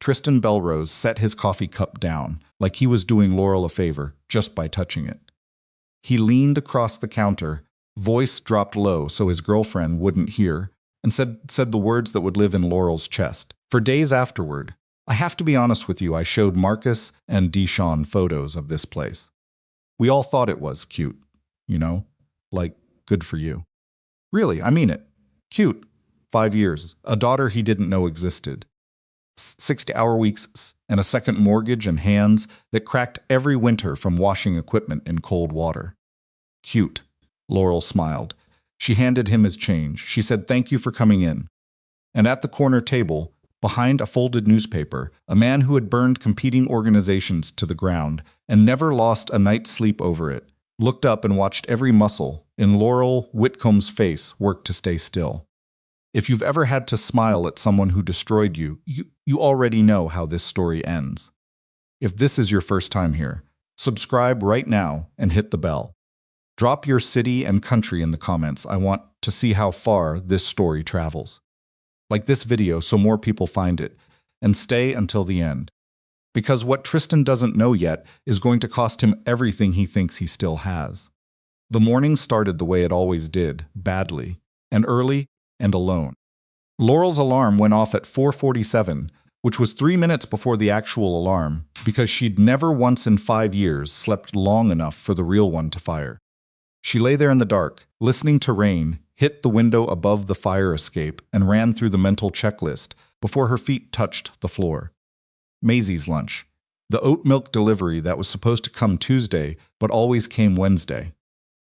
Tristan Belrose set his coffee cup down, like he was doing Laurel a favor, just by touching it. He leaned across the counter, voice dropped low so his girlfriend wouldn't hear, and said the words that would live in Laurel's chest. For days afterward, I have to be honest with you, I showed Marcus and Deshawn photos of this place. We all thought it was cute, you know? Like, good for you. Really, I mean it. Cute. 5 years. A daughter he didn't know existed. 60-hour weeks and a second mortgage and hands that cracked every winter from washing equipment in cold water. Cute. Laurel smiled. She handed him his change. She said, "Thank you for coming in." And at the corner table, behind a folded newspaper, a man who had burned competing organizations to the ground and never lost a night's sleep over it, looked up and watched every muscle in Laurel Whitcomb's face work to stay still. If you've ever had to smile at someone who destroyed you, you already know how this story ends. If this is your first time here, subscribe right now and hit the bell. Drop your city and country in the comments. I want to see how far this story travels. Like this video so more people find it, and stay until the end. Because what Tristan doesn't know yet is going to cost him everything he thinks he still has. The morning started the way it always did, badly, and early, and alone. Laurel's alarm went off at 4:47, which was 3 minutes before the actual alarm, because she'd never once in 5 years slept long enough for the real one to fire. She lay there in the dark, listening to rain, hit the window above the fire escape, and ran through the mental checklist before her feet touched the floor. Maisie's lunch. The oat milk delivery that was supposed to come Tuesday, but always came Wednesday.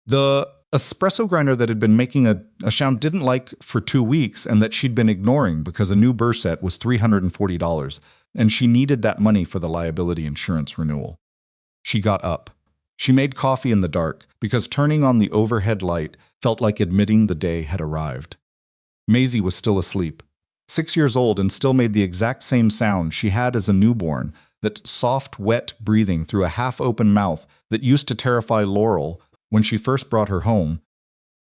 The espresso grinder that had been making a sound didn't like for 2 weeks and that she'd been ignoring because a new burr set was $340, and she needed that money for the liability insurance renewal. She got up. She made coffee in the dark because turning on the overhead light felt like admitting the day had arrived. Maisie was still asleep, 6 years old, and still made the exact same sound she had as a newborn, that soft, wet breathing through a half-open mouth that used to terrify Laurel when she first brought her home,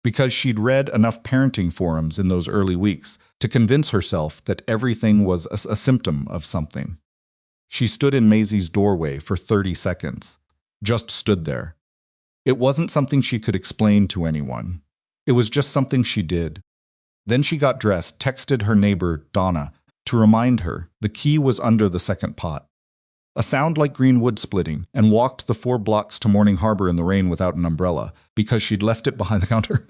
because she'd read enough parenting forums in those early weeks to convince herself that everything was a symptom of something. She stood in Maisie's doorway for 30 seconds. Just stood there. It wasn't something she could explain to anyone. It was just something she did. Then she got dressed, texted her neighbor, Donna, to remind her the key was under the second pot. A sound like green wood splitting, and walked the 4 blocks to Morning Harbor in the rain without an umbrella, because she'd left it behind the counter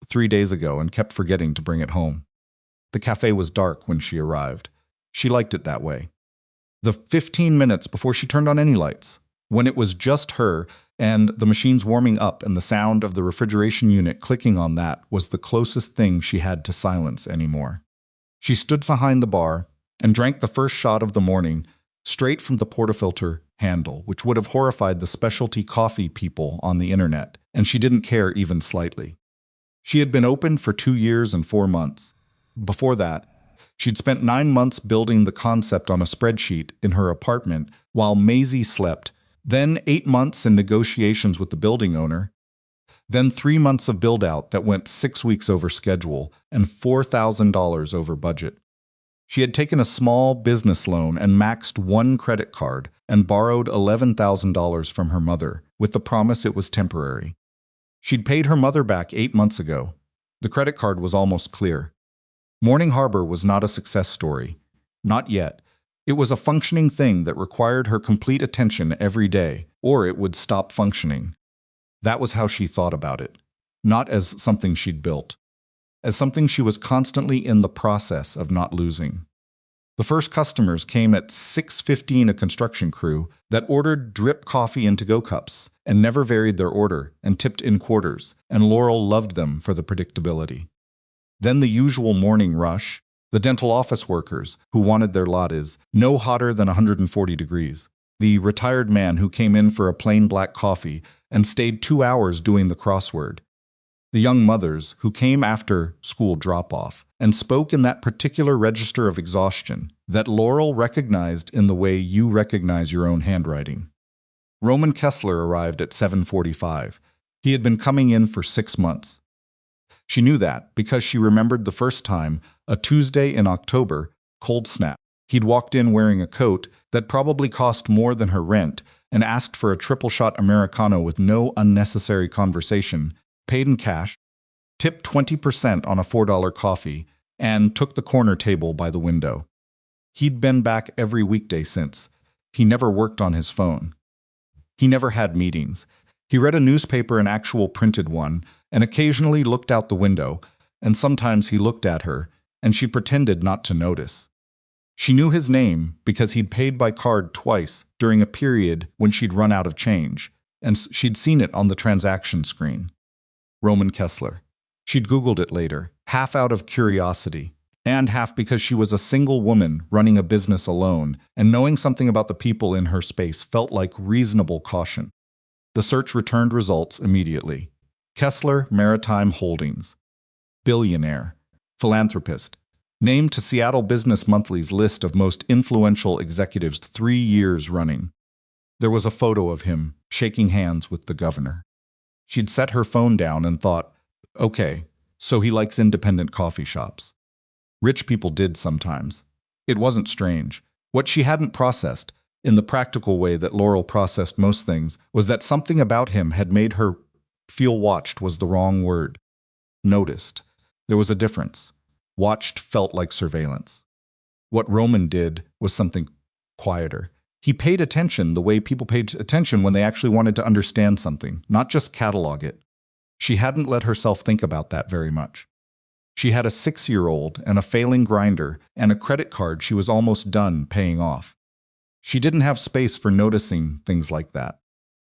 3 days ago and kept forgetting to bring it home. The cafe was dark when she arrived. She liked it that way. The 15 minutes before she turned on any lights, when it was just her and the machines warming up and the sound of the refrigeration unit clicking on that was the closest thing she had to silence anymore. She stood behind the bar and drank the first shot of the morning straight from the portafilter handle, which would have horrified the specialty coffee people on the internet, and she didn't care even slightly. She had been open for 2 years and 4 months. Before that, she'd spent 9 months building the concept on a spreadsheet in her apartment while Maisie slept, then 8 months in negotiations with the building owner, then 3 months of build-out that went 6 weeks over schedule and $4,000 over budget. She had taken a small business loan and maxed 1 credit card and borrowed $11,000 from her mother, with the promise it was temporary. She'd paid her mother back 8 months ago. The credit card was almost clear. Morning Harbor was not a success story. Not yet. It was a functioning thing that required her complete attention every day, or it would stop functioning. That was how she thought about it. Not as something she'd built. As something she was constantly in the process of not losing. The first customers came at 6:15, a construction crew that ordered drip coffee in to-go cups and never varied their order and tipped in quarters, and Laurel loved them for the predictability. Then the usual morning rush, the dental office workers who wanted their lattes no hotter than 140 degrees, the retired man who came in for a plain black coffee and stayed 2 hours doing the crossword, the young mothers who came after school drop-off and spoke in that particular register of exhaustion that Laurel recognized in the way you recognize your own handwriting. Roman Kessler arrived at 7:45. He had been coming in for 6 months. She knew that because she remembered the first time, a Tuesday in October, cold snap. He'd walked in wearing a coat that probably cost more than her rent and asked for a triple-shot Americano with no unnecessary conversation, paid in cash, tipped 20% on a $4 coffee, and took the corner table by the window. He'd been back every weekday since. He never worked on his phone. He never had meetings. He read a newspaper, an actual printed one, and occasionally looked out the window, and sometimes he looked at her, and she pretended not to notice. She knew his name because he'd paid by card twice during a period when she'd run out of change, and she'd seen it on the transaction screen. Roman Kessler. She'd Googled it later, half out of curiosity, and half because she was a single woman running a business alone, and knowing something about the people in her space felt like reasonable caution. The search returned results immediately. Kessler Maritime Holdings. Billionaire. Philanthropist. Named to Seattle Business Monthly's list of most influential executives 3 years running. There was a photo of him shaking hands with the governor. She'd set her phone down and thought, okay, so he likes independent coffee shops. Rich people did sometimes. It wasn't strange. What she hadn't processed, in the practical way that Laurel processed most things, was that something about him had made her feel watched was the wrong word. Noticed. There was a difference. Watched felt like surveillance. What Roman did was something quieter. He paid attention the way people paid attention when they actually wanted to understand something, not just catalog it. She hadn't let herself think about that very much. She had a 6-year-old and a failing grinder and a credit card she was almost done paying off. She didn't have space for noticing things like that.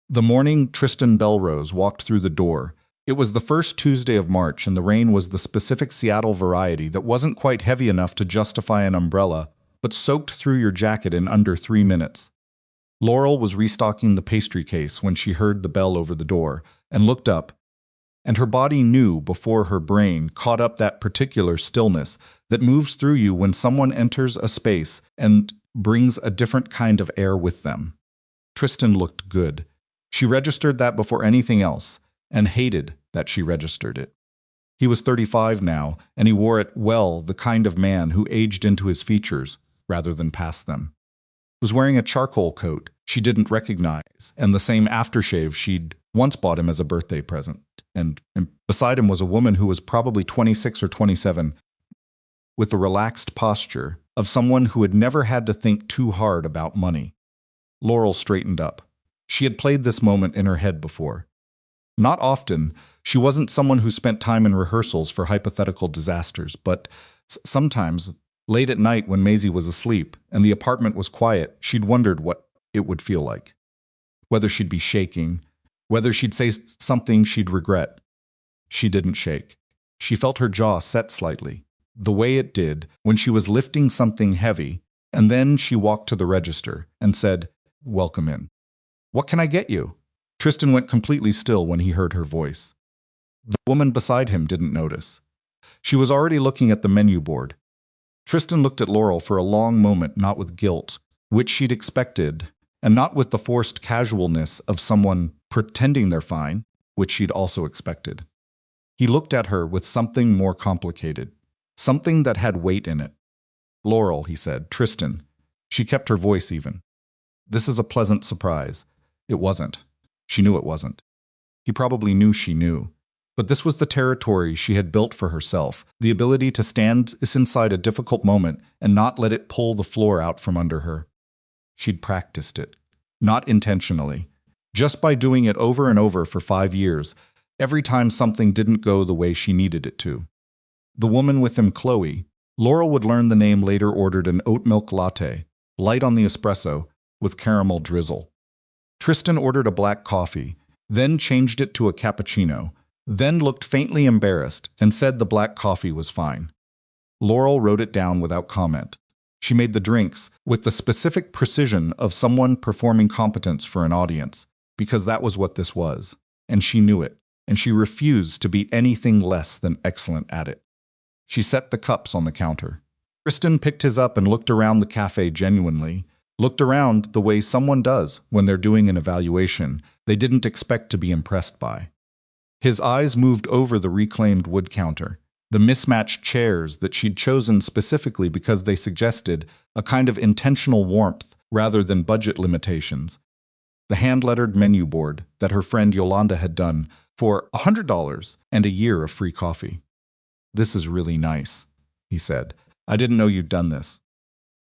The morning Tristan Belrose walked through the door, it was the first Tuesday of March, and the rain was the specific Seattle variety that wasn't quite heavy enough to justify an umbrella, but soaked through your jacket in under 3 minutes. Laurel was restocking the pastry case when she heard the bell over the door and looked up, and her body knew before her brain caught up that particular stillness that moves through you when someone enters a space and brings a different kind of air with them. Tristan looked good. She registered that before anything else, and hated that she registered it. He was 35 now, and he wore it well, the kind of man who aged into his features rather than past them. He was wearing a charcoal coat she didn't recognize, and the same aftershave she'd once bought him as a birthday present. And beside him was a woman who was probably 26 or 27, with the relaxed posture of someone who had never had to think too hard about money. Laurel straightened up. She had played this moment in her head before. Not often. She wasn't someone who spent time in rehearsals for hypothetical disasters, but sometimes, late at night when Maisie was asleep and the apartment was quiet, she'd wondered what it would feel like. Whether she'd be shaking, whether she'd say something she'd regret. She didn't shake. She felt her jaw set slightly, the way it did when she was lifting something heavy, and then she walked to the register and said, "Welcome in." "What can I get you?" Tristan went completely still when he heard her voice. The woman beside him didn't notice. She was already looking at the menu board. Tristan looked at Laurel for a long moment, not with guilt, which she'd expected, and not with the forced casualness of someone pretending they're fine, which she'd also expected. He looked at her with something more complicated, something that had weight in it. "Laurel," he said. "Tristan." She kept her voice even. "This is a pleasant surprise." It wasn't. She knew it wasn't. He probably knew she knew. But this was the territory she had built for herself, the ability to stand inside a difficult moment and not let it pull the floor out from under her. She'd practiced it. Not intentionally. Just by doing it over and over for 5 years, every time something didn't go the way she needed it to. The woman with him, Chloe, Laurel would learn the name later, ordered an oat milk latte, light on the espresso, with caramel drizzle. Tristan ordered a black coffee, then changed it to a cappuccino, then looked faintly embarrassed and said the black coffee was fine. Laurel wrote it down without comment. She made the drinks with the specific precision of someone performing competence for an audience, because that was what this was, and she knew it, and she refused to be anything less than excellent at it. She set the cups on the counter. Tristan picked his up and looked around the cafe genuinely, looked around the way someone does when they're doing an evaluation they didn't expect to be impressed by. His eyes moved over the reclaimed wood counter. The mismatched chairs that she'd chosen specifically because they suggested a kind of intentional warmth rather than budget limitations. The hand-lettered menu board that her friend Yolanda had done for $100 and a year of free coffee. "This is really nice," he said. "I didn't know you'd done this."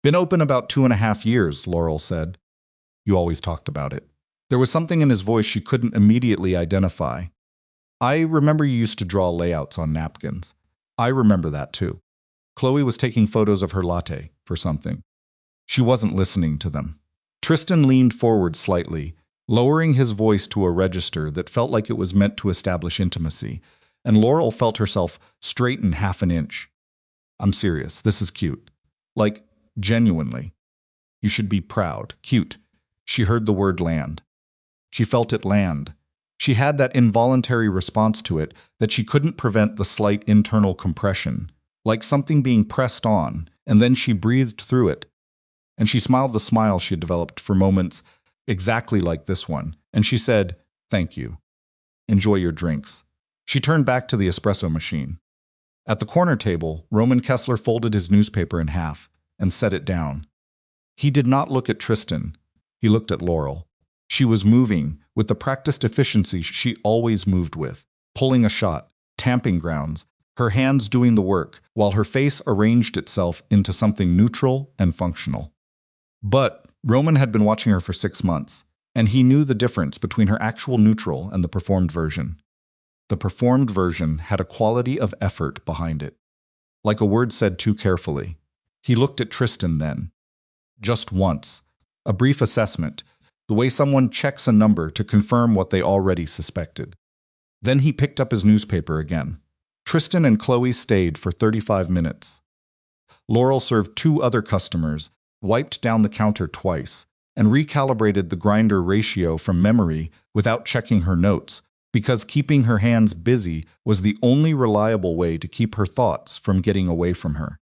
"Been open about 2.5 years, Laurel said. "You always talked about it." There was something in his voice she couldn't immediately identify. "I remember you used to draw layouts on napkins." "I remember that too." Chloe was taking photos of her latte for something. She wasn't listening to them. Tristan leaned forward slightly, lowering his voice to a register that felt like it was meant to establish intimacy, and Laurel felt herself straighten half an inch. "I'm serious. This is cute. Like, genuinely. You should be proud. Cute." She heard the word land. She felt it land. She had that involuntary response to it that she couldn't prevent the slight internal compression, like something being pressed on, and then she breathed through it. And she smiled the smile she had developed for moments exactly like this one, and she said, "Thank you. Enjoy your drinks." She turned back to the espresso machine. At the corner table, Roman Kessler folded his newspaper in half and set it down. He did not look at Tristan. He looked at Laurel. She was moving with the practiced efficiency she always moved with, pulling a shot, tamping grounds, her hands doing the work, while her face arranged itself into something neutral and functional. But Roman had been watching her for 6 months, and he knew the difference between her actual neutral and the performed version. The performed version had a quality of effort behind it, like a word said too carefully. He looked at Tristan then. Just once. A brief assessment, the way someone checks a number to confirm what they already suspected. Then he picked up his newspaper again. Tristan and Chloe stayed for 35 minutes. Laurel served 2 other customers, wiped down the counter twice, and recalibrated the grinder ratio from memory without checking her notes, because keeping her hands busy was the only reliable way to keep her thoughts from getting away from her.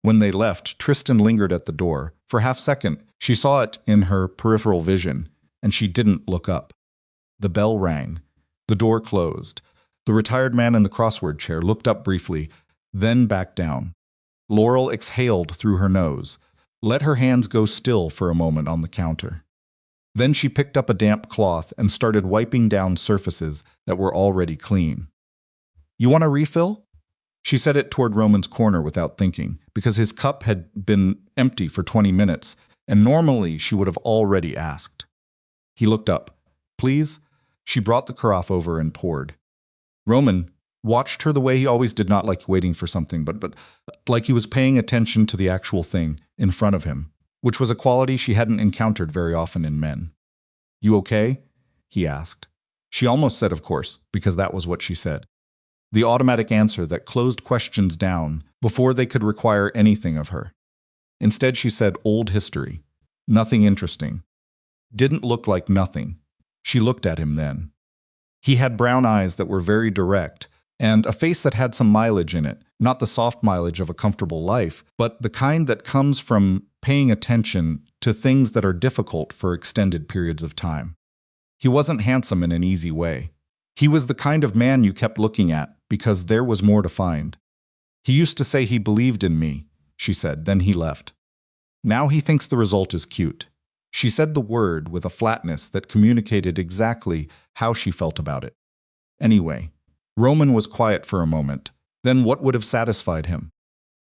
When they left, Tristan lingered at the door. For half a second, she saw it in her peripheral vision, and she didn't look up. The bell rang. The door closed. The retired man in the crossword chair looked up briefly, then back down. Laurel exhaled through her nose, let her hands go still for a moment on the counter. Then she picked up a damp cloth and started wiping down surfaces that were already clean. "You want a refill?" She said it toward Roman's corner without thinking, because his cup had been empty for 20 minutes, and normally she would have already asked. He looked up. "Please?" She brought the carafe over and poured. Roman watched her the way he always did, not like waiting for something, but like he was paying attention to the actual thing in front of him, which was a quality she hadn't encountered very often in men. "You okay?" he asked. She almost said of course, because that was what she said. The automatic answer that closed questions down before they could require anything of her. Instead she said old history. Nothing interesting. Didn't look like nothing. She looked at him then. He had brown eyes that were very direct, and a face that had some mileage in it, not the soft mileage of a comfortable life, but the kind that comes from paying attention to things that are difficult for extended periods of time. He wasn't handsome in an easy way. He was the kind of man you kept looking at because there was more to find. "He used to say he believed in me," she said, then he left. "Now he thinks the result is cute." She said the word with a flatness that communicated exactly how she felt about it. Anyway, Roman was quiet for a moment. Then what would have satisfied him?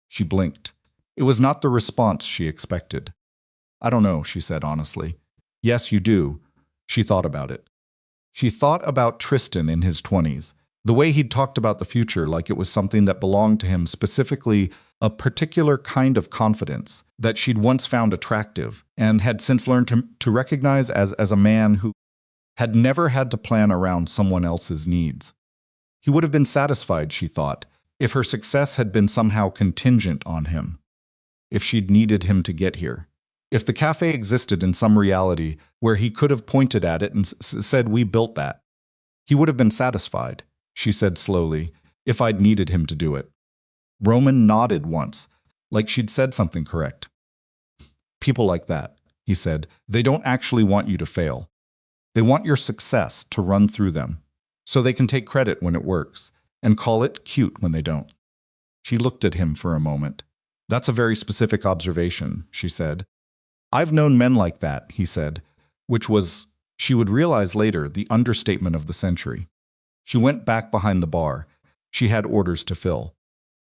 She blinked. It was not the response she expected. "I don't know," she said honestly. "Yes, you do." She thought about it. She thought about Tristan in his 20s, the way he'd talked about the future like it was something that belonged to him, specifically a particular kind of confidence that she'd once found attractive and had since learned to recognize as a man who had never had to plan around someone else's needs. He would have been satisfied, she thought, if her success had been somehow contingent on him, if she'd needed him to get here. If the cafe existed in some reality where he could have pointed at it and said, "We built that," he would have been satisfied, she said slowly, if I'd needed him to do it. Roman nodded once, like she'd said something correct. "People like that," he said, "they don't actually want you to fail. They want your success to run through them, so they can take credit when it works, and call it cute when they don't." She looked at him for a moment. That's a very specific observation, she said. I've known men like that, he said, which was, she would realize later, the understatement of the century. She went back behind the bar. She had orders to fill.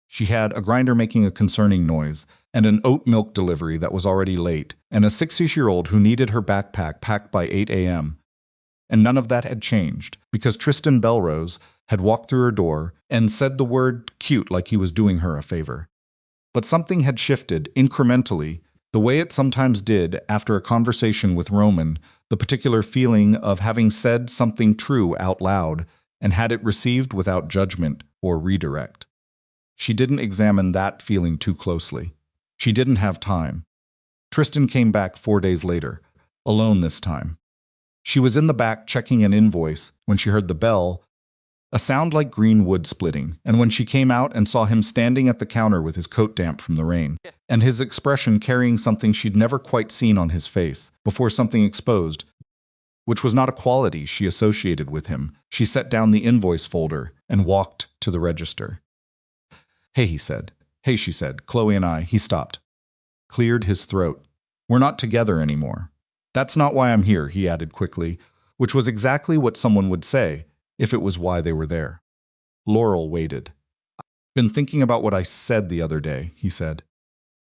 She had a grinder making a concerning noise, and an oat milk delivery that was already late, and a 6-year-old who needed her backpack packed by 8 a.m. And none of that had changed, because Tristan Belrose had walked through her door and said the word cute like he was doing her a favor. But something had shifted, incrementally, the way it sometimes did after a conversation with Roman, the particular feeling of having said something true out loud and had it received without judgment or redirect. She didn't examine that feeling too closely. She didn't have time. Tristan came back 4 days later, alone this time. She was in the back checking an invoice when she heard the bell, a sound like green wood splitting, and when she came out and saw him standing at the counter with his coat damp from the rain, and his expression carrying something she'd never quite seen on his face, before something exposed, which was not a quality she associated with him, she set down the invoice folder and walked to the register. Hey, he said. Hey, she said. Chloe and I, he stopped. Cleared his throat. We're not together anymore. That's not why I'm here, he added quickly, which was exactly what someone would say if it was why they were there. Laurel waited. I've been thinking about what I said the other day, he said.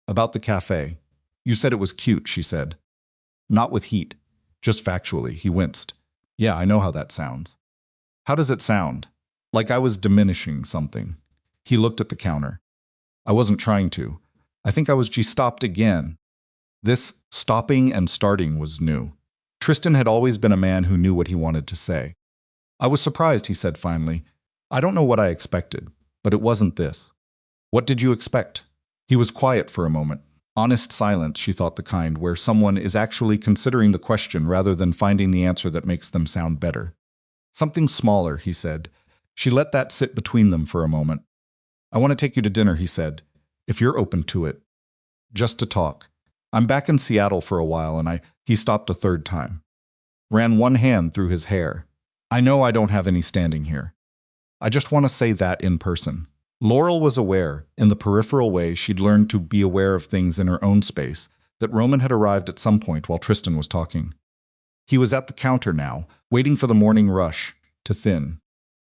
About the cafe. You said it was cute, she said. Not with heat. Just factually, he winced. Yeah, I know how that sounds. How does it sound? Like I was diminishing something. He looked at the counter. I wasn't trying to. I think I was. She stopped again. This stopping and starting was new. Tristan had always been a man who knew what he wanted to say. I was surprised, he said finally. I don't know what I expected, but it wasn't this. What did you expect? He was quiet for a moment. Honest silence, she thought, the kind where someone is actually considering the question rather than finding the answer that makes them sound better. Something smaller, he said. She let that sit between them for a moment. I want to take you to dinner, he said, if you're open to it. Just to talk. I'm back in Seattle for a while, and he stopped a third time. Ran one hand through his hair. I know I don't have any standing here. I just want to say that in person. Laurel was aware, in the peripheral way she'd learned to be aware of things in her own space, that Roman had arrived at some point while Tristan was talking. He was at the counter now, waiting for the morning rush to thin.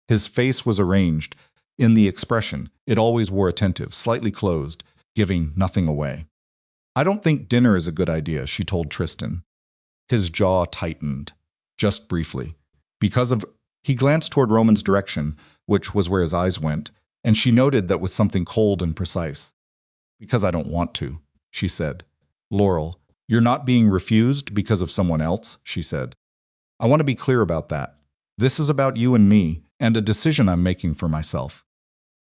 His face was arranged. In the expression, it always wore attentive, slightly closed, giving nothing away. I don't think dinner is a good idea, she told Tristan. His jaw tightened, just briefly. He glanced toward Roman's direction, which was where his eyes went, and she noted that with something cold and precise. Because I don't want to, she said. Laurel, you're not being refused because of someone else, she said. I want to be clear about that. This is about you and me, and a decision I'm making for myself.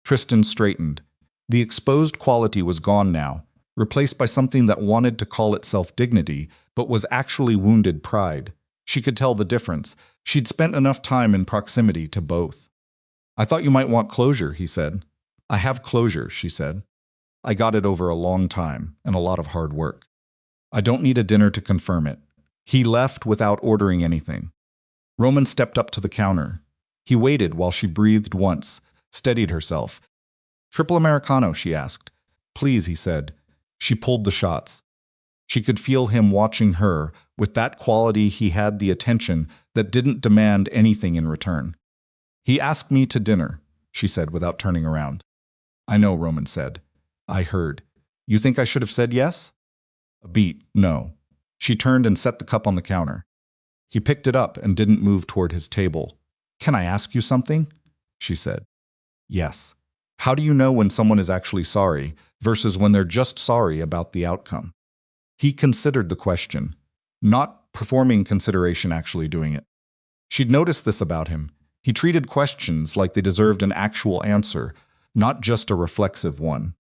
Tristan straightened. The exposed quality was gone now, replaced by something that wanted to call itself dignity, but was actually wounded pride. She could tell the difference. She'd spent enough time in proximity to both. I thought you might want closure, he said. I have closure, she said. I got it over a long time and a lot of hard work. I don't need a dinner to confirm it. He left without ordering anything. Roman stepped up to the counter. He waited while she breathed once, steadied herself. Triple Americano, she asked. Please, he said. She pulled the shots. She could feel him watching her. With that quality, he had the attention that didn't demand anything in return. He asked me to dinner, she said without turning around. I know, Roman said. I heard. You think I should have said yes? A beat, no. She turned and set the cup on the counter. He picked it up and didn't move toward his table. Can I ask you something? She said. Yes. How do you know when someone is actually sorry versus when they're just sorry about the outcome? He considered the question, not performing consideration, actually doing it. She'd noticed this about him. He treated questions like they deserved an actual answer, not just a reflexive one.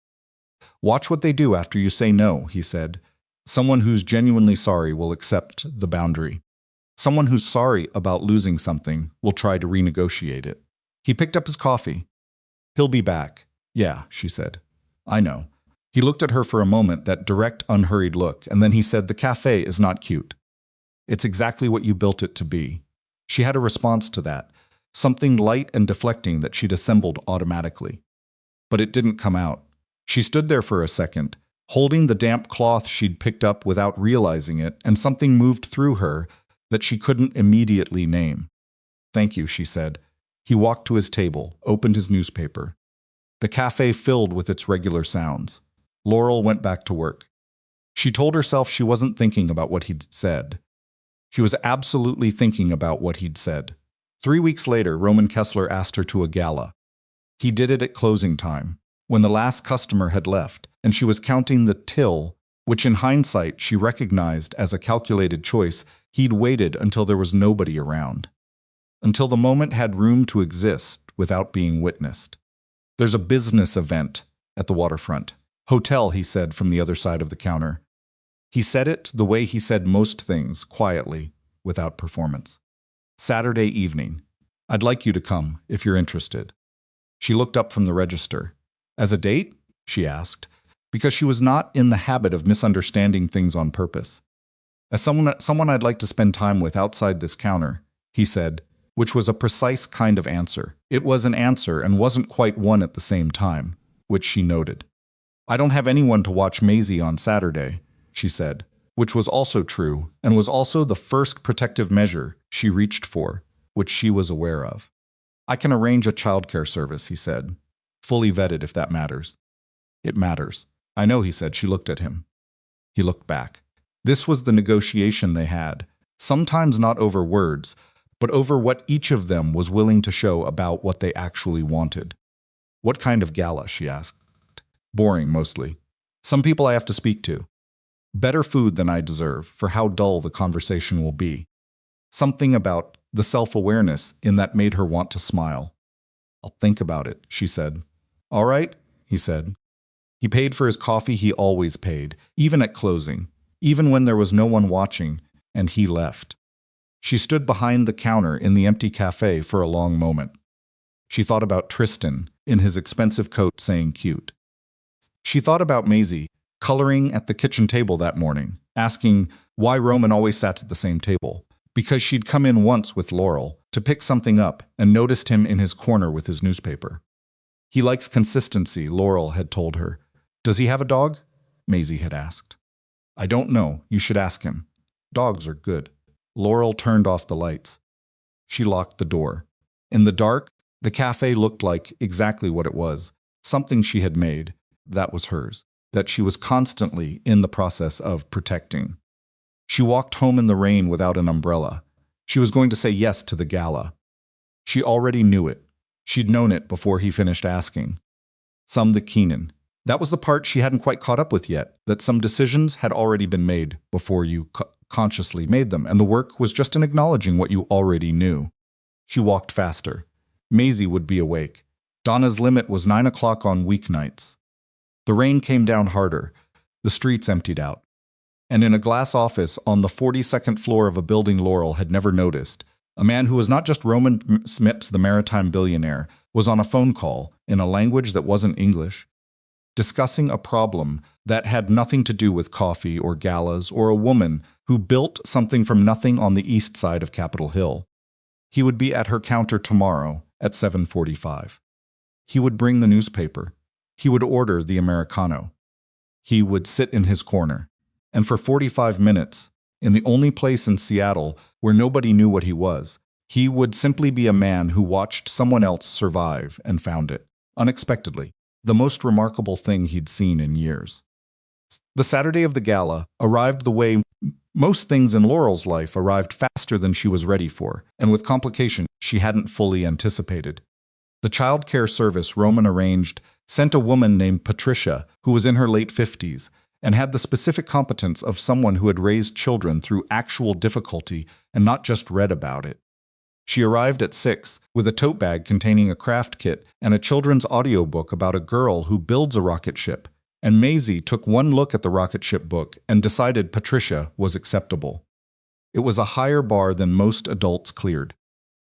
Watch what they do after you say no, he said. Someone who's genuinely sorry will accept the boundary. Someone who's sorry about losing something will try to renegotiate it. He picked up his coffee. He'll be back. Yeah, she said. I know. He looked at her for a moment, that direct, unhurried look, and then he said, the cafe is not cute. It's exactly what you built it to be. She had a response to that, something light and deflecting that she'd assembled automatically. but it didn't come out. She stood there for a second, holding the damp cloth she'd picked up without realizing it, and something moved through her that she couldn't immediately name. "Thank you," she said. He walked to his table, opened his newspaper. The cafe filled with its regular sounds. Laurel went back to work. She told herself she wasn't thinking about what he'd said. She was absolutely thinking about what he'd said. 3 weeks later, Roman Kessler asked her to a gala. He did it at closing time, when the last customer had left, and she was counting the till, which in hindsight she recognized as a calculated choice. He'd waited until there was nobody around, until the moment had room to exist without being witnessed. "There's a business event at the waterfront hotel," he said from the other side of the counter. He said it the way he said most things, quietly, without performance. "Saturday evening. I'd like you to come, if you're interested." She looked up from the register. "As a date?" she asked, because she was not in the habit of misunderstanding things on purpose. "As someone I'd like to spend time with outside this counter," he said, which was a precise kind of answer. It was an answer and wasn't quite one at the same time, which she noted. "I don't have anyone to watch Maisie on Saturday," she said, which was also true and was also the first protective measure she reached for, which she was aware of. "I can arrange a childcare service," he said, "fully vetted if that matters." "It matters." "I know," he said. She looked at him. He looked back. This was the negotiation they had, sometimes not over words, but over what each of them was willing to show about what they actually wanted. "What kind of gala?" she asked. "Boring, mostly. Some people I have to speak to. Better food than I deserve for how dull the conversation will be." Something about the self-awareness in that made her want to smile. "I'll think about it," she said. "All right," he said. He paid for his coffee. He always paid, even at closing, even when there was no one watching, and he left. She stood behind the counter in the empty cafe for a long moment. She thought about Tristan, in his expensive coat, saying cute. She thought about Maisie, coloring at the kitchen table that morning, asking why Roman always sat at the same table, because she'd come in once with Laurel to pick something up and noticed him in his corner with his newspaper. "He likes consistency," Laurel had told her. "Does he have a dog?" Maisie had asked. "I don't know. You should ask him. Dogs are good." Laurel turned off the lights. She locked the door. In the dark, the cafe looked like exactly what it was, something she had made, that was hers, that she was constantly in the process of protecting. She walked home in the rain without an umbrella. She was going to say yes to the gala. She already knew it. She'd known it before he finished asking. Some the Keenan. That was the part she hadn't quite caught up with yet, that some decisions had already been made before you consciously made them, and the work was just in acknowledging what you already knew. She walked faster. Maisie would be awake. Donna's limit was 9 o'clock on weeknights. The rain came down harder. The streets emptied out. And in a glass office on the 42nd floor of a building Laurel had never noticed, a man who was not just Roman Smits, the maritime billionaire, was on a phone call in a language that wasn't English, discussing a problem that had nothing to do with coffee or galas or a woman who built something from nothing on the east side of Capitol Hill. He would be at her counter tomorrow at 7:45. He would bring the newspaper. He would order the Americano. He would sit in his corner. And for 45 minutes, in the only place in Seattle where nobody knew what he was, he would simply be a man who watched someone else survive and found it, unexpectedly, the most remarkable thing he'd seen in years. The Saturday of the gala arrived the way most things in Laurel's life arrived, faster than she was ready for, and with complication she hadn't fully anticipated. The child care service Roman arranged sent a woman named Patricia, who was in her late 50s, and had the specific competence of someone who had raised children through actual difficulty and not just read about it. She arrived at 6 with a tote bag containing a craft kit and a children's audiobook about a girl who builds a rocket ship, and Maisie took one look at the rocket ship book and decided Patricia was acceptable. It was a higher bar than most adults cleared.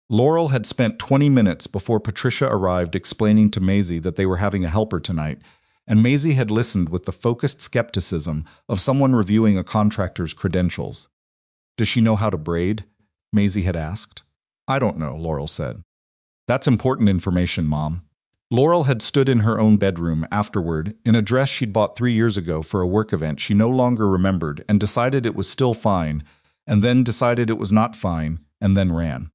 Laurel had spent 20 minutes before Patricia arrived explaining to Maisie that they were having a helper tonight, and Maisie had listened with the focused skepticism of someone reviewing a contractor's credentials. "Does she know how to braid?" Maisie had asked. "I don't know," Laurel said. "That's important information, Mom." Laurel had stood in her own bedroom afterward in a dress she'd bought 3 years ago for a work event she no longer remembered and decided it was still fine, and then decided it was not fine, and then ran.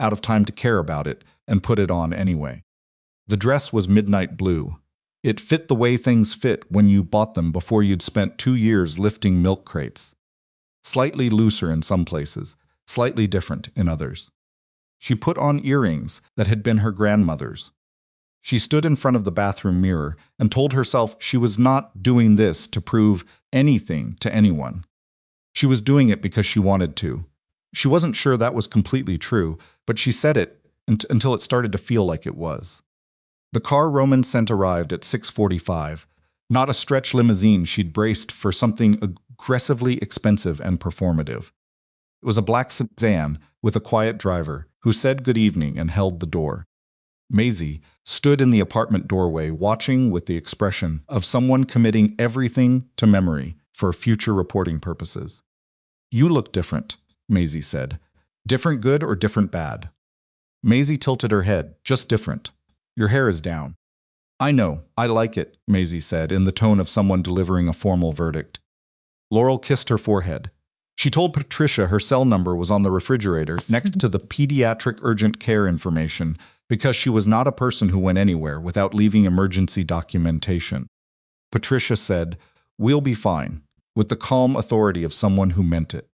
Out of time to care about it, and put it on anyway. The dress was midnight blue. It fit the way things fit when you bought them before you'd spent 2 years lifting milk crates. Slightly looser in some places, slightly different in others. She put on earrings that had been her grandmother's. She stood in front of the bathroom mirror and told herself she was not doing this to prove anything to anyone. She was doing it because she wanted to. She wasn't sure that was completely true, but she said it until it started to feel like it was. The car Roman sent arrived at 6:45, not a stretch limousine she'd braced for something aggressively expensive and performative. It was a black sedan with a quiet driver who said good evening and held the door. Maisie stood in the apartment doorway watching with the expression of someone committing everything to memory for future reporting purposes. "You look different," Maisie said. "Different good or different bad?" Maisie tilted her head. "Just different. Your hair is down." "I know, I like it," Maisie said in the tone of someone delivering a formal verdict. Laurel kissed her forehead. She told Patricia her cell number was on the refrigerator next to the pediatric urgent care information because she was not a person who went anywhere without leaving emergency documentation. Patricia said, "We'll be fine," with the calm authority of someone who meant it.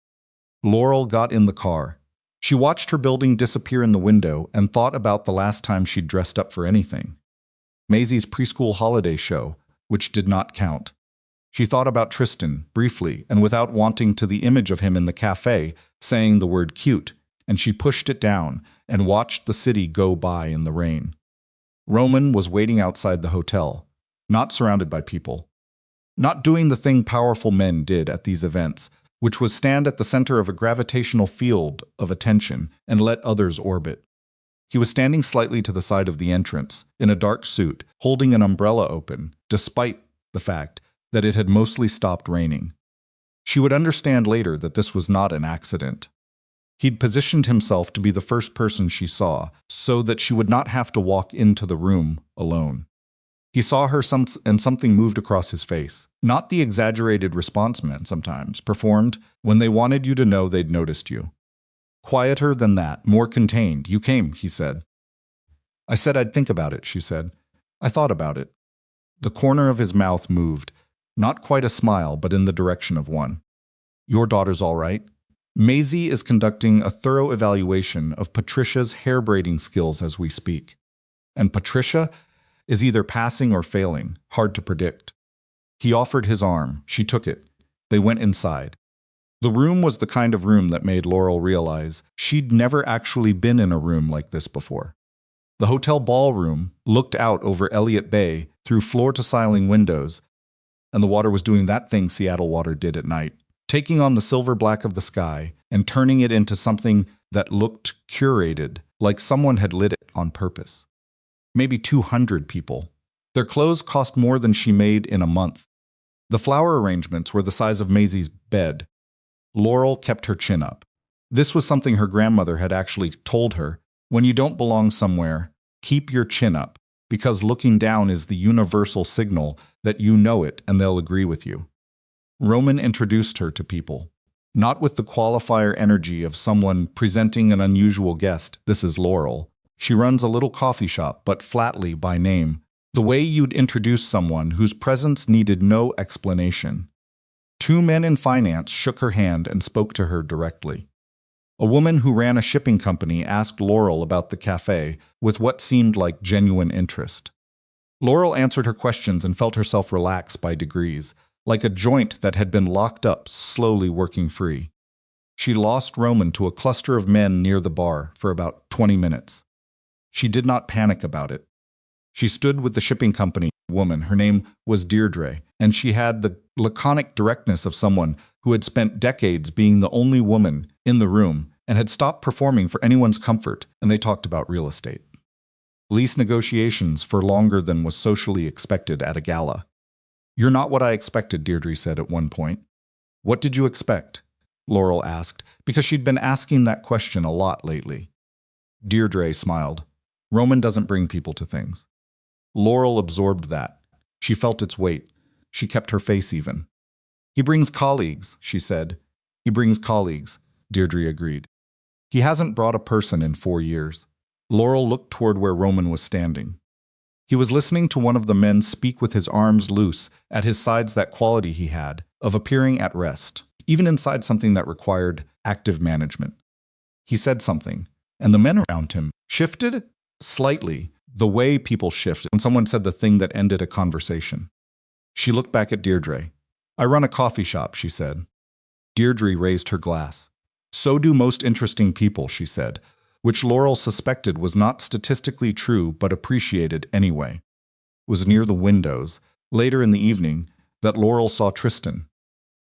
Laurel got in the car. She watched her building disappear in the window and thought about the last time she'd dressed up for anything. Maisie's preschool holiday show, which did not count. She thought about Tristan, briefly, and without wanting to the image of him in the cafe, saying the word cute, and she pushed it down and watched the city go by in the rain. Roman was waiting outside the hotel, not surrounded by people. Not doing the thing powerful men did at these events, which was stand at the center of a gravitational field of attention and let others orbit. He was standing slightly to the side of the entrance, in a dark suit, holding an umbrella open, despite the fact that it had mostly stopped raining. She would understand later that this was not an accident. He'd positioned himself to be the first person she saw, so that she would not have to walk into the room alone. He saw her and something moved across his face. Not the exaggerated response men sometimes performed when they wanted you to know they'd noticed you. Quieter than that, more contained. "You came," he said. "I said I'd think about it," she said. "I thought about it." The corner of his mouth moved, not quite a smile, but in the direction of one. "Your daughter's all right?" Maisie is conducting a thorough evaluation of Patricia's hair braiding skills as we speak. And Patricia is either passing or failing, hard to predict. He offered his arm. She took it. They went inside. The room was the kind of room that made Laurel realize she'd never actually been in a room like this before. The hotel ballroom looked out over Elliott Bay through floor-to-ceiling windows, and the water was doing that thing Seattle water did at night, taking on the silver black of the sky and turning it into something that looked curated, like someone had lit it on purpose. Maybe 200 people. Their clothes cost more than she made in a month. The flower arrangements were the size of Maisie's bed. Laurel kept her chin up. This was something her grandmother had actually told her. When you don't belong somewhere, keep your chin up, because looking down is the universal signal that you know it and they'll agree with you. Roman introduced her to people, not with the qualifier energy of someone presenting an unusual guest. "This is Laurel. She runs a little coffee shop, but flatly by name, the way you'd introduce someone whose presence needed no explanation." 2 men in finance shook her hand and spoke to her directly. A woman who ran a shipping company asked Laurel about the cafe with what seemed like genuine interest. Laurel answered her questions and felt herself relax by degrees, like a joint that had been locked up, slowly working free. She lost Roman to a cluster of men near the bar for about 20 minutes. She did not panic about it. She stood with the shipping company woman. Her name was Deirdre, and she had the laconic directness of someone who had spent decades being the only woman in the room and had stopped performing for anyone's comfort, and they talked about real estate. Lease negotiations for longer than was socially expected at a gala. "You're not what I expected," Deirdre said at one point. "What did you expect?" Laurel asked, because she'd been asking that question a lot lately. Deirdre smiled. "Roman doesn't bring people to things." Laurel absorbed that. She felt its weight. She kept her face even. He brings colleagues, she said. He brings colleagues, Deirdre agreed. He hasn't brought a person in 4 years. Laurel looked toward where Roman was standing. He was listening to one of the men speak with his arms loose, at his sides that quality he had, of appearing at rest, even inside something that required active management. He said something, and the men around him shifted slightly, the way people shift when someone said the thing that ended a conversation. She looked back at Deirdre. I run a coffee shop, she said. Deirdre raised her glass. So do most interesting people, she said, which Laurel suspected was not statistically true but appreciated anyway. It was near the windows, later in the evening, that Laurel saw Tristan.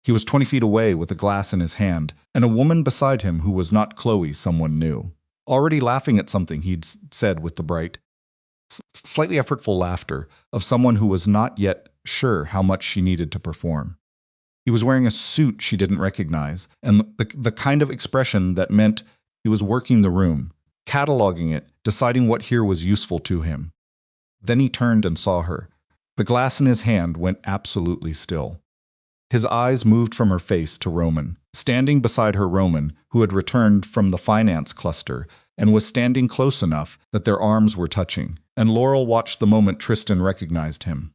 He was 20 feet away with a glass in his hand, and a woman beside him who was not Chloe someone knew, already laughing at something he'd said with the bright, slightly effortful laughter of someone who was not yet sure how much she needed to perform. He was wearing a suit she didn't recognize, and the kind of expression that meant he was working the room, cataloging it, deciding what here was useful to him. Then he turned and saw her. The glass in his hand went absolutely still. His eyes moved from her face to Roman, standing beside her Roman, who had returned from the finance cluster and was standing close enough that their arms were touching, and Laurel watched the moment Tristan recognized him.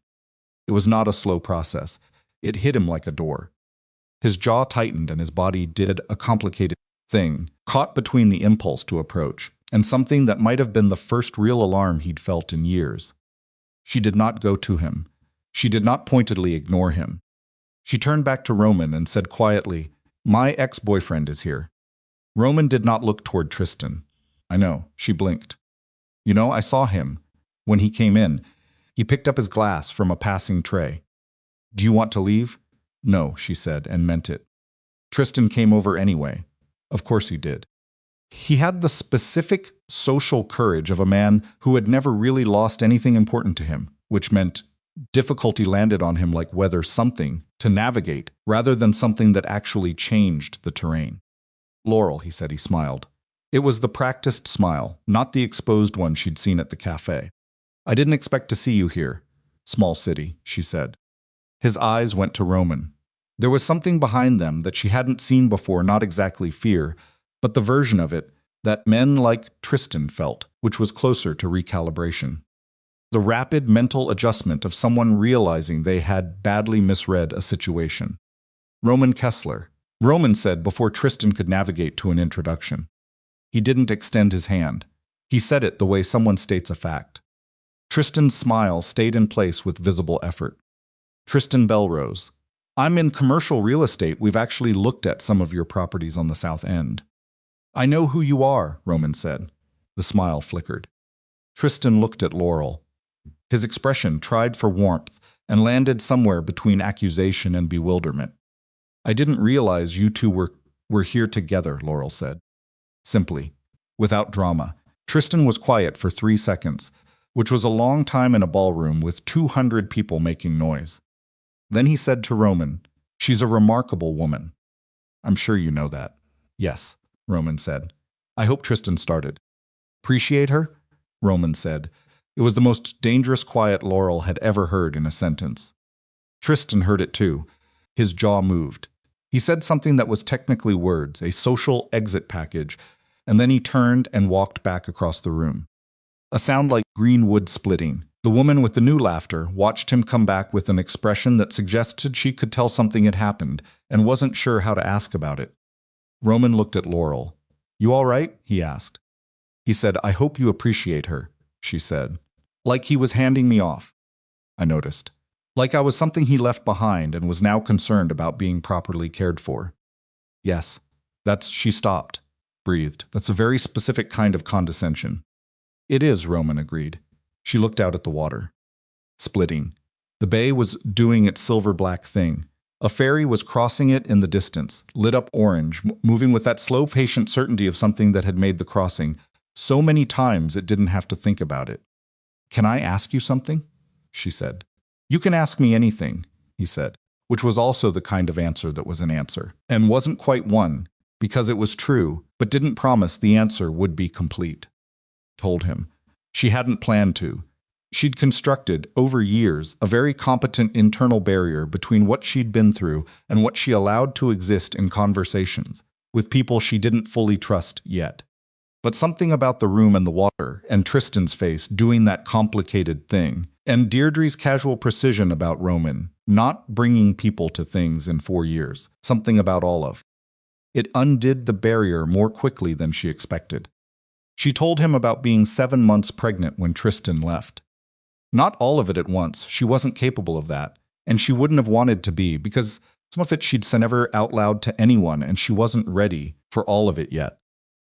It was not a slow process. It hit him like a door. His jaw tightened and his body did a complicated thing, caught between the impulse to approach and something that might have been the first real alarm he'd felt in years. She did not go to him. She did not pointedly ignore him. She turned back to Roman and said quietly, "My ex-boyfriend is here." Roman did not look toward Tristan. I know, she blinked. You know, I saw him. When he came in, he picked up his glass from a passing tray. Do you want to leave? No, she said, and meant it. Tristan came over anyway. Of course he did. He had the specific social courage of a man who had never really lost anything important to him, which meant difficulty landed on him like whether something to navigate rather than something that actually changed the terrain. Laurel, he said, he smiled. It was the practiced smile, not the exposed one she'd seen at the cafe. I didn't expect to see you here. Small city, she said. His eyes went to Roman. There was something behind them that she hadn't seen before, not exactly fear, but the version of it that men like Tristan felt, which was closer to recalibration. The rapid mental adjustment of someone realizing they had badly misread a situation. Roman Kessler, Roman said before Tristan could navigate to an introduction. He didn't extend his hand. He said it the way someone states a fact. Tristan's smile stayed in place with visible effort. Tristan Belrose. I'm in commercial real estate. We've actually looked at some of your properties on the South End. I know who you are, Roman said. The smile flickered. Tristan looked at Laurel. His expression tried for warmth and landed somewhere between accusation and bewilderment. I didn't realize you two were here together, Laurel said. Simply, without drama. Tristan was quiet for 3 seconds, which was a long time in a ballroom with 200 people making noise. Then he said to Roman, "She's a remarkable woman." "I'm sure you know that." "Yes," Roman said. "I hope Tristan started." "Appreciate her?" Roman said. It was the most dangerous quiet Laurel had ever heard in a sentence. Tristan heard it too. His jaw moved. He said something that was technically words, a social exit package, and then he turned and walked back across the room. A sound like green wood splitting. The woman with the new laughter watched him come back with an expression that suggested she could tell something had happened and wasn't sure how to ask about it. Roman looked at Laurel. "You all right?" he asked. He said, "I hope you appreciate her," she said. Like he was handing me off. I noticed. Like I was something he left behind and was now concerned about being properly cared for. Yes, she stopped, breathed. That's a very specific kind of condescension. It is, Roman agreed. She looked out at the water. Splitting. The bay was doing its silver-black thing. A ferry was crossing it in the distance, lit up orange, moving with that slow, patient certainty of something that had made the crossing so many times it didn't have to think about it. "Can I ask you something?" she said. "You can ask me anything," he said, which was also the kind of answer that was an answer, and wasn't quite one, because it was true, but didn't promise the answer would be complete. Told him. She hadn't planned to. She'd constructed, over years, a very competent internal barrier between what she'd been through and what she allowed to exist in conversations with people she didn't fully trust yet. But something about the room and the water, and Tristan's face doing that complicated thing, and Deirdre's casual precision about Roman, not bringing people to things in 4 years, something about all of it undid the barrier more quickly than she expected. She told him about being 7 months pregnant when Tristan left. Not all of it at once, she wasn't capable of that, and she wouldn't have wanted to be, because some of it she'd said never out loud to anyone, and she wasn't ready for all of it yet.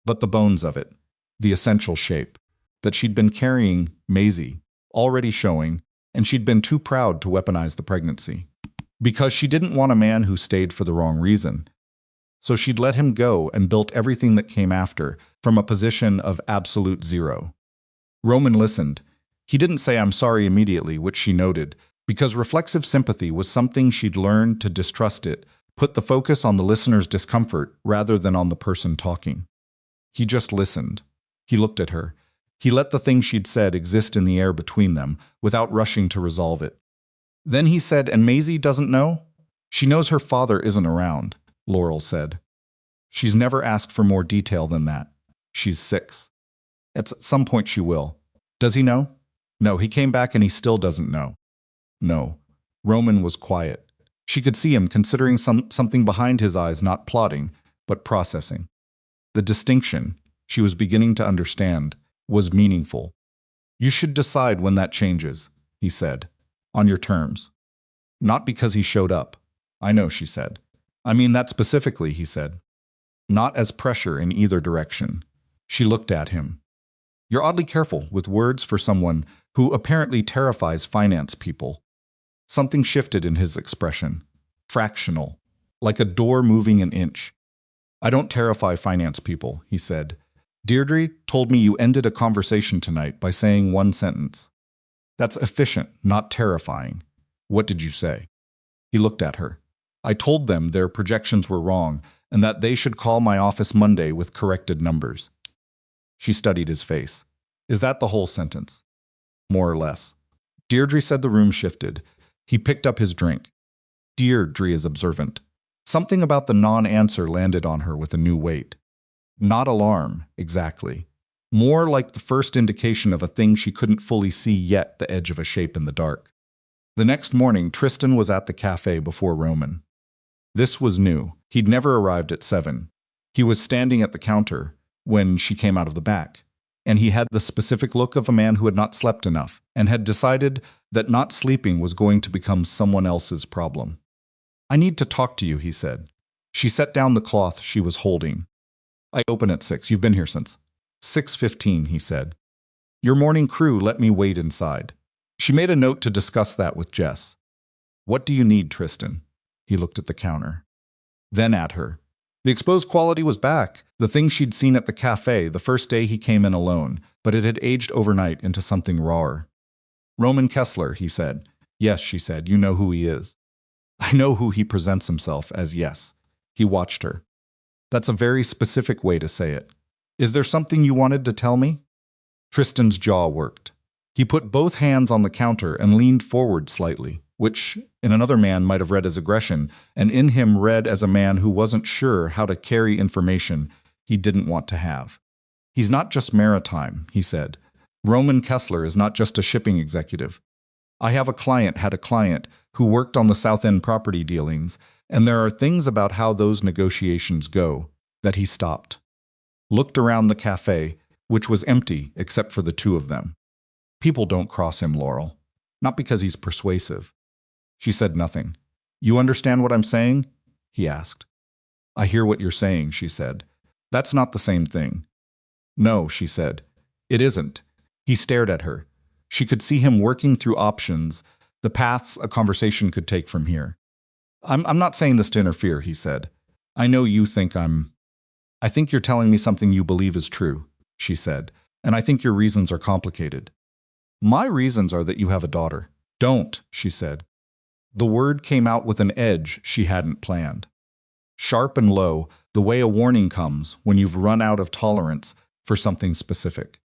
But the bones of it, the essential shape, that she'd been carrying, Maisie, already showing, and she'd been too proud to weaponize the pregnancy. Because she didn't want a man who stayed for the wrong reason. So she'd let him go and built everything that came after from a position of absolute zero. Roman listened. He didn't say "I'm sorry" immediately, which she noted, because reflexive sympathy was something she'd learned to distrust it, put the focus on the listener's discomfort rather than on the person talking. He just listened. He looked at her. He let the thing she'd said exist in the air between them, without rushing to resolve it. Then he said, "And Maisie doesn't know? She knows her father isn't around," Laurel said. "She's never asked for more detail than that. She's 6. At some point she will. Does he know?" "No, he came back and he still doesn't know." "No." Roman was quiet. She could see him considering something behind his eyes, not plotting, but processing. The distinction, she was beginning to understand, was meaningful. "You should decide when that changes," he said. "On your terms." "Not because he showed up." "I know," she said. "I mean that specifically," he said. "Not as pressure in either direction." She looked at him. "You're oddly careful with words for someone who apparently terrifies finance people." Something shifted in his expression. Fractional, like a door moving an inch. "I don't terrify finance people," he said. "Deirdre told me you ended a conversation tonight by saying one sentence. That's efficient, not terrifying. What did you say?" He looked at her. "I told them their projections were wrong and that they should call my office Monday with corrected numbers." She studied his face. "Is that the whole sentence?" "More or less." Deirdre said. The room shifted. He picked up his drink. Deirdre is observant. Something about the non-answer landed on her with a new weight. Not alarm, exactly. More like the first indication of a thing she couldn't fully see yet, the edge of a shape in the dark. The next morning, Tristan was at the café before Roman. This was new. He'd never arrived at 7. He was standing at the counter when she came out of the back, and he had the specific look of a man who had not slept enough and had decided that not sleeping was going to become someone else's problem. "I need to talk to you," he said. She set down the cloth she was holding. "I open at 6. You've been here since." 6:15, he said. "Your morning crew let me wait inside." She made a note to discuss that with Jess. "What do you need, Tristan?" He looked at the counter. Then at her. The exposed quality was back, the thing she'd seen at the café the first day he came in alone, but it had aged overnight into something rawer. "Roman Kessler," he said. "Yes," she said, "you know who he is." "I know who he presents himself as, yes." He watched her. "That's a very specific way to say it. Is there something you wanted to tell me?" Tristan's jaw worked. He put both hands on the counter and leaned forward slightly, which in another man might have read as aggression, and in him read as a man who wasn't sure how to carry information he didn't want to have. "He's not just maritime," he said. "Roman Kessler is not just a shipping executive. I had a client who worked on the South End property dealings, and there are things about how those negotiations go that he stopped." Looked around the cafe, which was empty except for the two of them. "People don't cross him, Laurel. Not because he's persuasive." She said nothing. "You understand what I'm saying?" he asked. "I hear what you're saying," she said. "That's not the same thing." "No," she said. "It isn't." He stared at her. She could see him working through options, the paths a conversation could take from here. I'm not saying this to interfere," he said. "I know you think I think you're telling me something you believe is true," she said, "and I think your reasons are complicated." "My reasons are that you have a daughter." "Don't," she said. The word came out with an edge she hadn't planned. Sharp and low, the way a warning comes when you've run out of tolerance for something specific.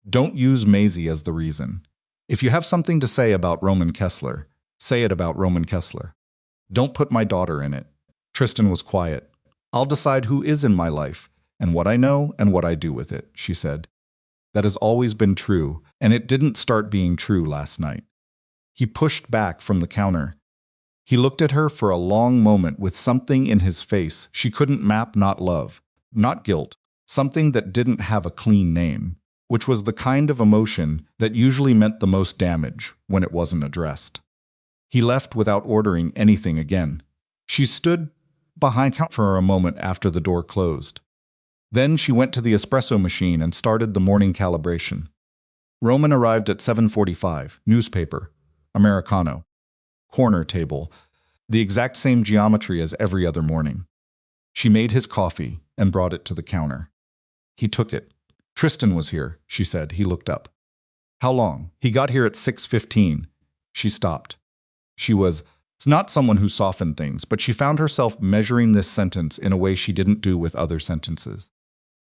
"Don't use Maisie as the reason. If you have something to say about Roman Kessler, say it about Roman Kessler. Don't put my daughter in it. Tristan was quiet. I'll decide who is in my life, and what I know and what I do with it, she said. That has always been true, and it didn't start being true last night. He pushed back from the counter. He looked at her for a long moment with something in his face she couldn't map, not love, not guilt, something that didn't have a clean name, which was the kind of emotion that usually meant the most damage when it wasn't addressed. He left without ordering anything again. She stood behind counter for a moment after the door closed. Then she went to the espresso machine and started the morning calibration. Roman arrived at 7:45, newspaper, Americano, corner table, the exact same geometry as every other morning. She made his coffee and brought it to the counter. He took it. Tristan was here, she said. He looked up. How long? He got here at 6:15. She stopped. She was not someone who softened things, but she found herself measuring this sentence in a way she didn't do with other sentences.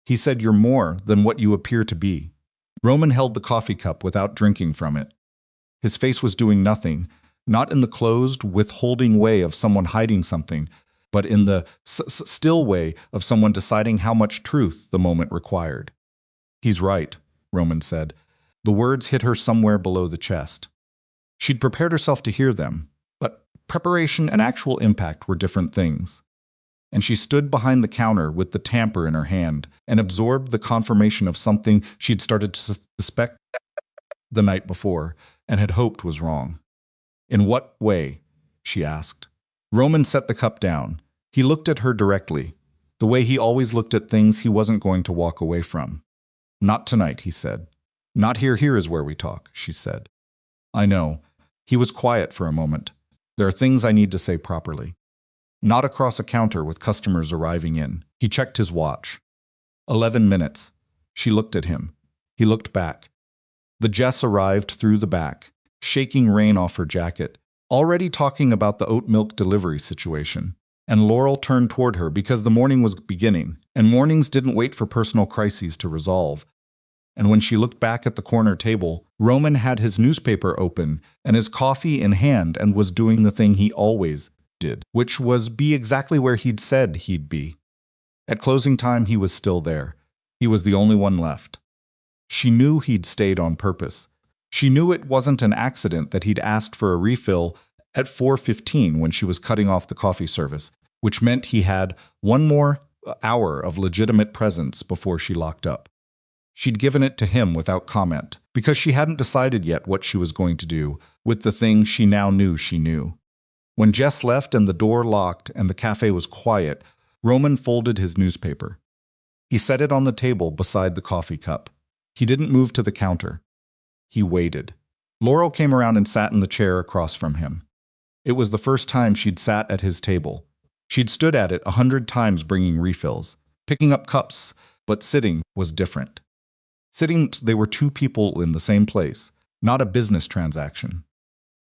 He said, "You're more than what you appear to be." Roman held the coffee cup without drinking from it. His face was doing nothing, not in the closed, withholding way of someone hiding something, but in the still way of someone deciding how much truth the moment required. He's right, Roman said. The words hit her somewhere below the chest. She'd prepared herself to hear them, but preparation and actual impact were different things. And she stood behind the counter with the tamper in her hand and absorbed the confirmation of something she'd started to suspect the night before and had hoped was wrong. In what way? She asked. Roman set the cup down. He looked at her directly, the way he always looked at things he wasn't going to walk away from. Not tonight, he said. Not here. Here is where we talk, she said. I know. He was quiet for a moment. There are things I need to say properly. Not across a counter with customers arriving in. He checked his watch. 11 minutes. She looked at him. He looked back. The Jess arrived through the back, shaking rain off her jacket, already talking about the oat milk delivery situation. And Laurel turned toward her because the morning was beginning, and mornings didn't wait for personal crises to resolve. And when she looked back at the corner table, Roman had his newspaper open and his coffee in hand and was doing the thing he always did, which was be exactly where he'd said he'd be. At closing time, he was still there. He was the only one left. She knew he'd stayed on purpose. She knew it wasn't an accident that he'd asked for a refill at 4:15 when she was cutting off the coffee service, which meant he had one more hour of legitimate presence before she locked up. She'd given it to him without comment, because she hadn't decided yet what she was going to do with the thing she now knew she knew. When Jess left and the door locked and the cafe was quiet, Roman folded his newspaper. He set it on the table beside the coffee cup. He didn't move to the counter. He waited. Laurel came around and sat in the chair across from him. It was the first time she'd sat at his table. She'd stood at it 100 times bringing refills, picking up cups, but sitting was different. Sitting, they were two people in the same place, not a business transaction.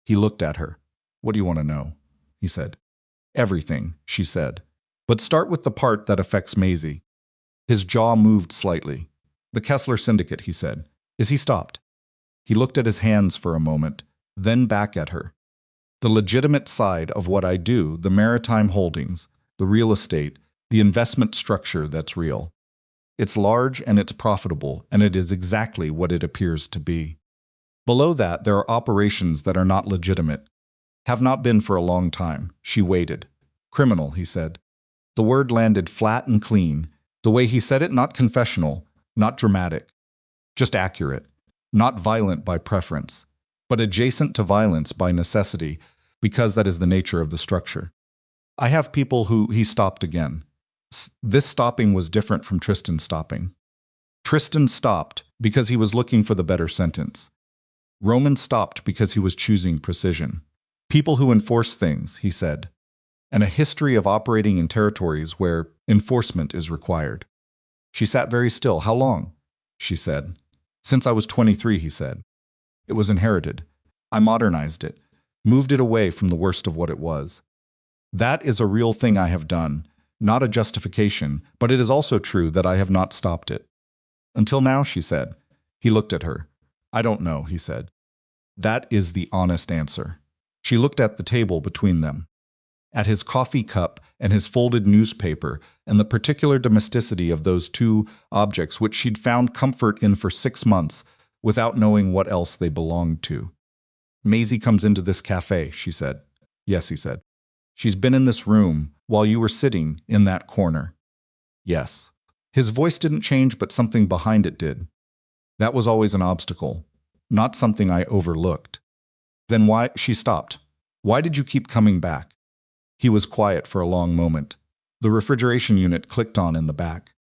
He looked at her. What do you want to know? He said. Everything, she said. But start with the part that affects Maisie. His jaw moved slightly. The Kessler Syndicate, he said. Is he stopped? He looked at his hands for a moment, then back at her. The legitimate side of what I do, the maritime holdings, the real estate, the investment structure that's real. It's large and it's profitable, and it is exactly what it appears to be. Below that, there are operations that are not legitimate. Have not been for a long time. She waited. Criminal, he said. The word landed flat and clean. The way he said it, not confessional, not dramatic. Just accurate. Not violent by preference, but adjacent to violence by necessity, because that is the nature of the structure. I have people who he stopped again. This stopping was different from Tristan stopping. Tristan stopped because he was looking for the better sentence. Roman stopped because he was choosing precision. People who enforce things, he said, and a history of operating in territories where enforcement is required. She sat very still. How long? She said. Since I was 23, he said. It was inherited. I modernized it, moved it away from the worst of what it was. That is a real thing I have done, not a justification, but it is also true that I have not stopped it. Until now, she said. He looked at her. I don't know, he said. That is the honest answer. She looked at the table between them, at his coffee cup and his folded newspaper, and the particular domesticity of those two objects which she'd found comfort in for 6 months without knowing what else they belonged to. Maisie comes into this cafe, she said. Yes, he said. She's been in this room while you were sitting in that corner. Yes. His voice didn't change, but something behind it did. That was always an obstacle, not something I overlooked. Then why? She stopped. Why did you keep coming back? He was quiet for a long moment. The refrigeration unit clicked on in the back.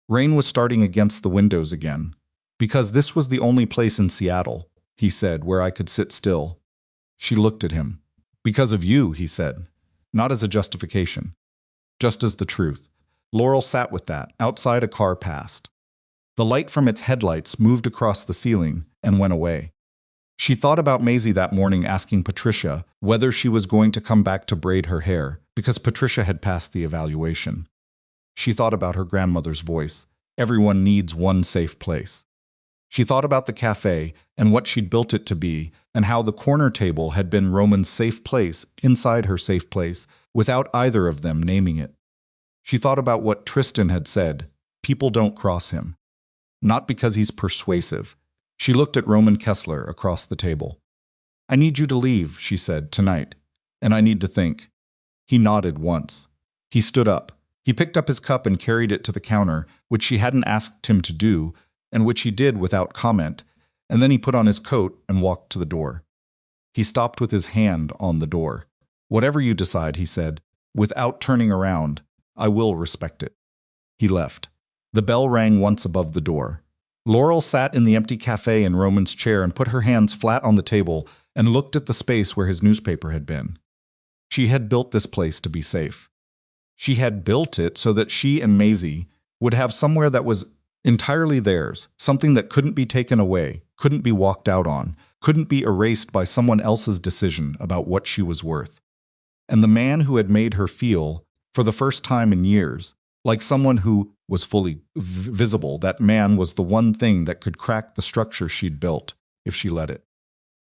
Rain was starting against the windows again. Because this was the only place in Seattle, he said, where I could sit still. She looked at him. Because of you, he said. Not as a justification. Just as the truth. Laurel sat with that. Outside, a car passed. The light from its headlights moved across the ceiling and went away. She thought about Maisie that morning asking Patricia whether she was going to come back to braid her hair, because Patricia had passed the evaluation. She thought about her grandmother's voice. Everyone needs one safe place. She thought about the cafe and what she'd built it to be, and how the corner table had been Roman's safe place inside her safe place, without either of them naming it. She thought about what Tristan had said. People don't cross him. Not because he's persuasive. She looked at Roman Kessler across the table. I need you to leave, she said, tonight. And I need to think. He nodded once. He stood up. He picked up his cup and carried it to the counter, which she hadn't asked him to do, and which he did without comment, and then he put on his coat and walked to the door. He stopped with his hand on the door. Whatever you decide, he said, without turning around, I will respect it. He left. The bell rang once above the door. Laurel sat in the empty cafe in Roman's chair and put her hands flat on the table and looked at the space where his newspaper had been. She had built this place to be safe. She had built it so that she and Maisie would have somewhere that was entirely theirs, something that couldn't be taken away, couldn't be walked out on, couldn't be erased by someone else's decision about what she was worth. And the man who had made her feel, for the first time in years, like someone who was fully visible, that man was the one thing that could crack the structure she'd built, if she let it.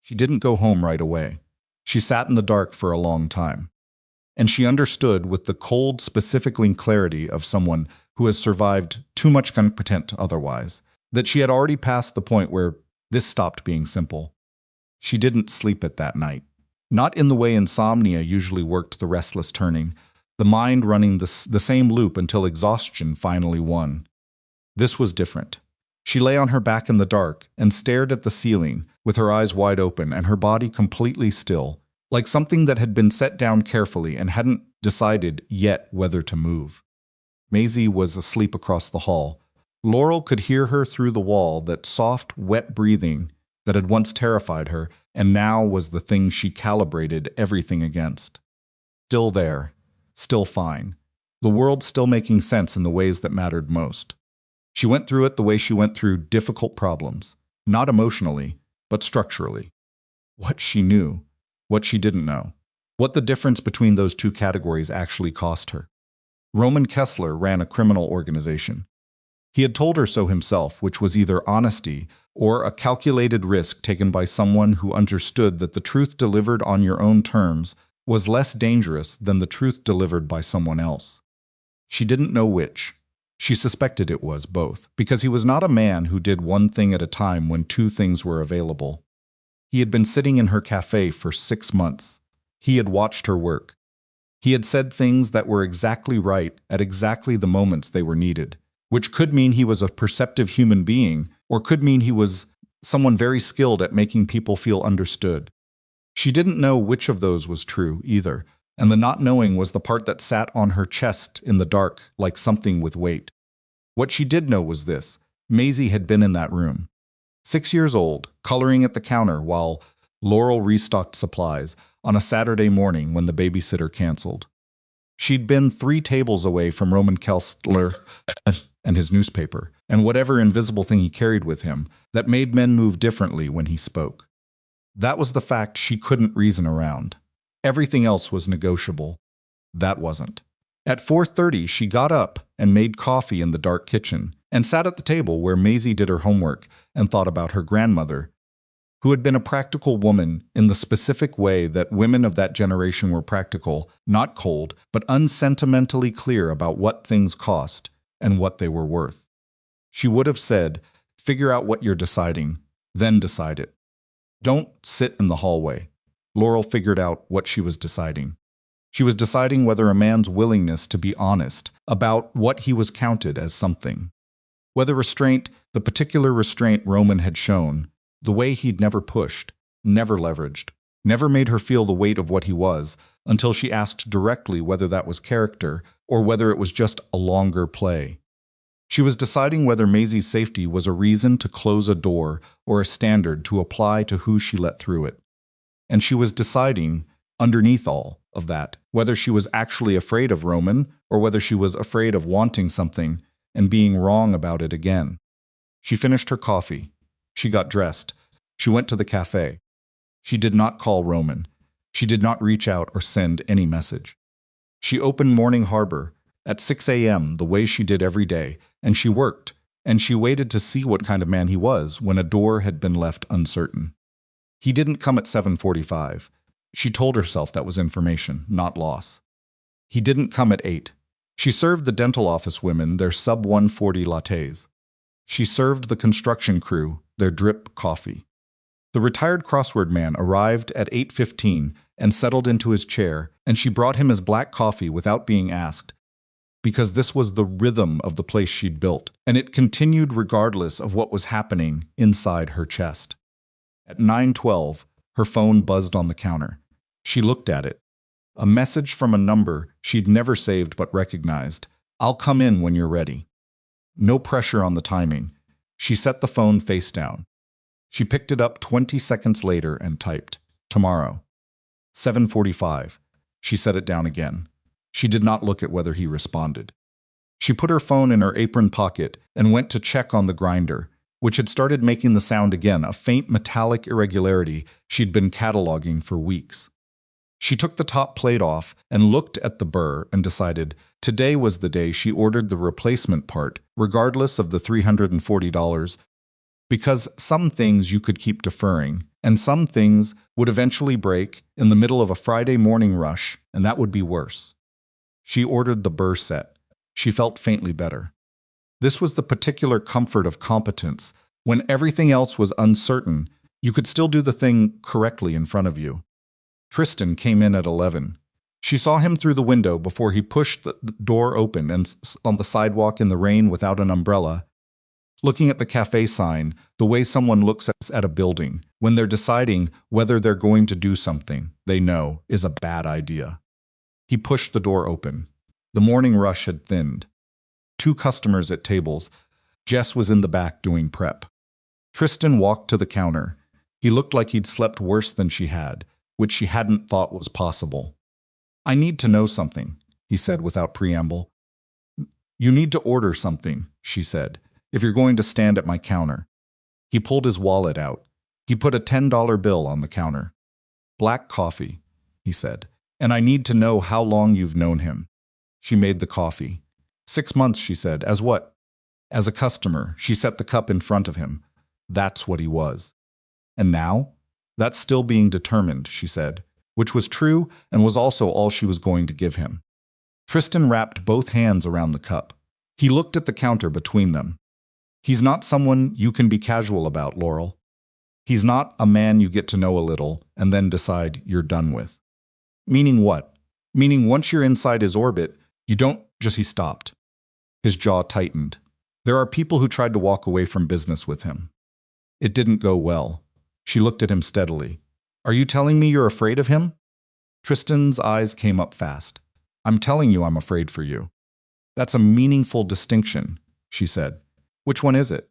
She didn't go home right away. She sat in the dark for a long time. And she understood with the cold, specific clarity of someone who has survived too much competent otherwise, that she had already passed the point where this stopped being simple. She didn't sleep it that night. Not in the way insomnia usually worked, the restless turning, the mind running the same loop until exhaustion finally won. This was different. She lay on her back in the dark and stared at the ceiling with her eyes wide open and her body completely still, like something that had been set down carefully and hadn't decided yet whether to move. Maisie was asleep across the hall. Laurel could hear her through the wall, that soft, wet breathing that had once terrified her and now was the thing she calibrated everything against. Still there, still fine. The world still making sense in the ways that mattered most. She went through it the way she went through difficult problems, not emotionally, but structurally. What she knew, what she didn't know, what the difference between those two categories actually cost her. Roman Kessler ran a criminal organization. He had told her so himself, which was either honesty or a calculated risk taken by someone who understood that the truth delivered on your own terms was less dangerous than the truth delivered by someone else. She didn't know which. She suspected it was both, because he was not a man who did one thing at a time when two things were available. He had been sitting in her cafe for 6 months. He had watched her work. He had said things that were exactly right at exactly the moments they were needed, which could mean he was a perceptive human being, or could mean he was someone very skilled at making people feel understood. She didn't know which of those was true, either, and the not knowing was the part that sat on her chest in the dark like something with weight. What she did know was this: Maisie had been in that room. 6 years old, coloring at the counter while Laurel restocked supplies on a Saturday morning when the babysitter canceled. She'd been 3 tables away from Roman Kessler and his newspaper, and whatever invisible thing he carried with him that made men move differently when he spoke. That was the fact she couldn't reason around. Everything else was negotiable. That wasn't. At 4:30, she got up and made coffee in the dark kitchen and sat at the table where Maisie did her homework and thought about her grandmother. who had been a practical woman in the specific way that women of that generation were practical, not cold, but unsentimentally clear about what things cost and what they were worth. She would have said, "Figure out what you're deciding, then decide it. Don't sit in the hallway." Laurel figured out what she was deciding. She was deciding whether a man's willingness to be honest about what he was counted as something. Whether restraint, the particular restraint Roman had shown, the way he'd never pushed, never leveraged, never made her feel the weight of what he was, until she asked directly whether that was character or whether it was just a longer play. She was deciding whether Maisie's safety was a reason to close a door or a standard to apply to who she let through it. And she was deciding, underneath all of that, whether she was actually afraid of Roman or whether she was afraid of wanting something and being wrong about it again. She finished her coffee. She got dressed. She went to the cafe. She did not call Roman. She did not reach out or send any message. She opened Morning Harbor at 6 a.m. the way she did every day, and she worked, and she waited to see what kind of man he was when a door had been left uncertain. He didn't come at 7:45. She told herself that was information, not loss. He didn't come at 8. She served the dental office women their sub-140 lattes. She served the construction crew their drip coffee. The retired crossword man arrived at 8:15 and settled into his chair, and she brought him his black coffee without being asked, because this was the rhythm of the place she'd built, and it continued regardless of what was happening inside her chest. At 9:12, her phone buzzed on the counter. She looked at it. A message from a number she'd never saved but recognized. "I'll come in when you're ready." No pressure on the timing. She set the phone face down. She picked it up 20 seconds later and typed, "Tomorrow." 7:45. She set it down again. She did not look at whether he responded. She put her phone in her apron pocket and went to check on the grinder, which had started making the sound again, a faint metallic irregularity she'd been cataloging for weeks. She took the top plate off and looked at the burr and decided today was the day she ordered the replacement part, regardless of the $340, because some things you could keep deferring, and some things would eventually break in the middle of a Friday morning rush, and that would be worse. She ordered the burr set. She felt faintly better. This was the particular comfort of competence. When everything else was uncertain, you could still do the thing correctly in front of you. Tristan came in at 11. She saw him through the window before he pushed the door open and on the sidewalk in the rain without an umbrella, looking at the cafe sign the way someone looks at a building when they're deciding whether they're going to do something they know is a bad idea. He pushed the door open. The morning rush had thinned. 2 customers at tables. Jess was in the back doing prep. Tristan walked to the counter. He looked like he'd slept worse than she had, which she hadn't thought was possible. "I need to know something," he said without preamble. "You need to order something," she said, "if you're going to stand at my counter." He pulled his wallet out. He put a $10 bill on the counter. "Black coffee," he said, "and I need to know how long you've known him." She made the coffee. 6 months, she said. "As what?" "As a customer." She set the cup in front of him. That's what he was. "And now?" "That's still being determined," she said, which was true and was also all she was going to give him. Tristan wrapped both hands around the cup. He looked at the counter between them. "He's not someone you can be casual about, Laurel. He's not a man you get to know a little and then decide you're done with." "Meaning what?" "Meaning once you're inside his orbit, you don't just..." He stopped. His jaw tightened. There are people who tried to walk away from business with him. It didn't go well. She looked at him steadily. "Are you telling me you're afraid of him?" Tristan's eyes came up fast. "I'm telling you I'm afraid for you." "That's a meaningful distinction," she said. "Which one is it?"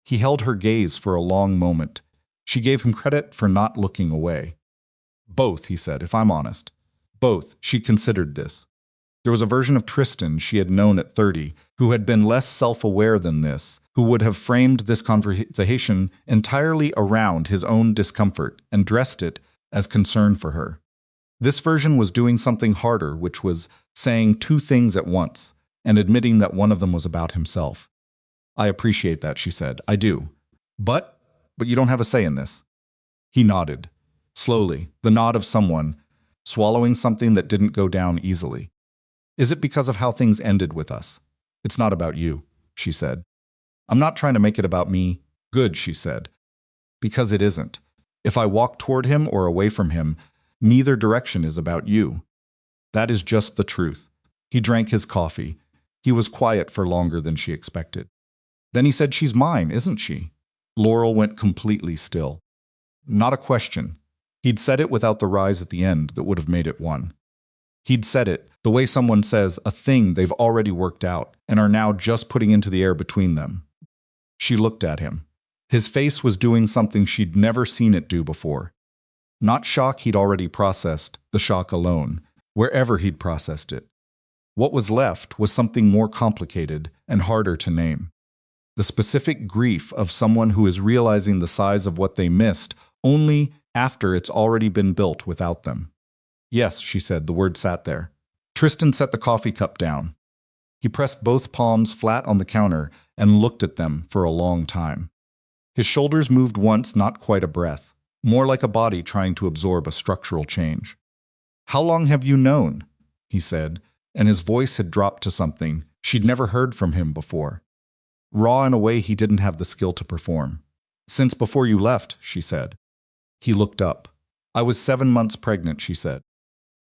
He held her gaze for a long moment. She gave him credit for not looking away. "Both," he said, "if I'm honest. Both." She considered this. There was a version of Tristan she had known at 30 who had been less self-aware than this, who would have framed this conversation entirely around his own discomfort and dressed it as concern for her. This version was doing something harder, which was saying 2 things at once and admitting that one of them was about himself. "I appreciate that," she said. "I do. But you don't have a say in this." He nodded. Slowly, the nod of someone swallowing something that didn't go down easily. Is it because of how things ended with us? It's not about you, she said. I'm not trying to make it about me. Good, she said. Because it isn't. If I walk toward him or away from him, neither direction is about you. That is just the truth. He drank his coffee. He was quiet for longer than she expected. Then he said, she's mine, isn't she? Laurel went completely still. Not a question. He'd said it without the rise at the end that would have made it one. He'd said it the way someone says a thing they've already worked out and are now just putting into the air between them. She looked at him. His face was doing something she'd never seen it do before. Not shock he'd already processed, the shock alone, wherever he'd processed it. What was left was something more complicated and harder to name. The specific grief of someone who is realizing the size of what they missed only after it's already been built without them. Yes, she said, the word sat there. Tristan set the coffee cup down. He pressed both palms flat on the counter and looked at them for a long time. His shoulders moved once, not quite a breath, more like a body trying to absorb a structural change. How long have you known? He said, and his voice had dropped to something she'd never heard from him before. Raw in a way he didn't have the skill to perform. Since before you left, she said. He looked up. I was 7 months pregnant, she said.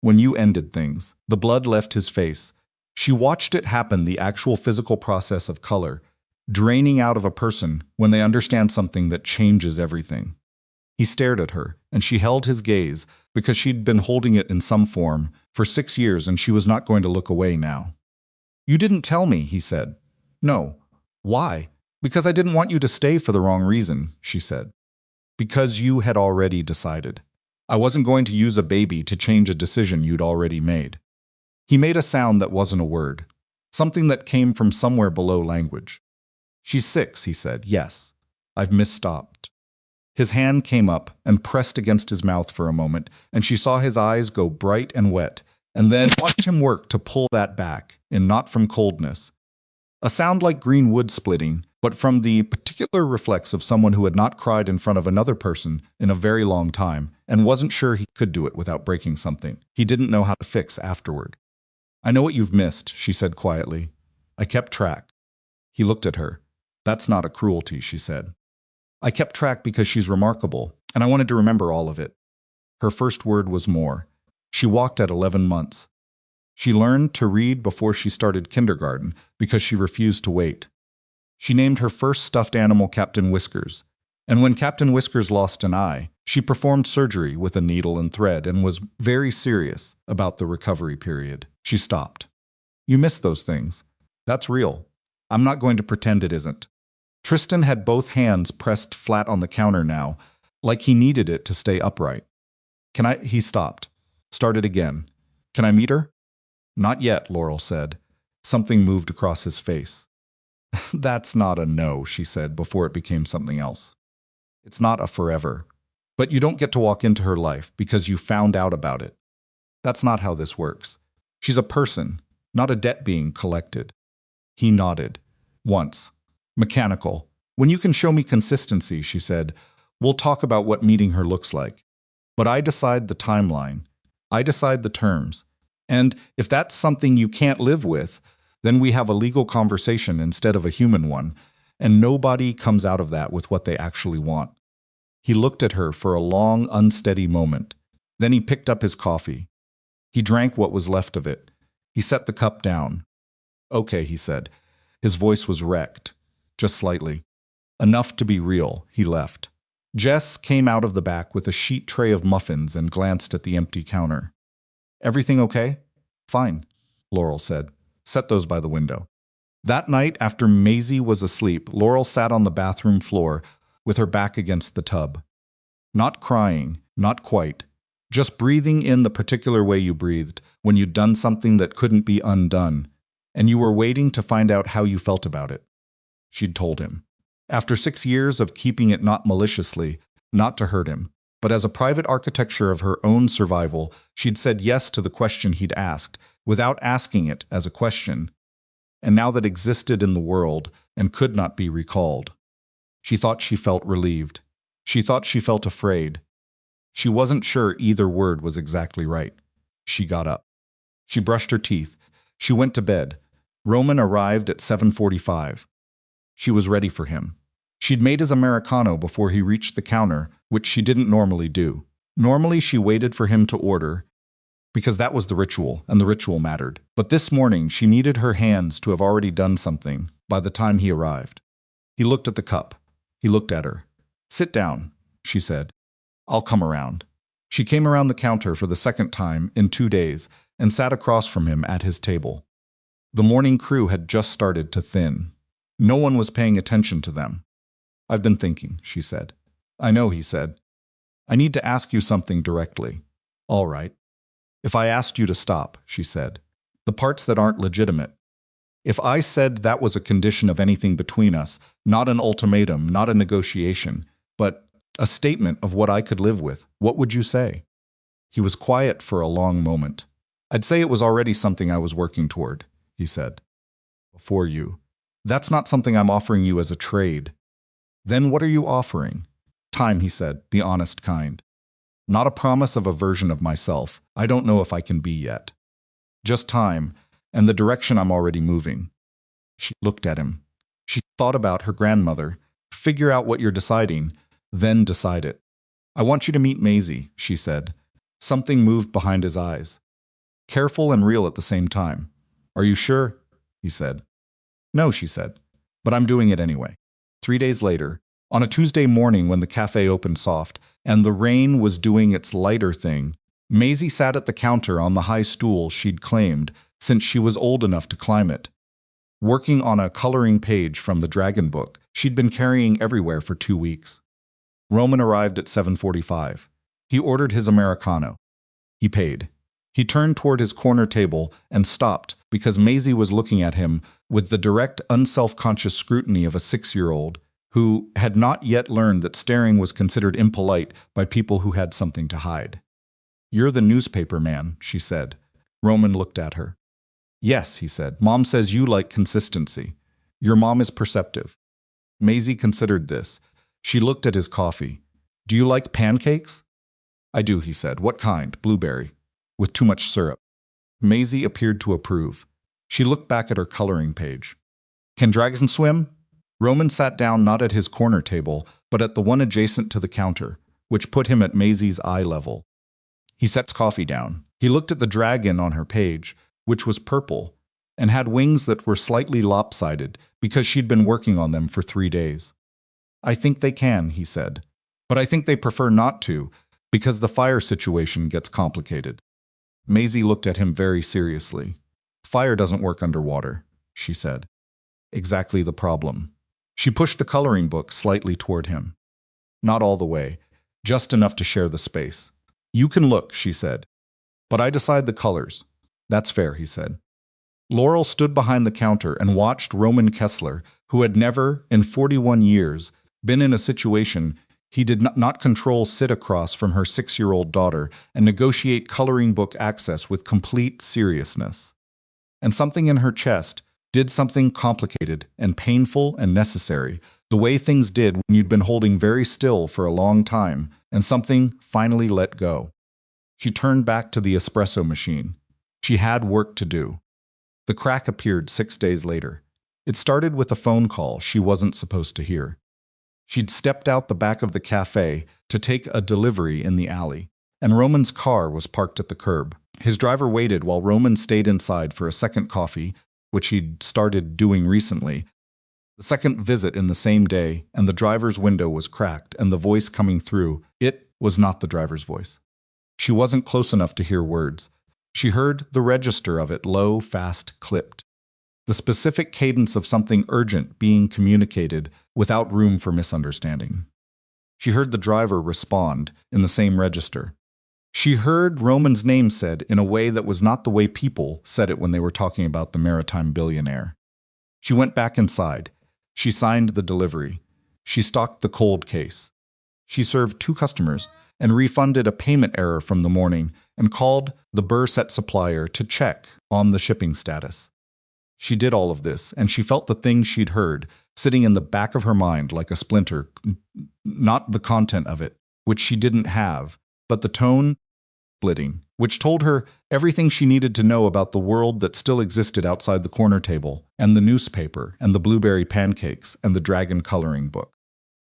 When you ended things, the blood left his face. She watched it happen, the actual physical process of color, draining out of a person when they understand something that changes everything. He stared at her, and she held his gaze because she'd been holding it in some form for 6 years and she was not going to look away now. You didn't tell me, he said. No. Why? Because I didn't want you to stay for the wrong reason, she said. Because you had already decided. I wasn't going to use a baby to change a decision you'd already made. He made a sound that wasn't a word, something that came from somewhere below language. She's 6, he said. Yes. I've misstopped. His hand came up and pressed against his mouth for a moment, and she saw his eyes go bright and wet, and then watched him work to pull that back, and not from coldness. A sound like green wood splitting, but from the particular reflex of someone who had not cried in front of another person in a very long time and wasn't sure he could do it without breaking something he didn't know how to fix afterward. I know what you've missed, she said quietly. I kept track. He looked at her. That's not a cruelty, she said. I kept track because she's remarkable, and I wanted to remember all of it. Her first word was more. She walked at 11 months. She learned to read before she started kindergarten because she refused to wait. She named her first stuffed animal Captain Whiskers, and when Captain Whiskers lost an eye, she performed surgery with a needle and thread and was very serious about the recovery period. She stopped. You miss those things. That's real. I'm not going to pretend it isn't. Tristan had both hands pressed flat on the counter now, like he needed it to stay upright. He stopped. Started again. Can I meet her? Not yet, Laurel said. Something moved across his face. That's not a no, she said before it became something else. It's not a forever. But you don't get to walk into her life because you found out about it. That's not how this works. She's a person, not a debt being collected. He nodded. Once. Mechanical. When you can show me consistency, she said, we'll talk about what meeting her looks like. But I decide the timeline. I decide the terms. And if that's something you can't live with, then we have a legal conversation instead of a human one, and nobody comes out of that with what they actually want. He looked at her for a long, unsteady moment. Then he picked up his coffee. He drank what was left of it. He set the cup down. Okay, he said. His voice was wrecked, just slightly. Enough to be real, he left. Jess came out of the back with a sheet tray of muffins and glanced at the empty counter. Everything okay? Fine, Laurel said. Set those by the window. That night, after Maisie was asleep, Laurel sat on the bathroom floor with her back against the tub. Not crying, not quite. Just breathing in the particular way you breathed when you'd done something that couldn't be undone, and you were waiting to find out how you felt about it. She'd told him. After 6 years of keeping it not maliciously, not to hurt him, but as a private architecture of her own survival, she'd said yes to the question he'd asked, without asking it as a question, and now that existed in the world and could not be recalled. She thought she felt relieved. She thought she felt afraid. She wasn't sure either word was exactly right. She got up. She brushed her teeth. She went to bed. Roman arrived at 7:45. She was ready for him. She'd made his Americano before he reached the counter, which she didn't normally do. Normally, she waited for him to order, because that was the ritual, and the ritual mattered. But this morning, she needed her hands to have already done something by the time he arrived. He looked at the cup. He looked at her. "Sit down," she said. "I'll come around." She came around the counter for the second time in 2 days and sat across from him at his table. The morning crew had just started to thin. No one was paying attention to them. "I've been thinking," she said. "I know," he said. "I need to ask you something directly." "All right." "If I asked you to stop," she said, "the parts that aren't legitimate. If I said that was a condition of anything between us, not an ultimatum, not a negotiation, but a statement of what I could live with, what would you say?" He was quiet for a long moment. "I'd say it was already something I was working toward," he said. "Before you. That's not something I'm offering you as a trade." "Then what are you offering?" "Time," he said, "the honest kind. Not a promise of a version of myself I don't know if I can be yet. Just time, and the direction I'm already moving." She looked at him. She thought about her grandmother. "Figure out what you're deciding, then decide it." "I want you to meet Maisie," she said. Something moved behind his eyes. Careful and real at the same time. "Are you sure?" he said. "No," she said, "but I'm doing it anyway." 3 days later, on a Tuesday morning when the cafe opened soft and the rain was doing its lighter thing, Maisie sat at the counter on the high stool she'd claimed since she was old enough to climb it, working on a coloring page from the Dragon book she'd been carrying everywhere for 2 weeks. Roman arrived at 7:45. He ordered his Americano. He paid. He turned toward his corner table and stopped because Maisie was looking at him with the direct, unself-conscious scrutiny of a 6-year-old who had not yet learned that staring was considered impolite by people who had something to hide. "You're the newspaper man," she said. Roman looked at her. "Yes," he said. "Mom says you like consistency. Your mom is perceptive." Maisie considered this. She looked at his coffee. "Do you like pancakes?" "I do," he said. "What kind? Blueberry? With too much syrup?" Maisie appeared to approve. She looked back at her coloring page. "Can dragons swim?" Roman sat down not at his corner table, but at the one adjacent to the counter, which put him at Maisie's eye level. He set his coffee down. He looked at the dragon on her page, which was purple, and had wings that were slightly lopsided because she'd been working on them for 3 days. "I think they can," he said. "But I think they prefer not to, because the fire situation gets complicated." Maisie looked at him very seriously. "Fire doesn't work underwater," she said. "Exactly the problem." She pushed the coloring book slightly toward him. "Not all the way, just enough to share the space." "You can look," she said. "But I decide the colors." "That's fair," he said. Laurel stood behind the counter and watched Roman Kessler, who had never, in 41 years, been in a situation he did not control, sit across from her 6-year-old daughter and negotiate coloring book access with complete seriousness. And something in her chest did something complicated and painful and necessary, the way things did when you'd been holding very still for a long time, and something finally let go. She turned back to the espresso machine. She had work to do. The crack appeared 6 days later. It started with a phone call she wasn't supposed to hear. She'd stepped out the back of the cafe to take a delivery in the alley, and Roman's car was parked at the curb. His driver waited while Roman stayed inside for a second coffee, which he'd started doing recently. The second visit in the same day, and the driver's window was cracked, and the voice coming through, it was not the driver's voice. She wasn't close enough to hear words. She heard the register of it, low, fast, clipped. The specific cadence of something urgent being communicated without room for misunderstanding. She heard the driver respond in the same register. She heard Roman's name said in a way that was not the way people said it when they were talking about the maritime billionaire. She went back inside. She signed the delivery. She stocked the cold case. She served 2 customers and refunded a payment error from the morning and called the Burset supplier to check on the shipping status. She did all of this, and she felt the thing she'd heard sitting in the back of her mind like a splinter, not the content of it, which she didn't have, but the tone splitting, which told her everything she needed to know about the world that still existed outside the corner table, and the newspaper, and the blueberry pancakes, and the dragon coloring book.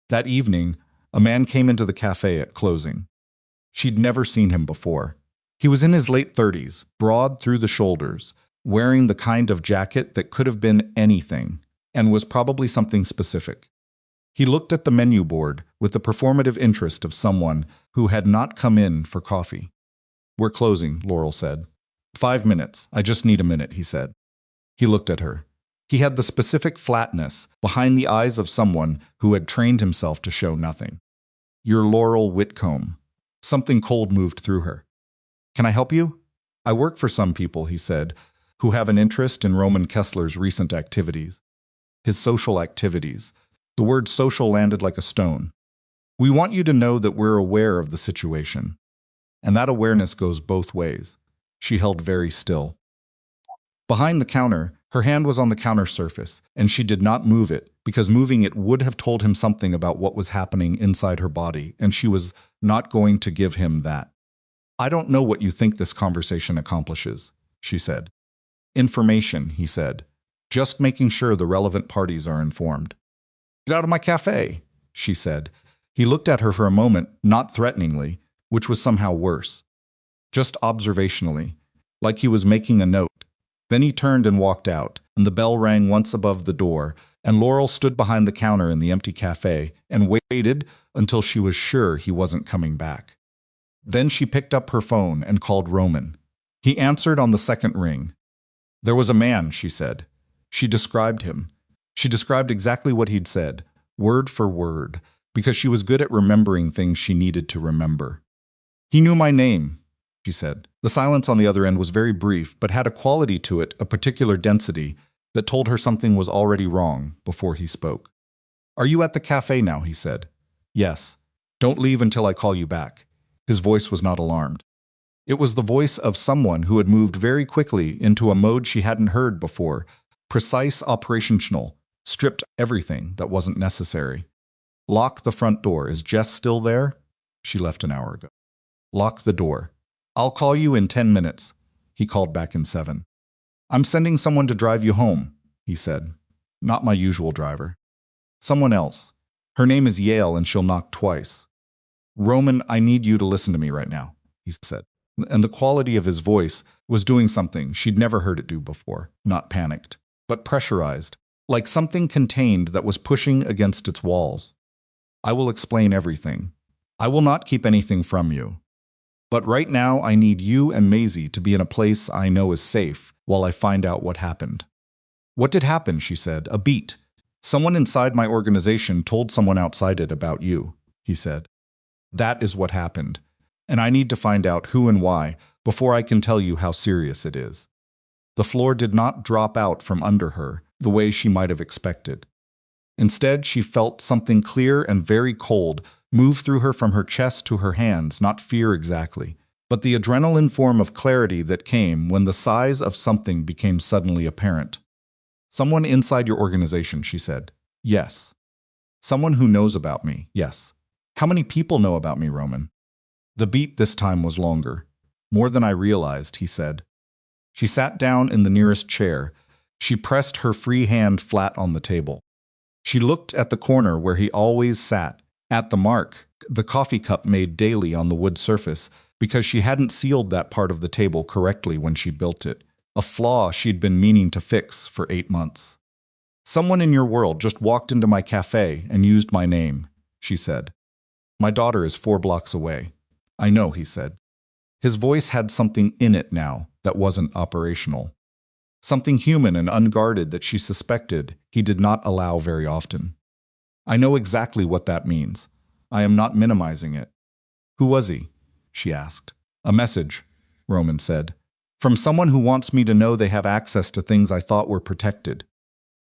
That evening, a man came into the cafe at closing. She'd never seen him before. He was in his late 30s, broad through the shoulders, wearing the kind of jacket that could have been anything, and was probably something specific. He looked at the menu board with the performative interest of someone who had not come in for coffee. "We're closing," Laurel said. "5 minutes. I just need a minute," he said. He looked at her. He had the specific flatness behind the eyes of someone who had trained himself to show nothing. "You're Laurel Whitcomb." Something cold moved through her. "Can I help you?" "I work for some people," he said, "who have an interest in Roman Kessler's recent activities. His social activities." The word social landed like a stone. "We want you to know that we're aware of the situation. And that awareness goes both ways." She held very still. Behind the counter, her hand was on the counter surface, and she did not move it, because moving it would have told him something about what was happening inside her body, and she was not going to give him that. "I don't know what you think this conversation accomplishes," she said. "Information," he said. "Just making sure the relevant parties are informed." "Get out of my cafe," she said. He looked at her for a moment, not threateningly, which was somehow worse. Just observationally, like he was making a note. Then he turned and walked out, and the bell rang once above the door, and Laurel stood behind the counter in the empty cafe and waited until she was sure he wasn't coming back. Then she picked up her phone and called Roman. He answered on the second ring. "There was a man," she said. She described him. She described exactly what he'd said, word for word, because she was good at remembering things she needed to remember. "He knew my name," she said. The silence on the other end was very brief, but had a quality to it, a particular density, that told her something was already wrong before he spoke. "Are you at the cafe now?" he said. "Yes. Don't leave until I call you back." His voice was not alarmed. It was the voice of someone who had moved very quickly into a mode she hadn't heard before, precise, operational, stripped everything that wasn't necessary. "Lock the front door. Is Jess still there?" She left an hour ago. "Lock the door. I'll call you in 10 minutes. He called back in 7. "I'm sending someone to drive you home," he said. "Not my usual driver. Someone else. Her name is Yale and she'll knock twice." "Roman, I need you to listen to me right now," he said. And the quality of his voice was doing something she'd never heard it do before, not panicked, but pressurized, like something contained that was pushing against its walls. "I will explain everything. I will not keep anything from you. But right now I need you and Maisie to be in a place I know is safe while I find out what happened." "What did happen?" she said. "A beat. Someone inside my organization told someone outside it about you," he said. "That is what happened. And I need to find out who and why before I can tell you how serious it is." The floor did not drop out from under her the way she might have expected. Instead, she felt something clear and very cold move through her from her chest to her hands, not fear exactly, but the adrenaline form of clarity that came when the size of something became suddenly apparent. "Someone inside your organization," she said. "Yes." "Someone who knows about me." "Yes." "How many people know about me, Roman?" The beat this time was longer. "More than I realized," he said. She sat down in the nearest chair. She pressed her free hand flat on the table. She looked at the corner where he always sat, at the mark, the coffee cup made daily on the wood surface, because she hadn't sealed that part of the table correctly when she built it, a flaw she'd been meaning to fix for 8 months. "Someone in your world just walked into my cafe and used my name," she said. "My daughter is 4 blocks away." "I know," he said. His voice had something in it now that wasn't operational. Something human and unguarded that she suspected he did not allow very often. "I know exactly what that means. I am not minimizing it." "Who was he?" she asked. "A message," Roman said. "From someone who wants me to know they have access to things I thought were protected."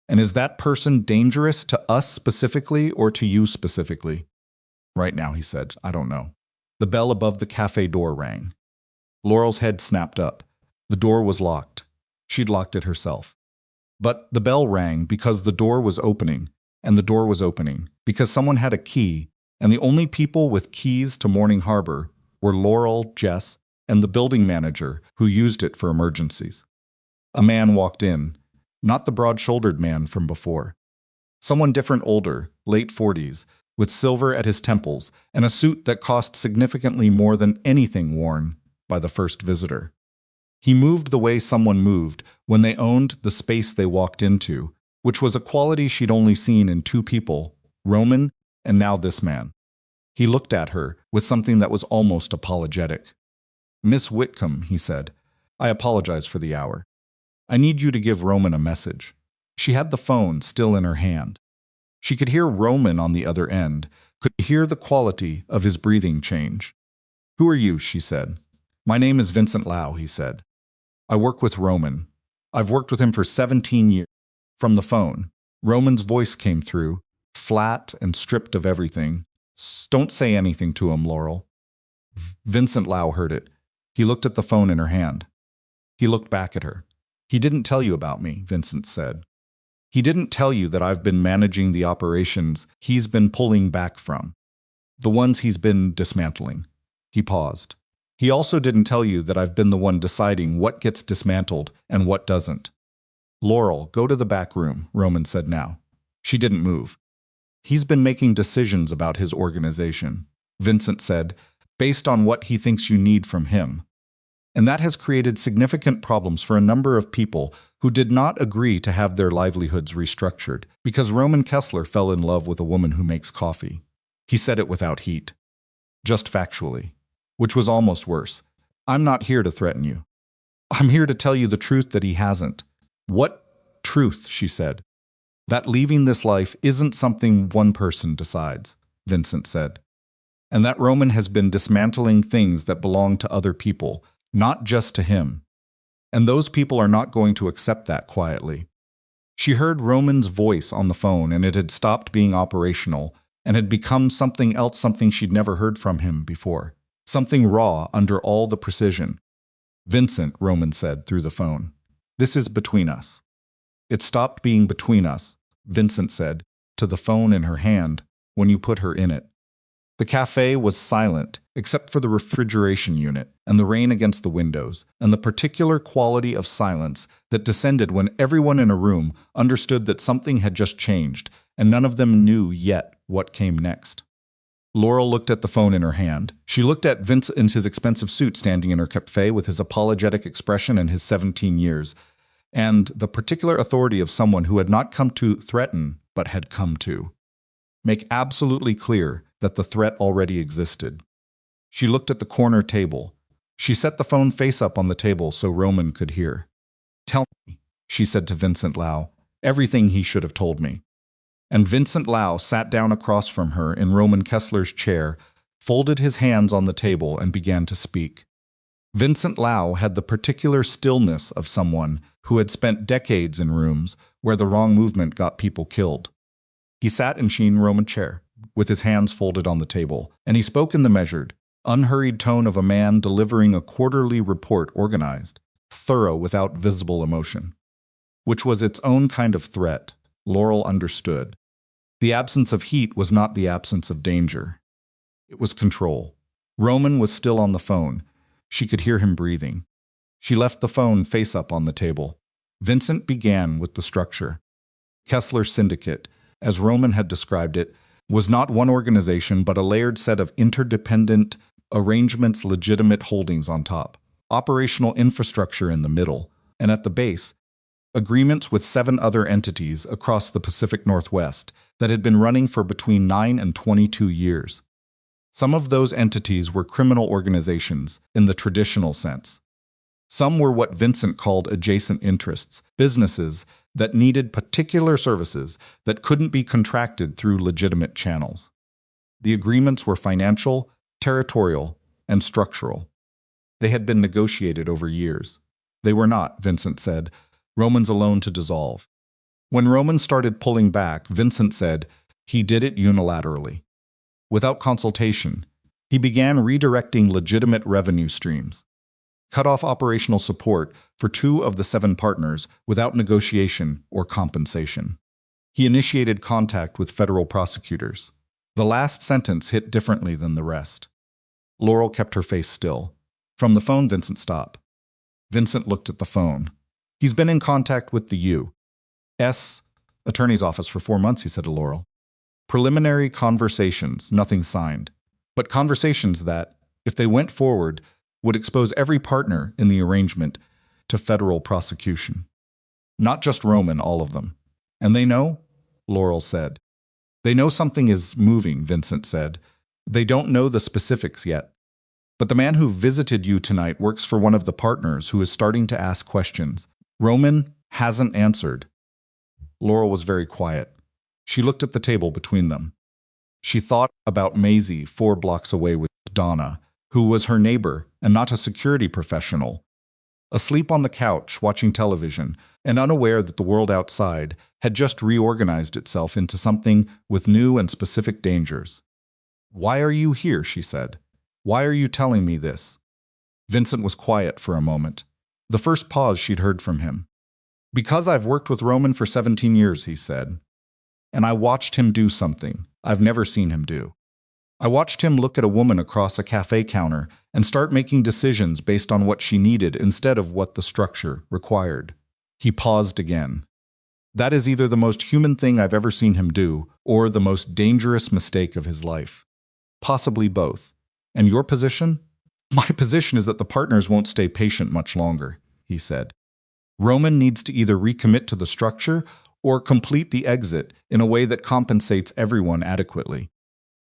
"And is that person dangerous to us specifically or to you specifically?" "Right now," he said, "I don't know." The bell above the cafe door rang. Laurel's head snapped up. The door was locked. She'd locked it herself. But the bell rang because the door was opening, and the door was opening because someone had a key, and the only people with keys to Morning Harbor were Laurel, Jess, and the building manager who used it for emergencies. A man walked in, not the broad-shouldered man from before. Someone different, older, late 40s, with silver at his temples and a suit that cost significantly more than anything worn by the first visitor. He moved the way someone moved when they owned the space they walked into, which was a quality she'd only seen in two people, Roman and now this man. He looked at her with something that was almost apologetic. "Miss Whitcomb," he said, "I apologize for the hour. I need you to give Roman a message." She had the phone still in her hand. She could hear Roman on the other end, could hear the quality of his breathing change. "Who are you?" she said. "My name is Vincent Lau," he said. "I work with Roman. I've worked with him for 17 years. From the phone, Roman's voice came through, flat and stripped of everything. "Don't say anything to him, Laurel." Vincent Lau heard it. He looked at the phone in her hand. He looked back at her. "He didn't tell you about me," Vincent said. "He didn't tell you that I've been managing the operations he's been pulling back from. The ones he's been dismantling." He paused. "He also didn't tell you that I've been the one deciding what gets dismantled and what doesn't." "Laurel, go to the back room," Roman said now. She didn't move. "He's been making decisions about his organization," Vincent said, "based on what he thinks you need from him. And that has created significant problems for a number of people who did not agree to have their livelihoods restructured because Roman Kessler fell in love with a woman who makes coffee." He said it without heat, just factually, which was almost worse. "I'm not here to threaten you. I'm here to tell you the truth that he hasn't." "What truth?" she said. "That leaving this life isn't something one person decides," Vincent said. "And that Roman has been dismantling things that belong to other people, not just to him. And those people are not going to accept that quietly." She heard Roman's voice on the phone, and it had stopped being operational and had become something else, something she'd never heard from him before. Something raw under all the precision. "Vincent," Roman said through the phone, "this is between us." "It stopped being between us," Vincent said, to the phone in her hand, "when you put her in it." The cafe was silent, except for the refrigeration unit and the rain against the windows, and the particular quality of silence that descended when everyone in a room understood that something had just changed, and none of them knew yet what came next. Laurel looked at the phone in her hand. She looked at Vince in his expensive suit standing in her cafe with his apologetic expression and his 17 years, and the particular authority of someone who had not come to threaten, but had come to make absolutely clear that the threat already existed. She looked at the corner table. She set the phone face up on the table so Roman could hear. "Tell me," she said to Vincent Lau, "everything he should have told me." And Vincent Lau sat down across from her in Roman Kessler's chair, folded his hands on the table, and began to speak. Vincent Lau had the particular stillness of someone who had spent decades in rooms where the wrong movement got people killed. He sat in sheen Roman chair, with his hands folded on the table, and he spoke in the measured, unhurried tone of a man delivering a quarterly report, organized, thorough, without visible emotion. Which was its own kind of threat, Laurel understood. The absence of heat was not the absence of danger. It was control. Roman was still on the phone. She could hear him breathing. She left the phone face up on the table. Vincent began with the structure. Kessler Syndicate, as Roman had described it, was not one organization but a layered set of interdependent arrangements, legitimate holdings on top, operational infrastructure in the middle, and at the base, agreements with 7 other entities across the Pacific Northwest that had been running for between 9 and 22 years. Some of those entities were criminal organizations in the traditional sense. Some were what Vincent called adjacent interests, businesses that needed particular services that couldn't be contracted through legitimate channels. The agreements were financial, territorial, and structural. They had been negotiated over years. They were not, Vincent said, Roman's alone to dissolve. When Roman started pulling back, Vincent said he did it unilaterally. Without consultation, he began redirecting legitimate revenue streams. Cut off operational support for 2 of the 7 partners without negotiation or compensation. He initiated contact with federal prosecutors. The last sentence hit differently than the rest. Laurel kept her face still. From the phone, Vincent stopped. Vincent looked at the phone. He's been in contact with the U.S. Attorney's office for 4 months, he said to Laurel. Preliminary conversations, nothing signed. But conversations that, if they went forward, would expose every partner in the arrangement to federal prosecution. Not just Roman, all of them. And they know? Laurel said. They know something is moving, Vincent said. They don't know the specifics yet. But the man who visited you tonight works for one of the partners who is starting to ask questions. Roman hasn't answered. Laurel was very quiet. She looked at the table between them. She thought about Maisie 4 blocks away with Donna, who was her neighbor and not a security professional, asleep on the couch watching television and unaware that the world outside had just reorganized itself into something with new and specific dangers. "Why are you here?" she said. "Why are you telling me this?" Vincent was quiet for a moment, the first pause she'd heard from him. "Because I've worked with Roman for 17 years, he said. And I watched him do something I've never seen him do. I watched him look at a woman across a cafe counter and start making decisions based on what she needed instead of what the structure required." He paused again. "That is either the most human thing I've ever seen him do or the most dangerous mistake of his life. Possibly both. And your position?" "My position is that the partners won't stay patient much longer," he said. "Roman needs to either recommit to the structure or complete the exit in a way that compensates everyone adequately.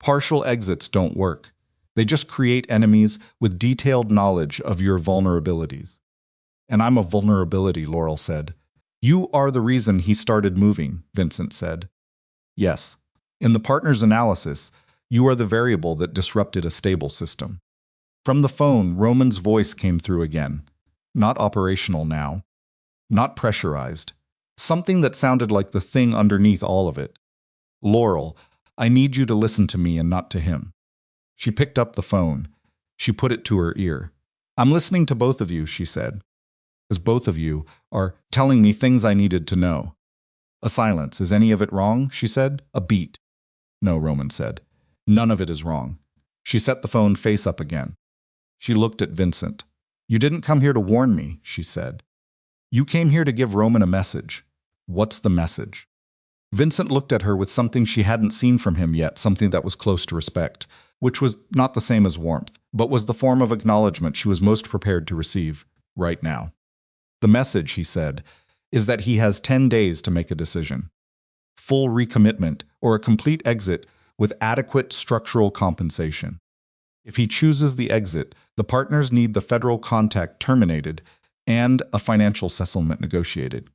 Partial exits don't work. They just create enemies with detailed knowledge of your vulnerabilities." "And I'm a vulnerability," Laurel said. "You are the reason he started moving," Vincent said. "Yes. In the partner's analysis, you are the variable that disrupted a stable system." From the phone, Roman's voice came through again. Not operational now. Not pressurized. Something that sounded like the thing underneath all of it. "Laurel, I need you to listen to me and not to him." She picked up the phone. She put it to her ear. "I'm listening to both of you," she said. "Because both of you are telling me things I needed to know." A silence. "Is any of it wrong?" she said. A beat. "No," Roman said. "None of it is wrong." She set the phone face up again. She looked at Vincent. "You didn't come here to warn me," she said. "You came here to give Roman a message." "What's the message?" Vincent looked at her with something she hadn't seen from him yet, something that was close to respect, which was not the same as warmth, but was the form of acknowledgement she was most prepared to receive right now. "The message," he said, "is that he has 10 days to make a decision. Full recommitment or a complete exit with adequate structural compensation. If he chooses the exit, the partners need the federal contact terminated and a financial settlement negotiated.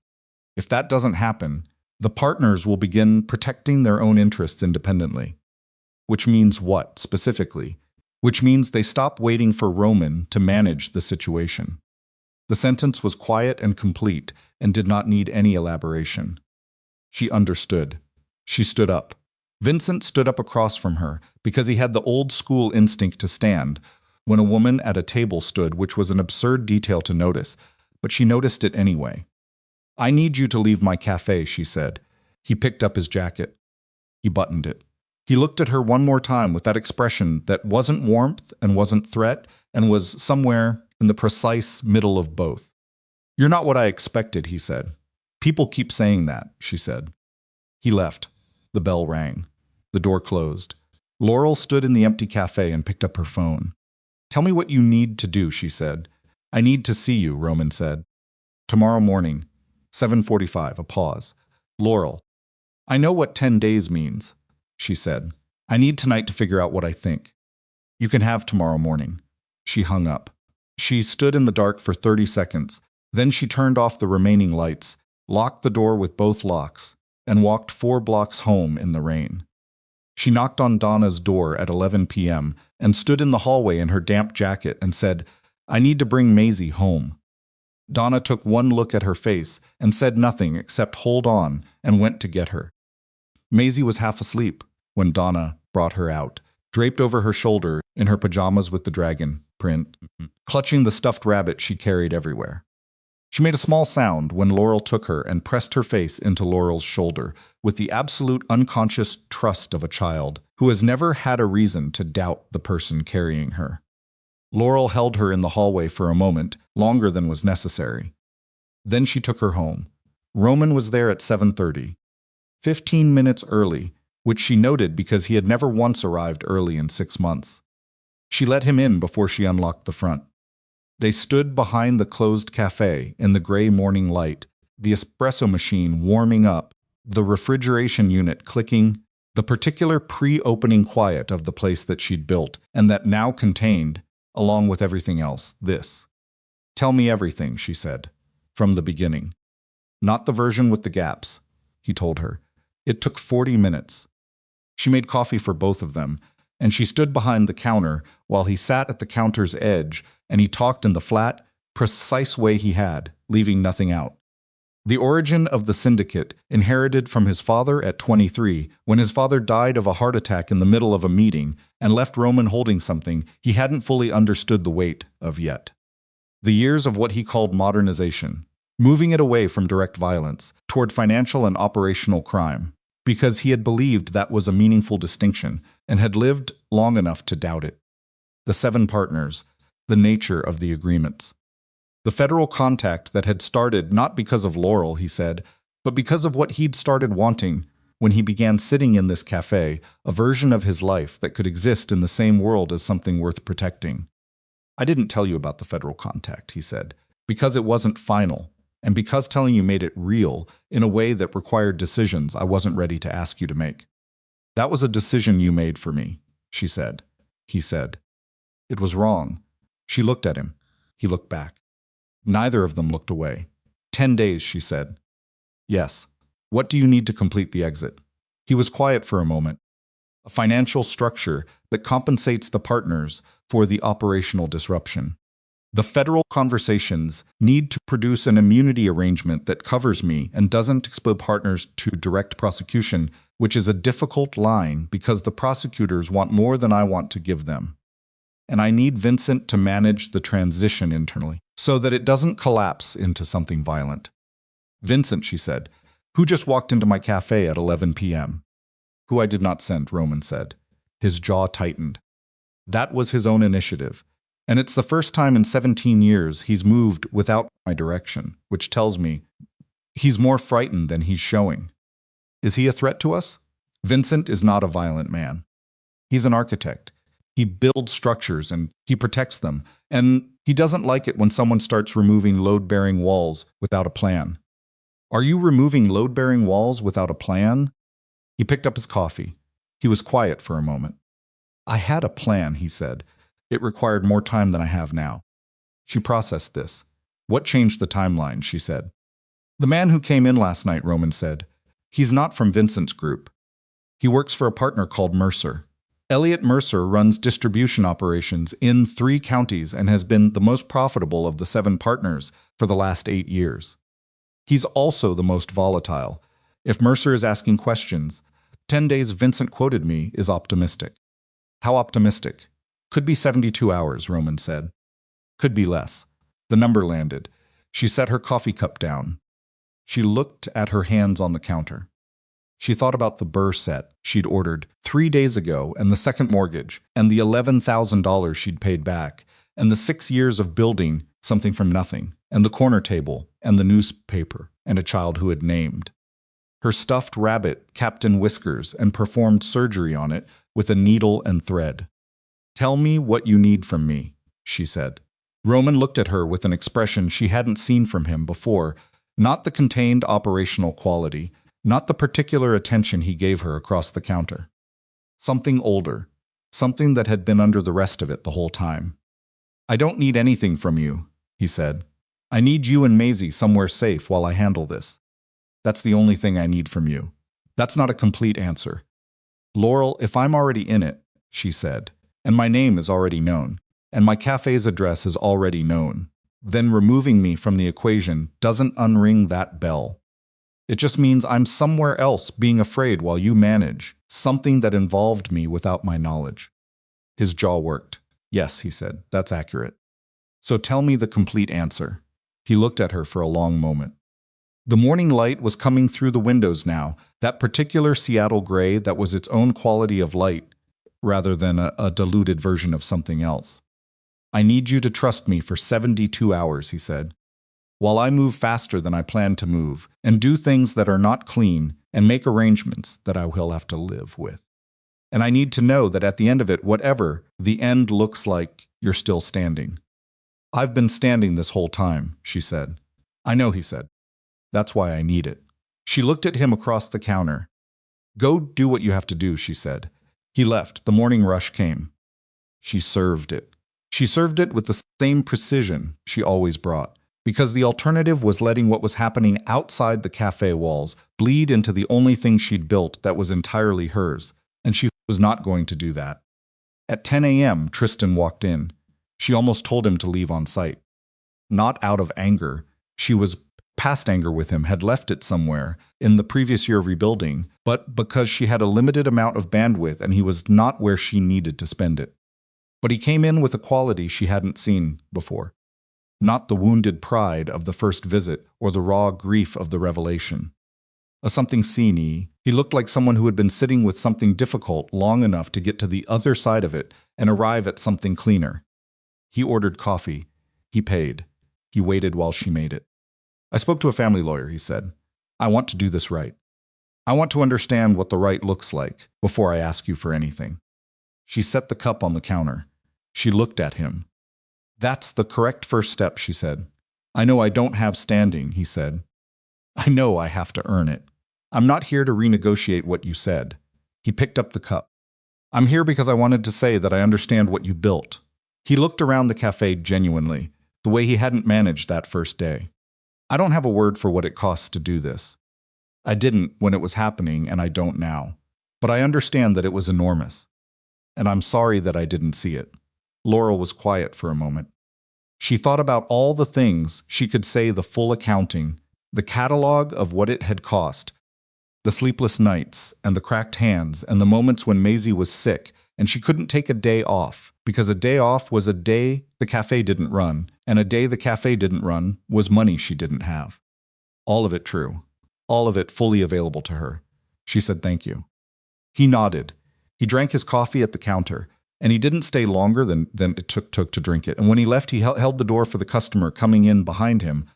If that doesn't happen, the partners will begin protecting their own interests independently." Which means what, specifically? Which means they stop waiting for Roman to manage the situation. The sentence was quiet and complete and did not need any elaboration. She understood. She stood up. Vincent stood up across from her because he had the old-school instinct to stand when a woman at a table stood, which was an absurd detail to notice, but she noticed it anyway. "I need you to leave my cafe," she said. He picked up his jacket. He buttoned it. He looked at her one more time with that expression that wasn't warmth and wasn't threat and was somewhere in the precise middle of both. "You're not what I expected," he said. "People keep saying that," she said. He left. The bell rang. The door closed. Laurel stood in the empty cafe and picked up her phone. "Tell me what you need to do," she said. "I need to see you," Roman said. "Tomorrow morning, 7:45, a pause. "Laurel, I know what 10 days means," she said. "I need tonight to figure out what I think. You can have tomorrow morning." She hung up. She stood in the dark for 30 seconds. Then she turned off the remaining lights, locked the door with both locks, and walked 4 blocks home in the rain. She knocked on Donna's door at 11 p.m. and stood in the hallway in her damp jacket and said, "I need to bring Maisie home." Donna took one look at her face and said nothing except "hold on," and went to get her. Maisie was half asleep when Donna brought her out, draped over her shoulder in her pajamas with the dragon print, clutching the stuffed rabbit she carried everywhere. She made a small sound when Laurel took her and pressed her face into Laurel's shoulder with the absolute unconscious trust of a child who has never had a reason to doubt the person carrying her. Laurel held her in the hallway for a moment, longer than was necessary. Then she took her home. Roman was there at 7:30, 15 minutes early, which she noted because he had never once arrived early in 6 months. She let him in before she unlocked the front. They stood behind the closed café in the gray morning light, the espresso machine warming up, the refrigeration unit clicking, the particular pre-opening quiet of the place that she'd built and that now contained, along with everything else, this. "Tell me everything," she said, "from the beginning." "Not the version with the gaps," he told her. It took 40 minutes. She made coffee for both of them, and she stood behind the counter while he sat at the counter's edge and he talked in the flat, precise way he had, leaving nothing out. The origin of the syndicate, inherited from his father at 23, when his father died of a heart attack in the middle of a meeting and left Roman holding something he hadn't fully understood the weight of yet. The years of what he called modernization, moving it away from direct violence toward financial and operational crime, because he had believed that was a meaningful distinction and had lived long enough to doubt it. The 7 partners, the nature of the agreements. The federal contact that had started not because of Laurel, he said, but because of what he'd started wanting when he began sitting in this cafe, a version of his life that could exist in the same world as something worth protecting. "I didn't tell you about the federal contact," he said, "because it wasn't final, and because telling you made it real in a way that required decisions I wasn't ready to ask you to make." "That was a decision you made for me," she said. He said. "It was wrong." She looked at him. He looked back. Neither of them looked away. 10 days, she said. "Yes. What do you need to complete the exit?" He was quiet for a moment. "A financial structure that compensates the partners for the operational disruption. The federal conversations need to produce an immunity arrangement that covers me and doesn't expose partners to direct prosecution, which is a difficult line because the prosecutors want more than I want to give them. And I need Vincent to manage the transition internally so that it doesn't collapse into something violent." "Vincent," she said, "who just walked into my cafe at 11 p.m. "Who I did not send," Roman said. His jaw tightened. "That was his own initiative. And it's the first time in 17 years he's moved without my direction, which tells me he's more frightened than he's showing. Is he a threat to us?" "Vincent is not a violent man. He's an architect. He builds structures and he protects them, and he doesn't like it when someone starts removing load-bearing walls without a plan." "Are you removing load-bearing walls without a plan?" He picked up his coffee. He was quiet for a moment. "I had a plan," he said. "It required more time than I have now." She processed this. "What changed the timeline?" she said. "The man who came in last night," Roman said. "He's not from Vincent's group. He works for a partner called Mercer. Elliot Mercer runs distribution operations in 3 counties and has been the most profitable of the 7 partners for the last 8 years. He's also the most volatile. If Mercer is asking questions, 10 days Vincent quoted me is optimistic." "How optimistic?" "Could be 72 hours, Roman said. "Could be less." The number landed. She set her coffee cup down. She looked at her hands on the counter. She thought about the Burr set she'd ordered 3 days ago and the second mortgage and the $11,000 she'd paid back and the 6 years of building something from nothing and the corner table and the newspaper and a child who had named her stuffed rabbit Captain Whiskers and performed surgery on it with a needle and thread. "Tell me what you need from me," she said. Roman looked at her with an expression she hadn't seen from him before, not the contained operational quality, not the particular attention he gave her across the counter. Something older, something that had been under the rest of it the whole time. "I don't need anything from you," he said. "I need you and Maisie somewhere safe while I handle this. That's the only thing I need from you." "That's not a complete answer." "Laurel, if I'm already in it," she said, "and my name is already known, and my cafe's address is already known, then removing me from the equation doesn't unring that bell. It just means I'm somewhere else being afraid while you manage something that involved me without my knowledge." His jaw worked. "Yes," he said, "that's accurate. So tell me the complete answer." He looked at her for a long moment. The morning light was coming through the windows now, that particular Seattle gray that was its own quality of light, rather than a diluted version of something else. I need you to trust me for 72 hours, he said. While I move faster than I plan to move, and do things that are not clean, and make arrangements that I will have to live with. And I need to know that at the end of it, whatever the end looks like, you're still standing. I've been standing this whole time, she said. I know, he said. That's why I need it. She looked at him across the counter. Go do what you have to do, she said. He left. The morning rush came. She served it. She served it with the same precision she always brought, because the alternative was letting what was happening outside the cafe walls bleed into the only thing she'd built that was entirely hers, and she was not going to do that. At 10 a.m., Tristan walked in. She almost told him to leave on sight. Not out of anger. She was past anger with him, had left it somewhere in the previous year of rebuilding, but because she had a limited amount of bandwidth and he was not where she needed to spend it. But he came in with a quality she hadn't seen before. Not the wounded pride of the first visit or the raw grief of the revelation. A something seen-y. He looked like someone who had been sitting with something difficult long enough to get to the other side of it and arrive at something cleaner. He ordered coffee. He paid. He waited while she made it. I spoke to a family lawyer, he said. I want to do this right. I want to understand what the right looks like before I ask you for anything. She set the cup on the counter. She looked at him. That's the correct first step, she said. I know I don't have standing, he said. I know I have to earn it. I'm not here to renegotiate what you said. He picked up the cup. I'm here because I wanted to say that I understand what you built. He looked around the cafe genuinely, the way he hadn't managed that first day. I don't have a word for what it costs to do this. I didn't when it was happening, and I don't now. But I understand that it was enormous. And I'm sorry that I didn't see it. Laurel was quiet for a moment. She thought about all the things she could say, the full accounting, the catalog of what it had cost, the sleepless nights and the cracked hands and the moments when Maisie was sick and she couldn't take a day off because a day off was a day the cafe didn't run, and a day the cafe didn't run was money she didn't have. All of it true. All of it fully available to her. She said thank you. He nodded. He drank his coffee at the counter, and he didn't stay longer than it took to drink it. And when he left, he held the door for the customer coming in behind him,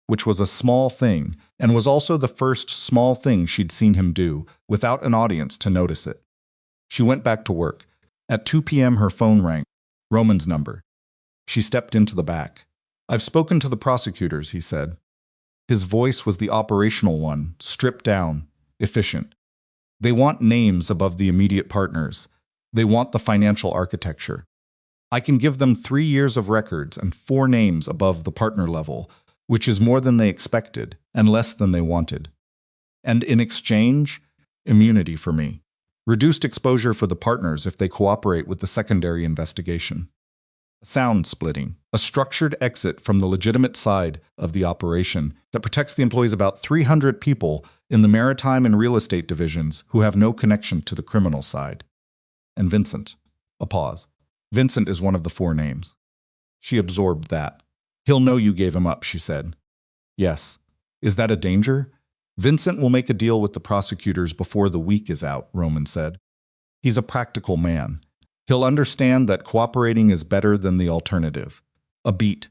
which was a small thing, and was also the first small thing she'd seen him do, without an audience to notice it. She went back to work. At 2 p.m. her phone rang. Roman's number. She stepped into the back. I've spoken to the prosecutors, he said. His voice was the operational one, stripped down, efficient. They want names above the immediate partners. They want the financial architecture. I can give them 3 years of records and 4 names above the partner level, which is more than they expected and less than they wanted. And in exchange, immunity for me. Reduced exposure for the partners if they cooperate with the secondary investigation. Sound splitting, a structured exit from the legitimate side of the operation that protects the employees, about 300 people in the maritime and real estate divisions who have no connection to the criminal side. And Vincent. A pause. Vincent is one of the 4 names. She absorbed that. He'll know you gave him up, she said. Yes. Is that a danger? Vincent will make a deal with the prosecutors before the week is out, Roman said. He's a practical man. He'll understand that cooperating is better than the alternative. A beat.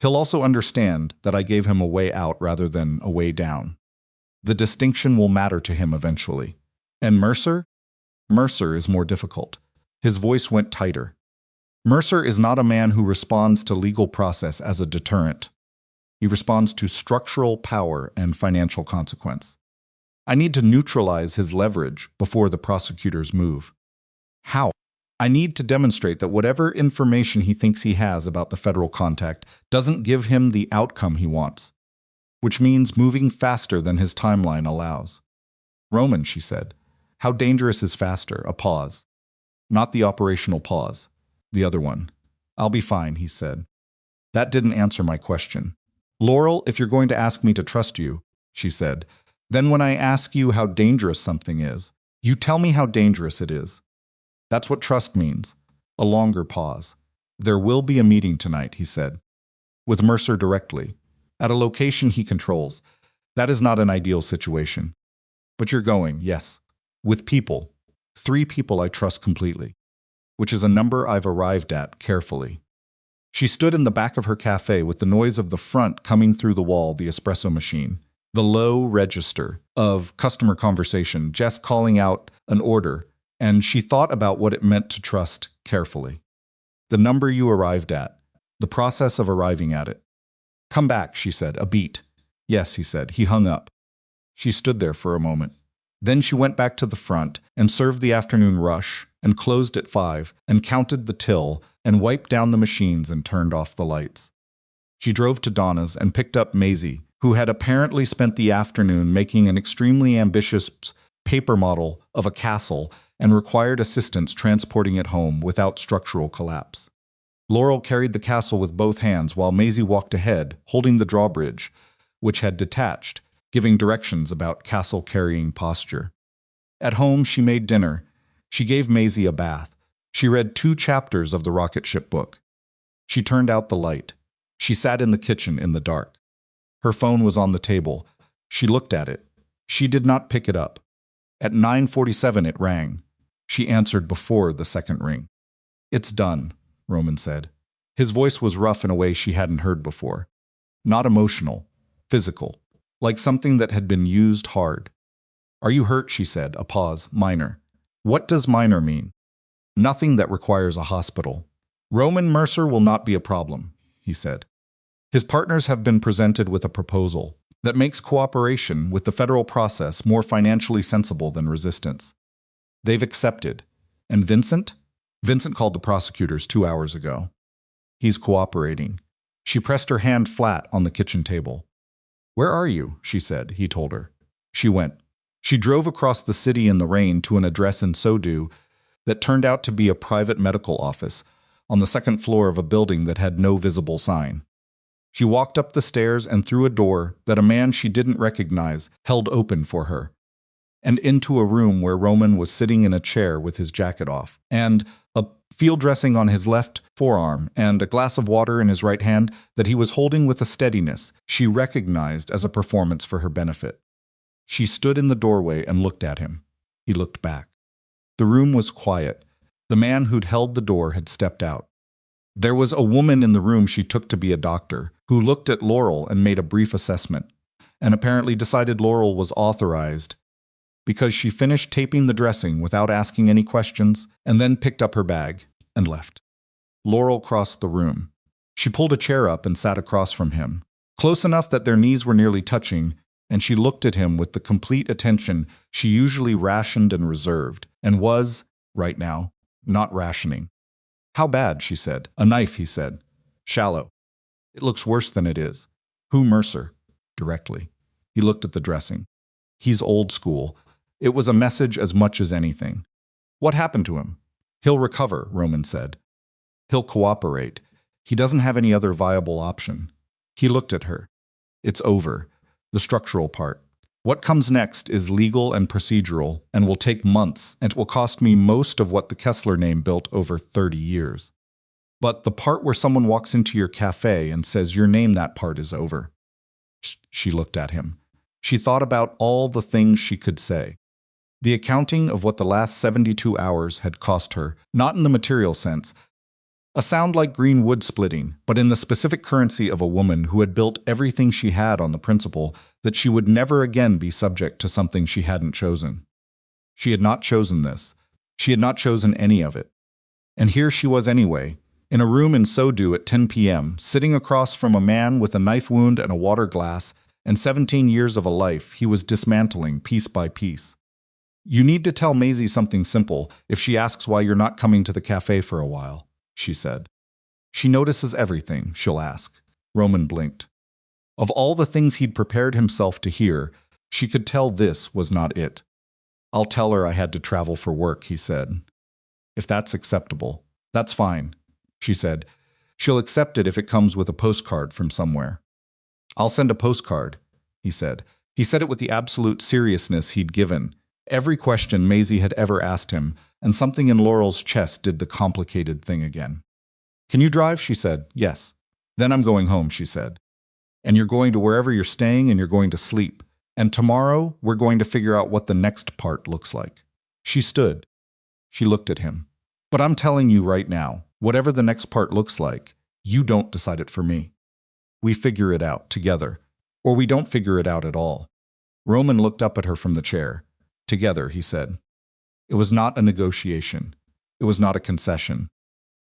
He'll also understand that I gave him a way out rather than a way down. The distinction will matter to him eventually. And Mercer? Mercer is more difficult. His voice went tighter. Mercer is not a man who responds to legal process as a deterrent. He responds to structural power and financial consequence. I need to neutralize his leverage before the prosecutors move. How? I need to demonstrate that whatever information he thinks he has about the federal contact doesn't give him the outcome he wants, which means moving faster than his timeline allows. Roman, she said. How dangerous is faster? A pause. Not the operational pause. The other one. I'll be fine, he said. That didn't answer my question. Laurel, if you're going to ask me to trust you, she said, then when I ask you how dangerous something is, you tell me how dangerous it is. That's what trust means. A longer pause. There will be a meeting tonight, he said. With Mercer directly. at a location he controls. That is not an ideal situation. But you're going, yes, with people. 3 people I trust completely, which is a number I've arrived at carefully. She stood in the back of her cafe with the noise of the front coming through the wall, the espresso machine, the low register of customer conversation, Jess calling out an order, and she thought about what it meant to trust carefully. The number you arrived at, the process of arriving at it. Come back, she said, a beat. Yes, he said. He hung up. She stood there for a moment. Then she went back to the front and served the afternoon rush and closed at 5 and counted the till and wiped down the machines and turned off the lights. She drove to Donna's and picked up Maisie, who had apparently spent the afternoon making an extremely ambitious paper model of a castle and required assistance transporting it home without structural collapse. Laurel carried the castle with both hands while Maisie walked ahead, holding the drawbridge, which had detached, giving directions about castle-carrying posture. At home, she made dinner. She gave Maisie a bath. She read 2 chapters of the rocket ship book. She turned out the light. She sat in the kitchen in the dark. Her phone was on the table. She looked at it. She did not pick it up. At 9:47 it rang. She answered before the second ring. It's done, Roman said. His voice was rough in a way she hadn't heard before. Not emotional, physical, like something that had been used hard. Are you hurt, she said, a pause, minor. What does minor mean? Nothing that requires a hospital. Roman Mercer will not be a problem, he said. His partners have been presented with a proposal that makes cooperation with the federal process more financially sensible than resistance. They've accepted. And Vincent? Vincent called the prosecutors 2 hours ago. He's cooperating. She pressed her hand flat on the kitchen table. Where are you? She said, he told her. She went. She drove across the city in the rain to an address in Sodu that turned out to be a private medical office on the 2nd floor of a building that had no visible sign. She walked up the stairs and through a door that a man she didn't recognize held open for her, and into a room where Roman was sitting in a chair with his jacket off, and a field dressing on his left forearm, and a glass of water in his right hand that he was holding with a steadiness she recognized as a performance for her benefit. She stood in the doorway and looked at him. He looked back. The room was quiet. The man who'd held the door had stepped out. There was a woman in the room she took to be a doctor, who looked at Laurel and made a brief assessment, and apparently decided Laurel was authorized because she finished taping the dressing without asking any questions and then picked up her bag and left. Laurel crossed the room. She pulled a chair up and sat across from him, close enough that their knees were nearly touching, and she looked at him with the complete attention she usually rationed and reserved, and was, right now, not rationing. How bad, she said. A knife, he said. Shallow. It looks worse than it is. Who, Mercer? Directly. He looked at the dressing. He's old school. It was a message as much as anything. What happened to him? He'll recover, Roman said. He'll cooperate. He doesn't have any other viable option. He looked at her. It's over. The structural part. What comes next is legal and procedural and will take months, and it will cost me most of what the Kessler name built over 30 years. But the part where someone walks into your cafe and says your name, that part is over. She looked at him. She thought about all the things she could say. The accounting of what the last 72 hours had cost her, not in the material sense, a sound like green wood splitting, but in the specific currency of a woman who had built everything she had on the principle that she would never again be subject to something she hadn't chosen. She had not chosen this. She had not chosen any of it. And here she was anyway, in a room in Sodu at 10 p.m., sitting across from a man with a knife wound and a water glass, and 17 years of a life he was dismantling piece by piece. You need to tell Maisie something simple if she asks why you're not coming to the cafe for a while, she said. She notices everything, she'll ask. Roman blinked. Of all the things he'd prepared himself to hear, she could tell this was not it. I'll tell her I had to travel for work, he said. If that's acceptable, that's fine, she said. She'll accept it if it comes with a postcard from somewhere. I'll send a postcard, he said. He said it with the absolute seriousness he'd given every question Maisie had ever asked him, and something in Laurel's chest did the complicated thing again. Can you drive? She said. Yes. Then I'm going home, she said. And you're going to wherever you're staying and you're going to sleep. And tomorrow, we're going to figure out what the next part looks like. She stood. She looked at him. But I'm telling you right now, whatever the next part looks like, you don't decide it for me. We figure it out together. Or we don't figure it out at all. Roman looked up at her from the chair. Together, he said. It was not a negotiation. It was not a concession.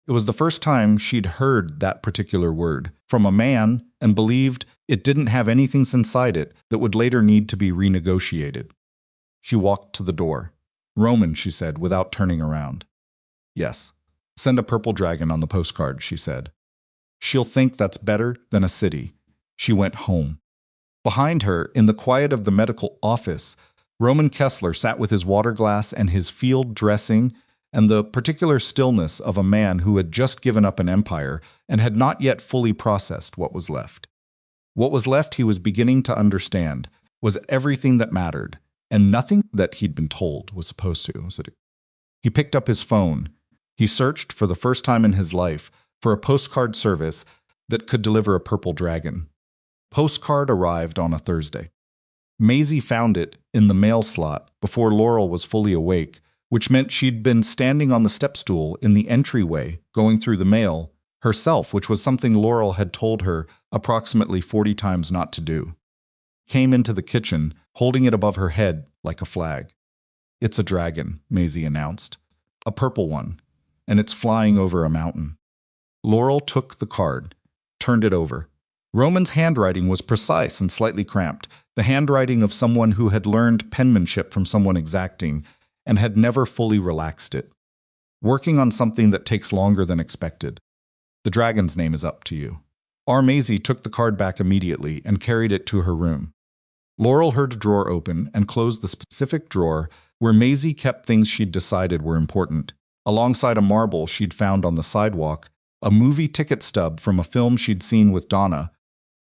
It was the first time she'd heard that particular word from a man and believed it didn't have anything inside it that would later need to be renegotiated. She walked to the door. Roman, she said, without turning around. Yes. Send a purple dragon on the postcard, she said. She'll think that's better than a city. She went home. Behind her, in the quiet of the medical office, Roman Kessler sat with his water glass and his field dressing and the particular stillness of a man who had just given up an empire and had not yet fully processed what was left. What was left, he was beginning to understand, was everything that mattered, and nothing that he'd been told was supposed to. He picked up his phone. He searched for the first time in his life for a postcard service that could deliver a purple dragon. Postcard arrived on a Thursday. Maisie found it in the mail slot before Laurel was fully awake, which meant she'd been standing on the step stool in the entryway, going through the mail herself, which was something Laurel had told her approximately 40 times not to do. Came into the kitchen, holding it above her head like a flag. It's a dragon, Maisie announced. A purple one, and it's flying over a mountain. Laurel took the card, turned it over. Roman's handwriting was precise and slightly cramped, the handwriting of someone who had learned penmanship from someone exacting and had never fully relaxed it. Working on something that takes longer than expected. The dragon's name is up to you. Our Maisie took the card back immediately and carried it to her room. Laurel heard a drawer open and closed the specific drawer where Maisie kept things she'd decided were important. Alongside a marble she'd found on the sidewalk, a movie ticket stub from a film she'd seen with Donna,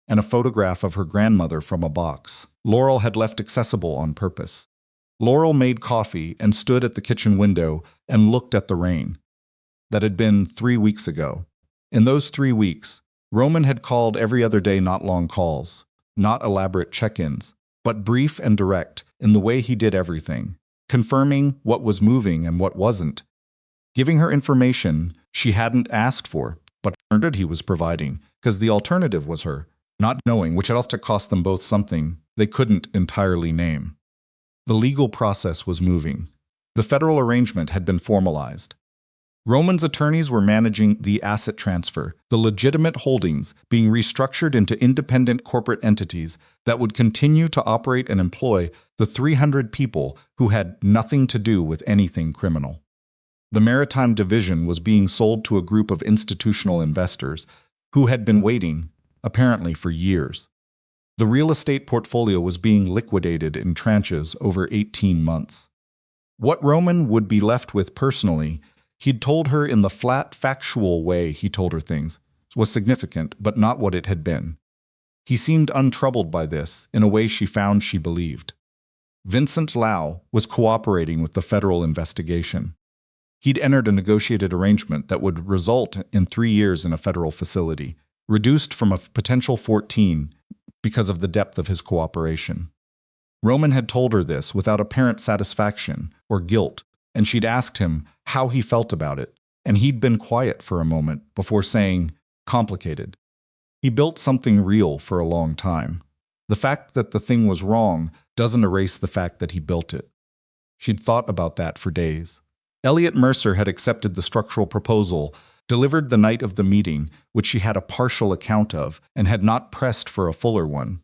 and a photograph of her grandmother from a box Laurel had left accessible on purpose. Laurel made coffee and stood at the kitchen window and looked at the rain. That had been 3 weeks ago. In those 3 weeks, Roman had called every other day, not long calls, not elaborate check-ins, but brief and direct in the way he did everything, confirming what was moving and what wasn't, giving her information she hadn't asked for, but alternative he was providing, because the alternative was her, not knowing, which had also cost them both something they couldn't entirely name. The legal process was moving. The federal arrangement had been formalized. Roman's attorneys were managing the asset transfer, the legitimate holdings being restructured into independent corporate entities that would continue to operate and employ the 300 people who had nothing to do with anything criminal. The maritime division was being sold to a group of institutional investors who had been waiting, apparently for years. The real estate portfolio was being liquidated in tranches over 18 months. What Roman would be left with personally, he'd told her in the flat, factual way he told her things, was significant, but not what it had been. He seemed untroubled by this in a way she found she believed. Vincent Lau was cooperating with the federal investigation. He'd entered a negotiated arrangement that would result in 3 years in a federal facility, reduced from a potential 14 because of the depth of his cooperation. Roman had told her this without apparent satisfaction or guilt, and she'd asked him how he felt about it, and he'd been quiet for a moment before saying, complicated. He built something real for a long time. The fact that the thing was wrong doesn't erase the fact that he built it. She'd thought about that for days. Elliot Mercer had accepted the structural proposal delivered the night of the meeting, which she had a partial account of and had not pressed for a fuller one.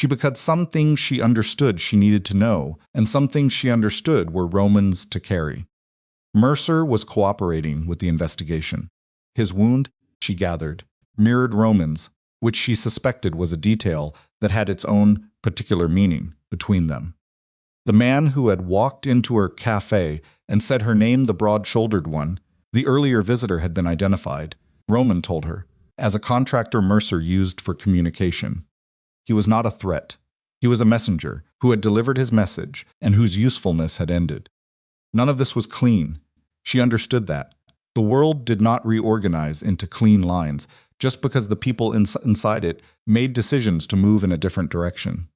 Because some things she understood she needed to know, and some things she understood were Roman's to carry. Mercer was cooperating with the investigation. His wound, she gathered, mirrored Roman's, which she suspected was a detail that had its own particular meaning between them. The man who had walked into her café and said her name, the broad-shouldered one, the earlier visitor, had been identified, Roman told her, as a contractor Mercer used for communication. He was not a threat. He was a messenger who had delivered his message and whose usefulness had ended. None of this was clean. She understood that. The world did not reorganize into clean lines just because the people inside it made decisions to move in a different direction.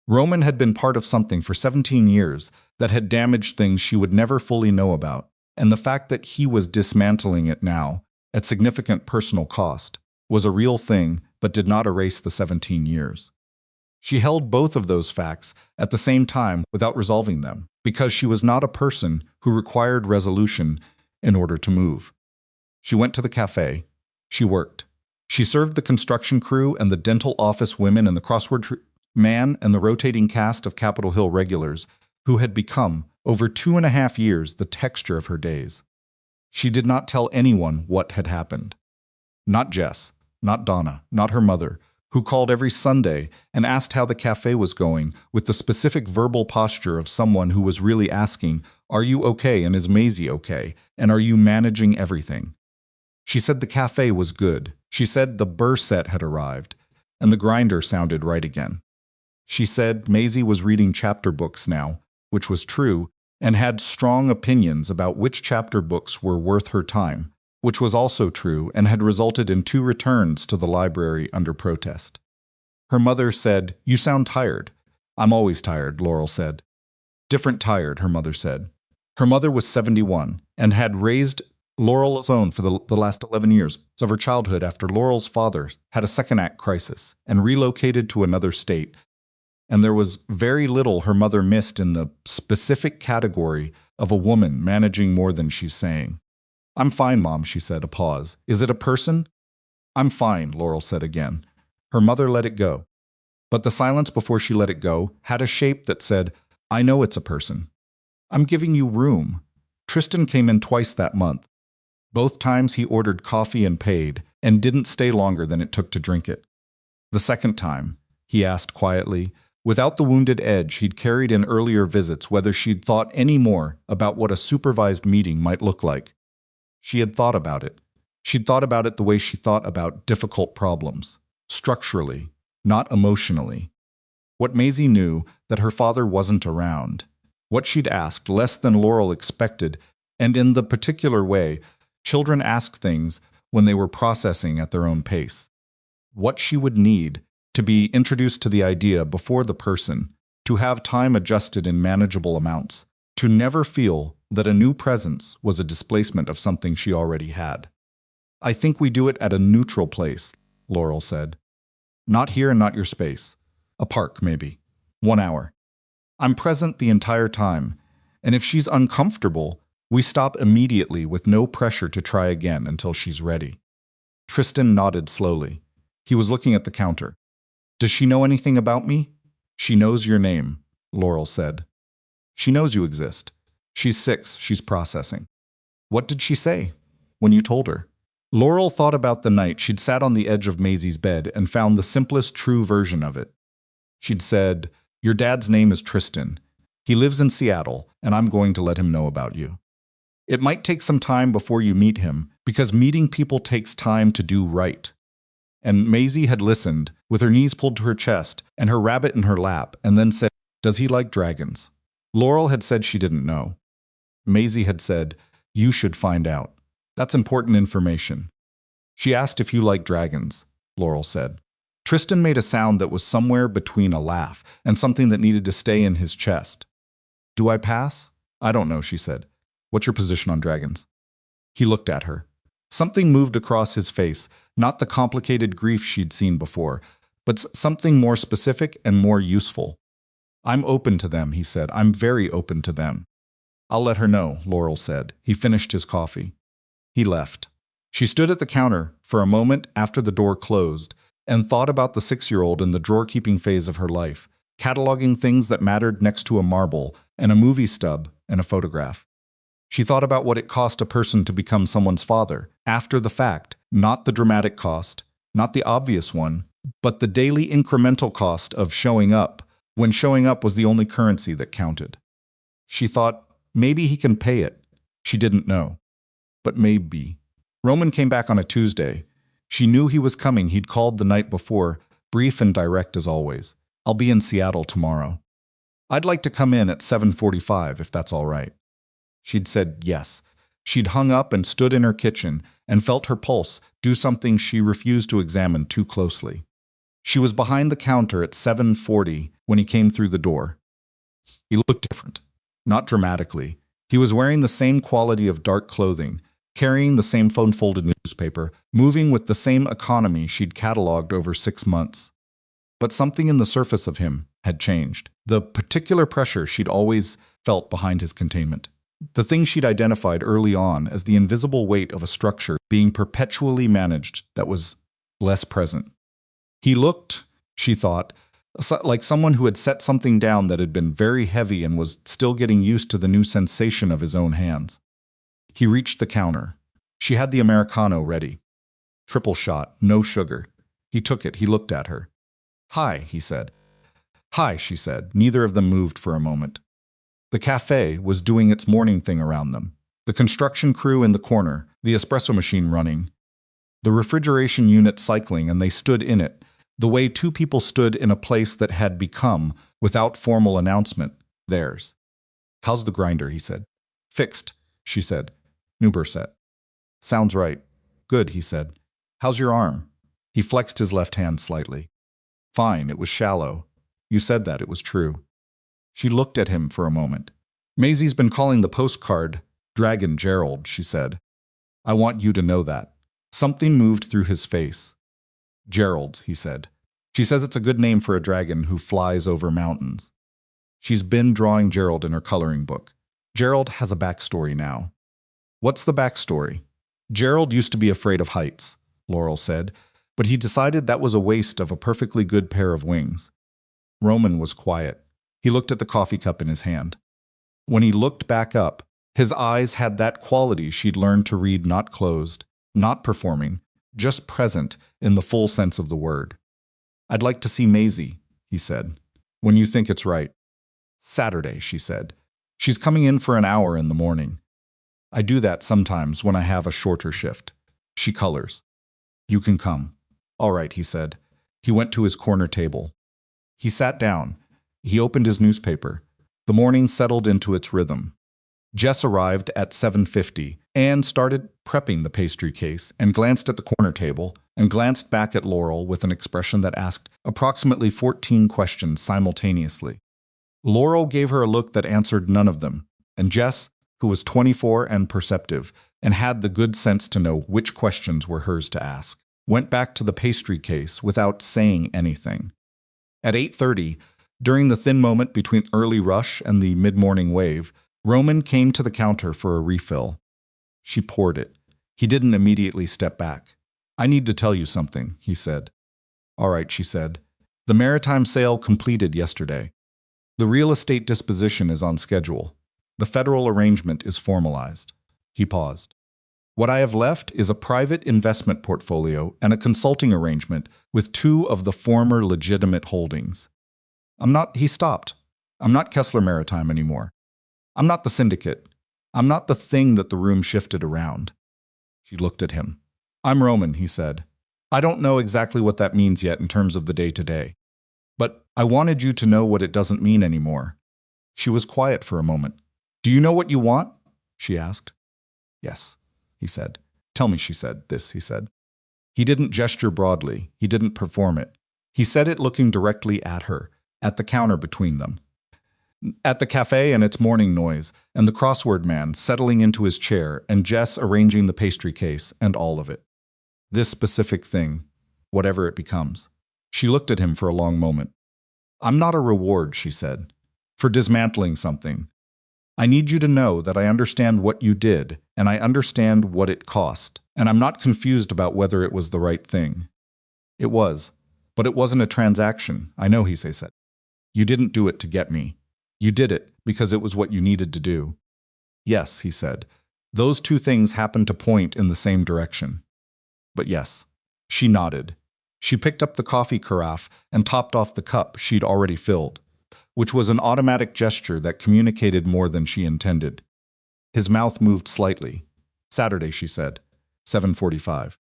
Roman had been part of something for 17 years that had damaged things she would never fully know about, and the fact that he was dismantling it now, at significant personal cost, was a real thing but did not erase the 17 years. She held both of those facts at the same time without resolving them, because she was not a person who required resolution in order to move. She went to the cafe. She worked. She served the construction crew and the dental office women and the crossword man and the rotating cast of Capitol Hill regulars who had become, over 2.5 years, the texture of her days. She did not tell anyone what had happened. Not Jess, not Donna, not her mother, who called every Sunday and asked how the cafe was going with the specific verbal posture of someone who was really asking, "Are you okay, and is Maisie okay, and are you managing everything?" She said the cafe was good. She said the burr set had arrived, and the grinder sounded right again. She said Maisie was reading chapter books now, which was true, and had strong opinions about which chapter books were worth her time, which was also true and had resulted in 2 returns to the library under protest. Her mother said, "You sound tired." "I'm always tired," Laurel said. "Different tired," her mother said. Her mother was 71 and had raised Laurel's own for the last 11 years of her childhood after Laurel's father had a second-act crisis and relocated to another state, and there was very little her mother missed in the specific category of a woman managing more than she's saying. "I'm fine, Mom," she said, a pause. "Is it a person?" "I'm fine," Laurel said again. Her mother let it go. But the silence before she let it go had a shape that said, "I know it's a person. I'm giving you room." Tristan came in twice that month. Both times he ordered coffee and paid, and didn't stay longer than it took to drink it. The second time, he asked quietly, without the wounded edge he'd carried in earlier visits, whether she'd thought any more about what a supervised meeting might look like. She had thought about it. She'd thought about it the way she thought about difficult problems, structurally, not emotionally. What Maisie knew, that her father wasn't around. What she'd asked, less than Laurel expected, and in the particular way children ask things when they were processing at their own pace. What she would need to be introduced to the idea before the person, to have time adjusted in manageable amounts, to never feel that a new presence was a displacement of something she already had. "I think we do it at a neutral place," Laurel said. "Not here and not your space. A park, maybe. 1 hour. I'm present the entire time, and if she's uncomfortable, we stop immediately with no pressure to try again until she's ready." Tristan nodded slowly. He was looking at the counter. "Does she know anything about me?" "She knows your name," Laurel said. "She knows you exist. She's 6, she's processing." "What did she say when you told her?" Laurel thought about the night she'd sat on the edge of Maisie's bed and found the simplest true version of it. She'd said, "Your dad's name is Tristan. He lives in Seattle, and I'm going to let him know about you. It might take some time before you meet him, because meeting people takes time to do right." And Maisie had listened, with her knees pulled to her chest and her rabbit in her lap, and then said, "Does he like dragons?" Laurel had said she didn't know. Maisie had said, "You should find out. That's important information." She asked if you like dragons, Laurel said. Tristan made a sound that was somewhere between a laugh and something that needed to stay in his chest. "Do I pass?" "I don't know," she said. "What's your position on dragons?" He looked at her. Something moved across his face, not the complicated grief she'd seen before, but something more specific and more useful. "I'm open to them," he said. "I'm very open to them." "I'll let her know," Laurel said. He finished his coffee. He left. She stood at the counter for a moment after the door closed and thought about the 6-year-old in the drawer-keeping phase of her life, cataloging things that mattered next to a marble and a movie stub and a photograph. She thought about what it cost a person to become someone's father, after the fact, not the dramatic cost, not the obvious one, but the daily incremental cost of showing up, when showing up was the only currency that counted. She thought, maybe he can pay it. She didn't know. But maybe. Roman came back on a Tuesday. She knew he was coming. He'd called the night before, brief and direct as always. "I'll be in Seattle tomorrow. I'd like to come in at 7:45 if that's all right." She'd said yes. She'd hung up and stood in her kitchen and felt her pulse do something she refused to examine too closely. She was behind the counter at 7:40 when he came through the door. He looked different. Not dramatically. He was wearing the same quality of dark clothing, carrying the same phone-folded newspaper, moving with the same economy she'd cataloged over 6 months. But something in the surface of him had changed. The particular pressure she'd always felt behind his containment. The thing she'd identified early on as the invisible weight of a structure being perpetually managed that was less present. He looked, she thought, like someone who had set something down that had been very heavy and was still getting used to the new sensation of his own hands. He reached the counter. She had the Americano ready. Triple shot, no sugar. He took it, he looked at her. "Hi," he said. "Hi," she said. Neither of them moved for a moment. The café was doing its morning thing around them. The construction crew in the corner, the espresso machine running, the refrigeration unit cycling, and they stood in it, the way two people stood in a place that had become, without formal announcement, theirs. "How's the grinder?" he said. "Fixed," she said. "New set." "Sounds right." "Good," he said. "How's your arm?" He flexed his left hand slightly. "Fine, it was shallow. You said that, it was true." She looked at him for a moment. "Maisie's been calling the postcard Dragon Gerald," she said. "I want you to know that." Something moved through his face. "Gerald," he said. "She says it's a good name for a dragon who flies over mountains." She's been drawing Gerald in her coloring book. Gerald has a backstory now. "What's the backstory?" "Gerald used to be afraid of heights," Laurel said, "but he decided that was a waste of a perfectly good pair of wings." Roman was quiet. He looked at the coffee cup in his hand. When he looked back up, his eyes had that quality she'd learned to read, not closed, not performing, just present in the full sense of the word. "I'd like to see Maisie," he said. "When you think it's right." "Saturday," she said. "She's coming in for an hour in the morning." "I do that sometimes when I have a shorter shift." She colors. "You can come." "All right," he said. He went to his corner table. He sat down. He opened his newspaper. The morning settled into its rhythm. Jess arrived at 7:50 and started prepping the pastry case and glanced at the corner table and glanced back at Laurel with an expression that asked approximately 14 questions simultaneously. Laurel gave her a look that answered none of them, and Jess, who was 24 and perceptive and had the good sense to know which questions were hers to ask, went back to the pastry case without saying anything. At 8:30, during the thin moment between early rush and the mid-morning wave, Roman came to the counter for a refill. She poured it. He didn't immediately step back. "I need to tell you something," he said. "All right," she said. "The maritime sale completed yesterday. The real estate disposition is on schedule. The federal arrangement is formalized." He paused. "What I have left is a private investment portfolio and a consulting arrangement with two of the former legitimate holdings. He stopped. "I'm not Kessler Maritime anymore. I'm not the syndicate. I'm not the thing that the room shifted around." She looked at him. "I'm Roman," he said. "I don't know exactly what that means yet in terms of the day-to-day. But I wanted you to know what it doesn't mean anymore." She was quiet for a moment. "Do you know what you want?" she asked. "Yes," he said. "Tell me," she said. "This," he said. He didn't gesture broadly. He didn't perform it. He said it looking directly at her, at the counter between them. At the café and its morning noise, and the crossword man settling into his chair, and Jess arranging the pastry case, and all of it. This specific thing, whatever it becomes. She looked at him for a long moment. "I'm not a reward," she said, "for dismantling something. I need you to know that I understand what you did, and I understand what it cost, and I'm not confused about whether it was the right thing. It was, but it wasn't a transaction, I know," he said. "You didn't do it to get me. You did it because it was what you needed to do." "Yes," he said. "Those two things happened to point in the same direction." "But yes." She nodded. She picked up the coffee carafe and topped off the cup she'd already filled, which was an automatic gesture that communicated more than she intended. His mouth moved slightly. "Saturday," she said. 7:45.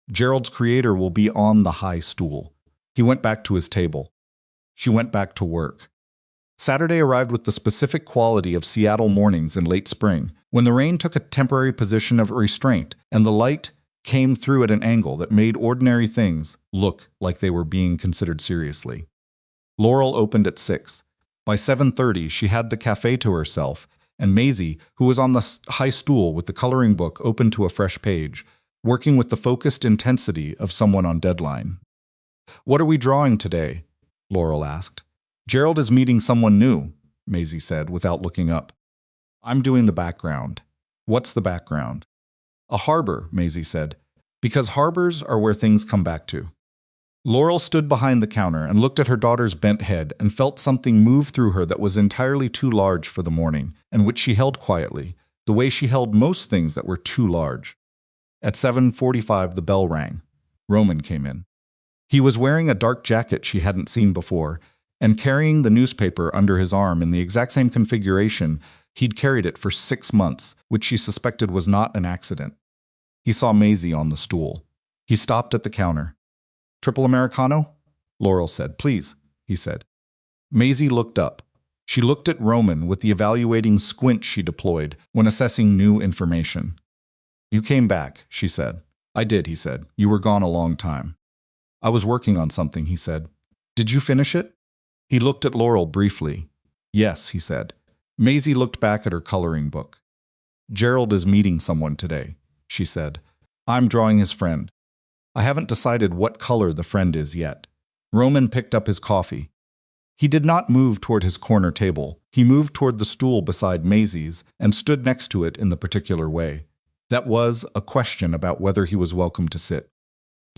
"Gerald's creator will be on the high stool." He went back to his table. She went back to work. Saturday arrived with the specific quality of Seattle mornings in late spring, when the rain took a temporary position of restraint and the light came through at an angle that made ordinary things look like they were being considered seriously. Laurel opened at 6. By 7:30, she had the cafe to herself, and Maisie, who was on the high stool with the coloring book open to a fresh page, working with the focused intensity of someone on deadline. "What are we drawing today?" Laurel asked. "Gerald is meeting someone new," Maisie said without looking up. "I'm doing the background." "What's the background?" "A harbor," Maisie said, "because harbors are where things come back to." Laurel stood behind the counter and looked at her daughter's bent head and felt something move through her that was entirely too large for the morning, and which she held quietly, the way she held most things that were too large. At 7:45 the bell rang. Roman came in. He was wearing a dark jacket she hadn't seen before, and carrying the newspaper under his arm in the exact same configuration he'd carried it for 6 months, which she suspected was not an accident. He saw Maisie on the stool. He stopped at the counter. "Triple Americano?" Laurel said. "Please," he said. Maisie looked up. She looked at Roman with the evaluating squint she deployed when assessing new information. "You came back," she said. "I did," he said. "You were gone a long time." "I was working on something," he said. "Did you finish it?" He looked at Laurel briefly. "Yes," he said. Maisie looked back at her coloring book. "Gerald is meeting someone today," she said. "I'm drawing his friend. I haven't decided what color the friend is yet." Roman picked up his coffee. He did not move toward his corner table. He moved toward the stool beside Maisie's and stood next to it in the particular way. That was a question about whether he was welcome to sit.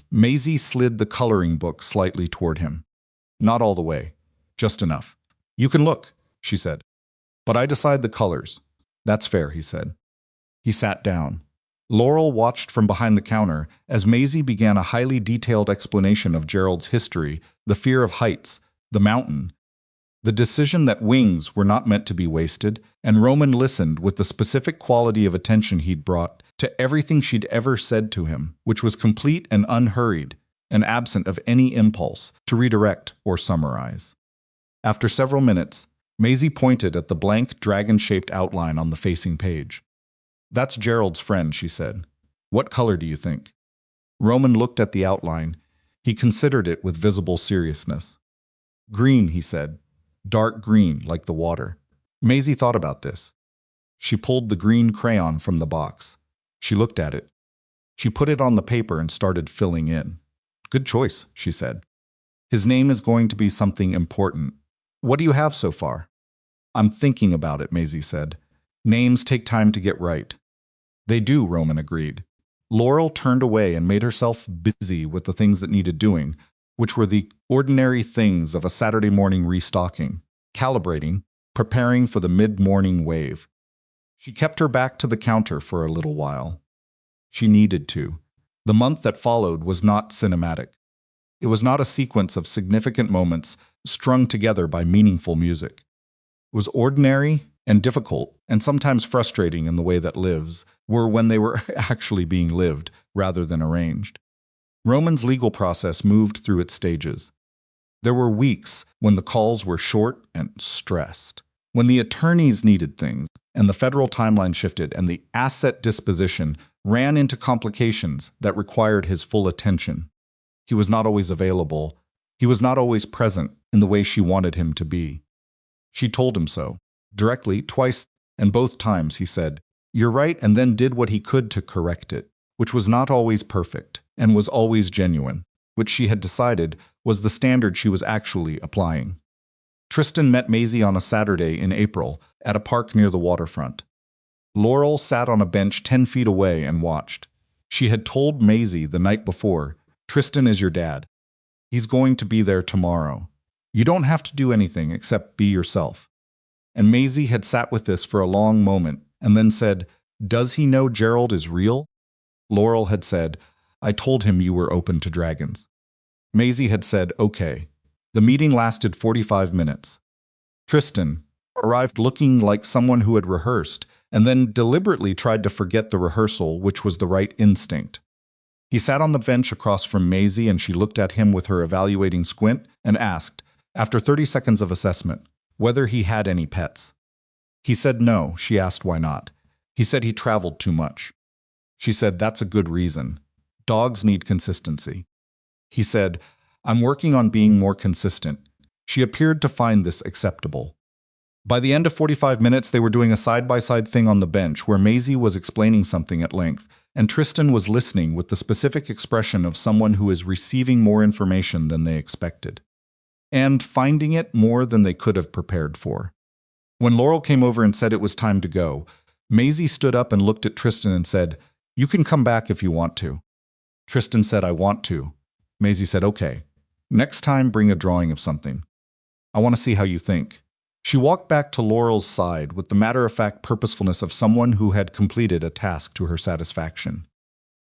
Maisie slid the coloring book slightly toward him. "Not all the way. Just enough." "You can look," she said. "But I decide the colors." "That's fair," he said. He sat down. Laurel watched from behind the counter as Maisie began a highly detailed explanation of Gerald's history, the fear of heights, the mountain, the decision that wings were not meant to be wasted, and Roman listened with the specific quality of attention he'd brought to everything she'd ever said to him, which was complete and unhurried, and absent of any impulse to redirect or summarize. After several minutes, Maisie pointed at the blank, dragon-shaped outline on the facing page. "That's Gerald's friend," she said. "What color do you think?" Roman looked at the outline. He considered it with visible seriousness. "Green," he said. "Dark green, like the water." Maisie thought about this. She pulled the green crayon from the box. She looked at it. She put it on the paper and started filling in. "Good choice," she said. "His name is going to be something important. What do you have so far?" "I'm thinking about it," Maisie said. "Names take time to get right." "They do," Roman agreed. Laurel turned away and made herself busy with the things that needed doing, which were the ordinary things of a Saturday morning restocking, calibrating, preparing for the mid-morning wave. She kept her back to the counter for a little while. She needed to. The month that followed was not cinematic. It was not a sequence of significant moments strung together by meaningful music. It was ordinary and difficult, and sometimes frustrating in the way that lives were when they were actually being lived rather than arranged. Roman's legal process moved through its stages. There were weeks when the calls were short and stressed, when the attorneys needed things, and the federal timeline shifted, and the asset disposition ran into complications that required his full attention. He was not always available. He was not always present in the way she wanted him to be. She told him so. Directly, twice, and both times he said, "You're right," and then did what he could to correct it, which was not always perfect, and was always genuine, which she had decided was the standard she was actually applying. Tristan met Maisie on a Saturday in April at a park near the waterfront. Laurel sat on a bench 10 feet away and watched. She had told Maisie the night before, "Tristan is your dad. He's going to be there tomorrow. You don't have to do anything except be yourself." And Maisie had sat with this for a long moment and then said, "Does he know Gerald is real?" Laurel had said, "I told him you were open to dragons." Maisie had said, "Okay." The meeting lasted 45 minutes. Tristan arrived looking like someone who had rehearsed and then deliberately tried to forget the rehearsal, which was the right instinct. He sat on the bench across from Maisie, and she looked at him with her evaluating squint and asked, after 30 seconds of assessment, whether he had any pets. He said no. She asked why not. He said he traveled too much. She said, that's a good reason. Dogs need consistency. He said, I'm working on being more consistent. She appeared to find this acceptable. By the end of 45 minutes, they were doing a side-by-side thing on the bench where Maisie was explaining something at length, and Tristan was listening with the specific expression of someone who is receiving more information than they expected, and finding it more than they could have prepared for. When Laurel came over and said it was time to go, Maisie stood up and looked at Tristan and said, you can come back if you want to. Tristan said, I want to. Maisie said, okay. Next time, bring a drawing of something. I want to see how you think. She walked back to Laurel's side with the matter-of-fact purposefulness of someone who had completed a task to her satisfaction.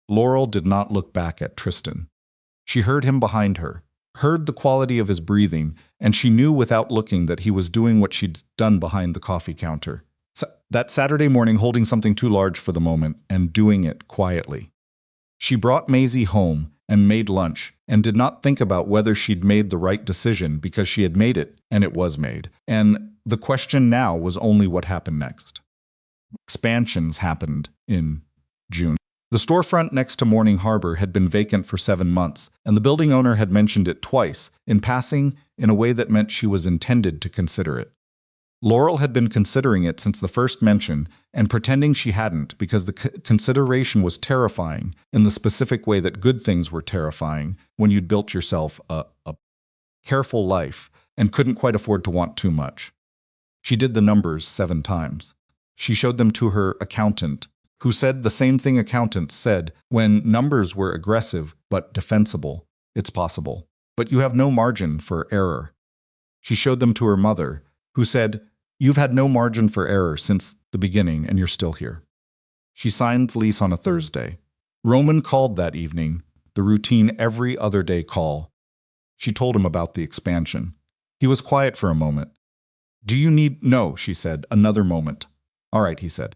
Laurel did not look back at Tristan. She heard him behind her, heard the quality of his breathing, and she knew without looking that he was doing what she'd done behind the coffee counter. That Saturday morning, holding something too large for the moment and doing it quietly. She brought Maisie home and made lunch and did not think about whether she'd made the right decision because she had made it and it was made. And the question now was only what happened next. Expansions happened in June. The storefront next to Morning Harbor had been vacant for 7 months, and the building owner had mentioned it twice, in passing, in a way that meant she was intended to consider it. Laurel had been considering it since the first mention and pretending she hadn't because the consideration was terrifying in the specific way that good things were terrifying when you'd built yourself a careful life and couldn't quite afford to want too much. She did the numbers 7 times. She showed them to her accountant, who said the same thing accountants said when numbers were aggressive but defensible. It's possible, but you have no margin for error. She showed them to her mother, who said, you've had no margin for error since the beginning and you're still here. She signed the lease on a Thursday. Roman called that evening, the routine every other day call. She told him about the expansion. He was quiet for a moment. Do you need— No, she said, another moment. All right, he said.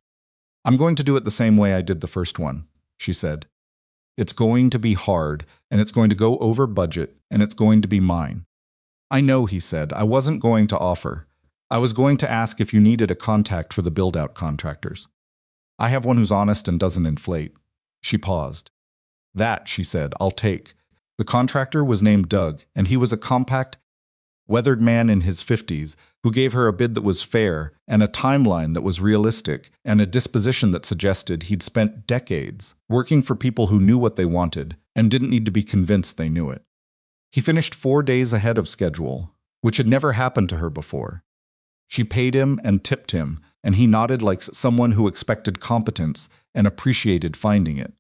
I'm going to do it the same way I did the first one, she said. It's going to be hard, and it's going to go over budget, and it's going to be mine. I know, he said. I wasn't going to offer. I was going to ask if you needed a contact for the build-out contractors. I have one who's honest and doesn't inflate. She paused. That, she said, I'll take. The contractor was named Doug, and he was a compact, weathered man in his 50s who gave her a bid that was fair and a timeline that was realistic and a disposition that suggested he'd spent decades working for people who knew what they wanted and didn't need to be convinced they knew it. He finished 4 days ahead of schedule, which had never happened to her before. She paid him and tipped him, and he nodded like someone who expected competence and appreciated finding it.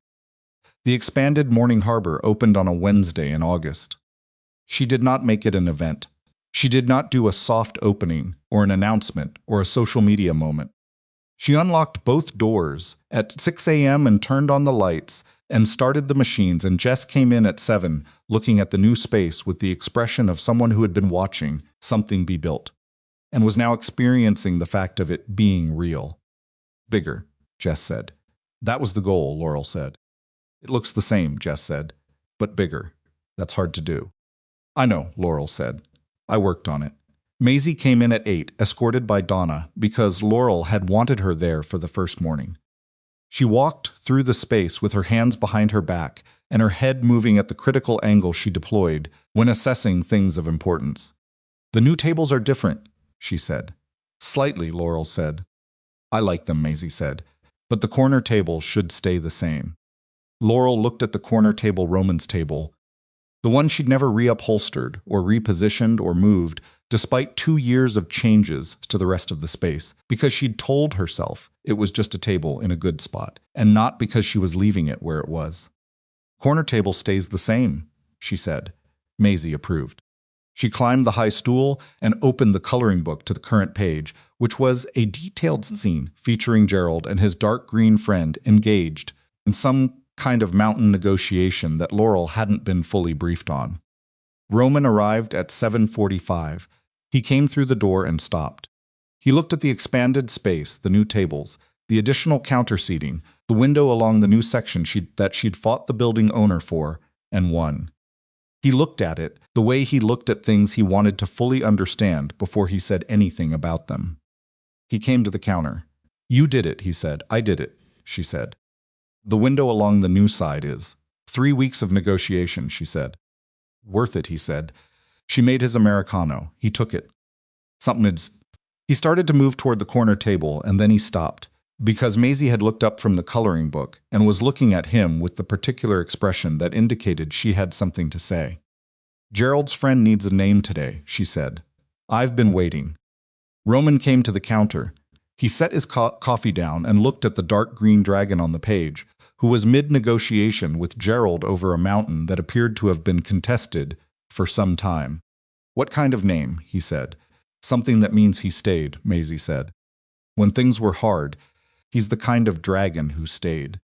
The expanded Morning Harbor opened on a Wednesday in August. She did not make it an event. She did not do a soft opening or an announcement or a social media moment. She unlocked both doors at 6 a.m. and turned on the lights and started the machines, and Jess came in at 7, looking at the new space with the expression of someone who had been watching something be built and was now experiencing the fact of it being real. Bigger, Jess said. That was the goal, Laurel said. It looks the same, Jess said, but bigger. That's hard to do. I know, Laurel said. I worked on it. Maisie came in at 8, escorted by Donna, because Laurel had wanted her there for the first morning. She walked through the space with her hands behind her back and her head moving at the critical angle she deployed when assessing things of importance. The new tables are different, she said. Slightly, Laurel said. I like them, Maisie said, but the corner table should stay the same. Laurel looked at the corner table, Roman's table, the one she'd never reupholstered or repositioned or moved, despite 2 years of changes to the rest of the space, because she'd told herself it was just a table in a good spot, and not because she was leaving it where it was. Corner table stays the same, she said. Maisie approved. She climbed the high stool and opened the coloring book to the current page, which was a detailed scene featuring Gerald and his dark green friend engaged in some kind of mountain negotiation that Laurel hadn't been fully briefed on. Roman arrived at 7:45. He came through the door and stopped. He looked at the expanded space, the new tables, the additional counter seating, the window along the new section that she'd fought the building owner for and won. He looked at it the way he looked at things he wanted to fully understand before he said anything about them. He came to the counter. You did it, he said. I did it, she said. The window along the new side is. 3 weeks of negotiation, she said. Worth it, he said. She made his Americano. He took it. Something had... He started to move toward the corner table, and then he stopped, because Maisie had looked up from the coloring book and was looking at him with the particular expression that indicated she had something to say. Gerald's friend needs a name today, she said. I've been waiting. Roman came to the counter. He set his coffee down and looked at the dark green dragon on the page, who was mid-negotiation with Gerald over a mountain that appeared to have been contested for some time. What kind of name? He said. Something that means he stayed, Maisie said. When things were hard, he's the kind of dragon who stayed.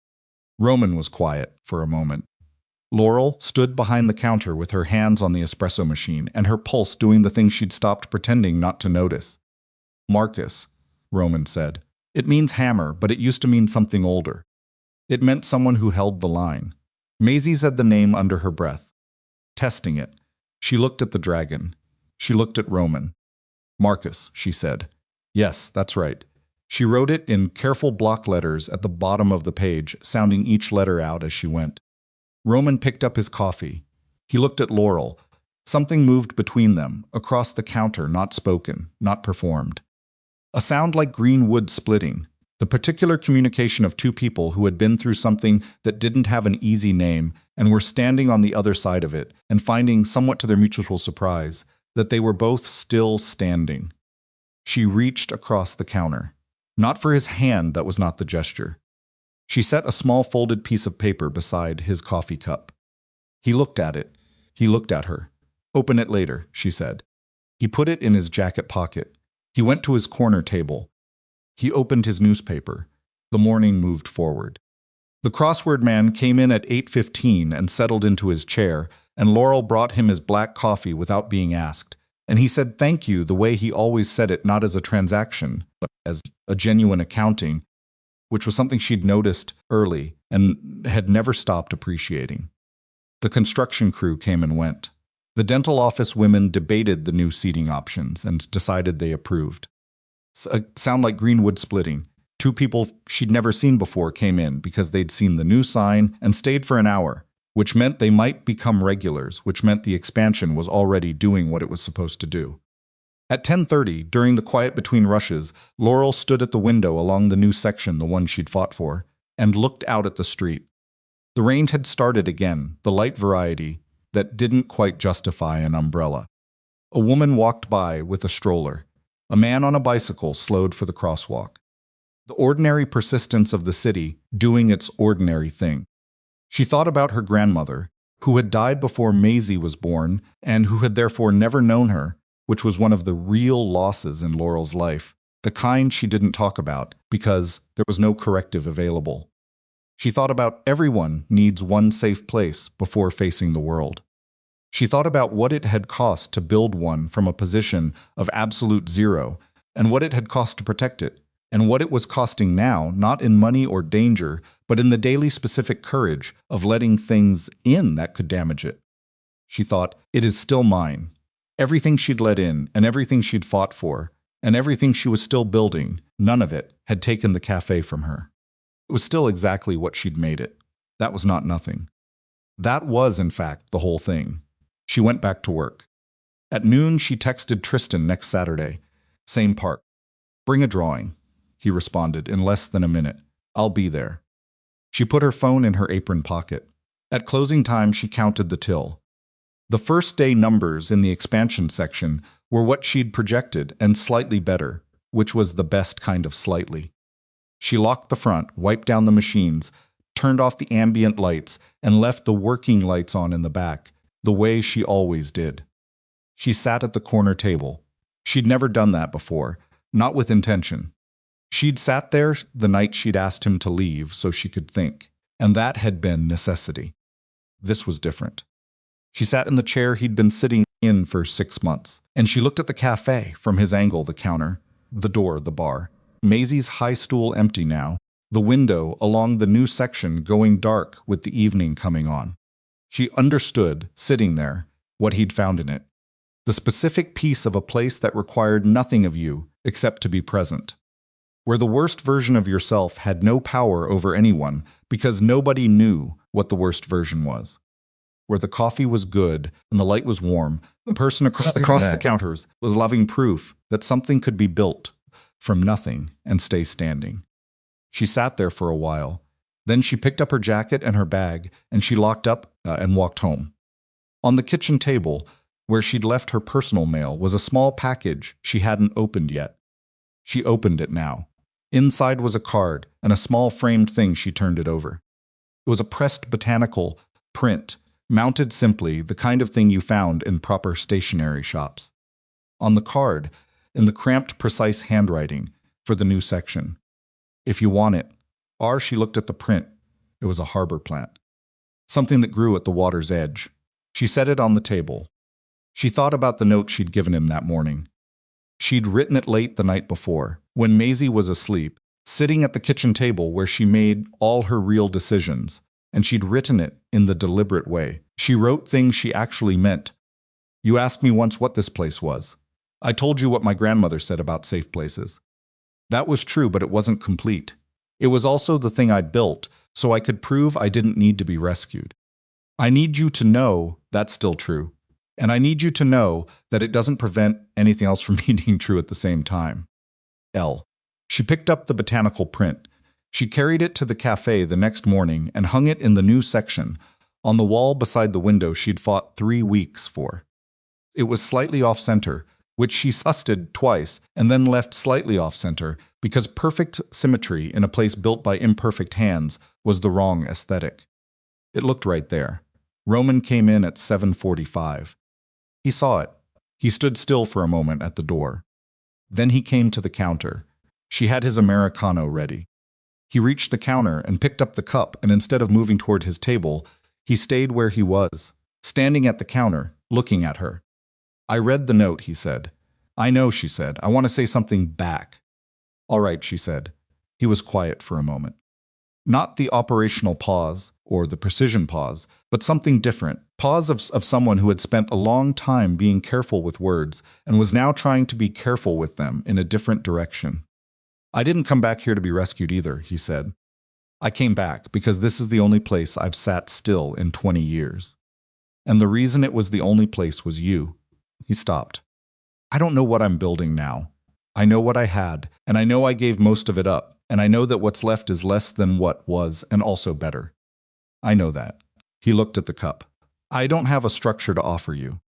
Roman was quiet for a moment. Laurel stood behind the counter with her hands on the espresso machine and her pulse doing the thing she'd stopped pretending not to notice. Marcus, Roman said. It means hammer, but it used to mean something older. It meant someone who held the line. Maisie said the name under her breath. Testing it. She looked at the dragon. She looked at Roman. Marcus, she said. Yes, that's right. She wrote it in careful block letters at the bottom of the page, sounding each letter out as she went. Roman picked up his coffee. He looked at Laurel. Something moved between them, across the counter, not spoken, not performed. A sound like green wood splitting, the particular communication of two people who had been through something that didn't have an easy name and were standing on the other side of it and finding, somewhat to their mutual surprise, that they were both still standing. She reached across the counter. Not for his hand, that was not the gesture. She set a small folded piece of paper beside his coffee cup. He looked at it. He looked at her. Open it later, she said. He put it in his jacket pocket. He went to his corner table. He opened his newspaper. The morning moved forward. The crossword man came in at 8:15 and settled into his chair, and Laurel brought him his black coffee without being asked. And he said thank you the way he always said it, not as a transaction, but as a genuine accounting, which was something she'd noticed early and had never stopped appreciating. The construction crew came and went. The dental office women debated the new seating options and decided they approved. A sound like greenwood splitting. Two people she'd never seen before came in because they'd seen the new sign and stayed for an hour, which meant they might become regulars, which meant the expansion was already doing what it was supposed to do. At 10:30, during the quiet between rushes, Laurel stood at the window along the new section, the one she'd fought for, and looked out at the street. The rain had started again, the light variety that didn't quite justify an umbrella. A woman walked by with a stroller. A man on a bicycle slowed for the crosswalk. The ordinary persistence of the city doing its ordinary thing. She thought about her grandmother, who had died before Maisie was born and who had therefore never known her, which was one of the real losses in Laurel's life, the kind she didn't talk about because there was no corrective available. She thought about everyone needs one safe place before facing the world. She thought about what it had cost to build one from a position of absolute zero, and what it had cost to protect it, and what it was costing now, not in money or danger, but in the daily specific courage of letting things in that could damage it. She thought, it is still mine. Everything she'd let in, and everything she'd fought for, and everything she was still building, none of it had taken the café from her. It was still exactly what she'd made it. That was not nothing. That was, in fact, the whole thing. She went back to work. At noon, she texted Tristan next Saturday. Same park. Bring a drawing, he responded in less than a minute. I'll be there. She put her phone in her apron pocket. At closing time, she counted the till. The first day numbers in the expansion section were what she'd projected and slightly better, which was the best kind of slightly. She locked the front, wiped down the machines, turned off the ambient lights, and left the working lights on in the back, the way she always did. She sat at the corner table. She'd never done that before, not with intention. She'd sat there the night she'd asked him to leave so she could think, and that had been necessity. This was different. She sat in the chair he'd been sitting in for 6 months, and she looked at the café from his angle, the counter, the door, the bar. Maisie's high stool empty now, the window along the new section going dark with the evening coming on. She understood, sitting there, what he'd found in it. The specific piece of a place that required nothing of you except to be present. where the worst version of yourself had no power over anyone because nobody knew what the worst version was. Where the coffee was good and the light was warm, the person across the counters was loving proof that something could be built from nothing and stay standing. She sat there for a while. Then she picked up her jacket and her bag, and she locked up and walked home. On the kitchen table, where she'd left her personal mail, was a small package she hadn't opened yet. She opened it now. Inside was a card and a small framed thing. She turned it over. It was a pressed botanical print, mounted simply, the kind of thing you found in proper stationery shops. On the card, in the cramped, precise handwriting, for the new section. If you want it. She looked at the print. It was a harbor plant. Something that grew at the water's edge. She set it on the table. She thought about the note she'd given him that morning. She'd written it late the night before, when Maisie was asleep, sitting at the kitchen table where she made all her real decisions, and she'd written it in the deliberate way. She wrote things she actually meant. You asked me once what this place was. I told you what my grandmother said about safe places. That was true, but it wasn't complete. It was also the thing I built, so I could prove I didn't need to be rescued. I need you to know that's still true. And I need you to know that it doesn't prevent anything else from being true at the same time. L. She picked up the botanical print. She carried it to the cafe the next morning and hung it in the new section, on the wall beside the window she'd fought 3 weeks for. It was slightly off-center, which she susted twice and then left slightly off-center because perfect symmetry in a place built by imperfect hands was the wrong aesthetic. It looked right there. Roman came in at 7:45. He saw it. He stood still for a moment at the door. Then he came to the counter. She had his Americano ready. He reached the counter and picked up the cup, and instead of moving toward his table, he stayed where he was, standing at the counter, looking at her. I read the note, he said. I know, she said. I want to say something back. All right, she said. He was quiet for a moment. Not the operational pause or the precision pause, but something different. Pause of someone who had spent a long time being careful with words and was now trying to be careful with them in a different direction. I didn't come back here to be rescued either, he said. I came back because this is the only place I've sat still in 20 years. And the reason it was the only place was you. He stopped. I don't know what I'm building now. I know what I had, and I know I gave most of it up, and I know that what's left is less than what was, and also better. I know that. He looked at the cup. I don't have a structure to offer you.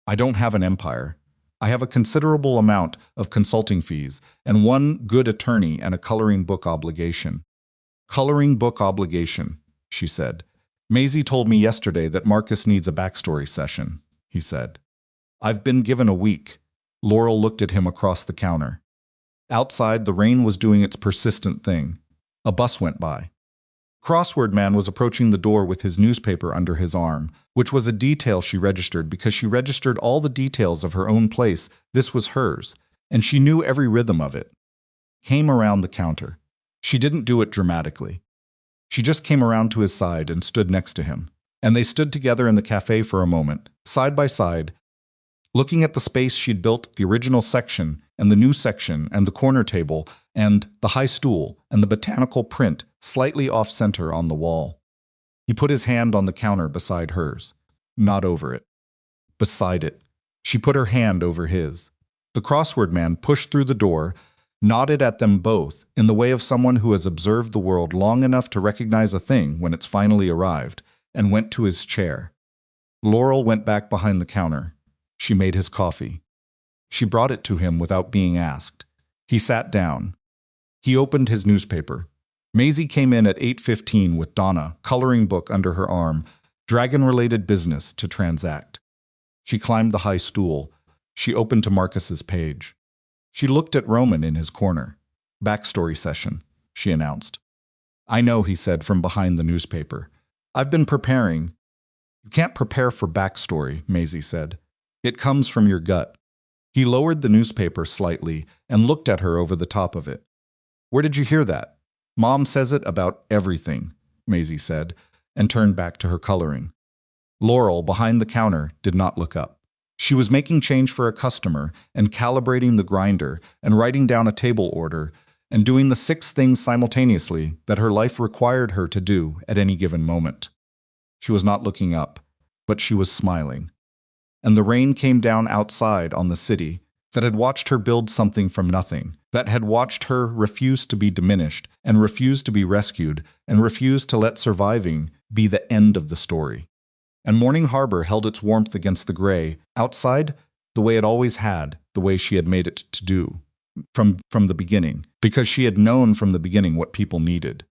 I don't have an empire. I have a considerable amount of consulting fees, and one good attorney and a coloring book obligation. Coloring book obligation, she said. Maisie told me yesterday that Marcus needs a backstory session, he said. I've been given a week. Laurel looked at him across the counter. Outside, the rain was doing its persistent thing. A bus went by. Crossword Man was approaching the door with his newspaper under his arm, which was a detail she registered because she registered all the details of her own place. This was hers, and she knew every rhythm of it. Came around the counter. She didn't do it dramatically. She just came around to his side and stood next to him, and they stood together in the cafe for a moment, side by side, looking at the space she'd built, the original section, and the new section, and the corner table, and the high stool, and the botanical print slightly off-center on the wall. He put his hand on the counter beside hers, not over it. Beside it. She put her hand over his. The crossword man pushed through the door, nodded at them both in the way of someone who has observed the world long enough to recognize a thing when it's finally arrived, and went to his chair. Laurel went back behind the counter. She made his coffee. She brought it to him without being asked. He sat down. He opened his newspaper. Maisie came in at 8:15 with Donna, coloring book under her arm, dragon-related business to transact. She climbed the high stool. She opened to Marcus's page. She looked at Roman in his corner. Backstory session, she announced. I know, he said from behind the newspaper. I've been preparing. You can't prepare for backstory, Maisie said. It comes from your gut. He lowered the newspaper slightly and looked at her over the top of it. Where did you hear that? Mom says it about everything, Maisie said, and turned back to her coloring. Laurel, behind the counter, did not look up. She was making change for a customer and calibrating the grinder and writing down a table order and doing the 6 things simultaneously that her life required her to do at any given moment. She was not looking up, but she was smiling. And the rain came down outside on the city that had watched her build something from nothing, that had watched her refuse to be diminished, and refuse to be rescued, and refuse to let surviving be the end of the story. And Morning Harbor held its warmth against the gray, outside, the way it always had, the way she had made it to do, from the beginning, because she had known from the beginning what people needed.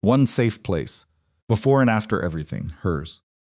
One safe place, before and after everything, hers.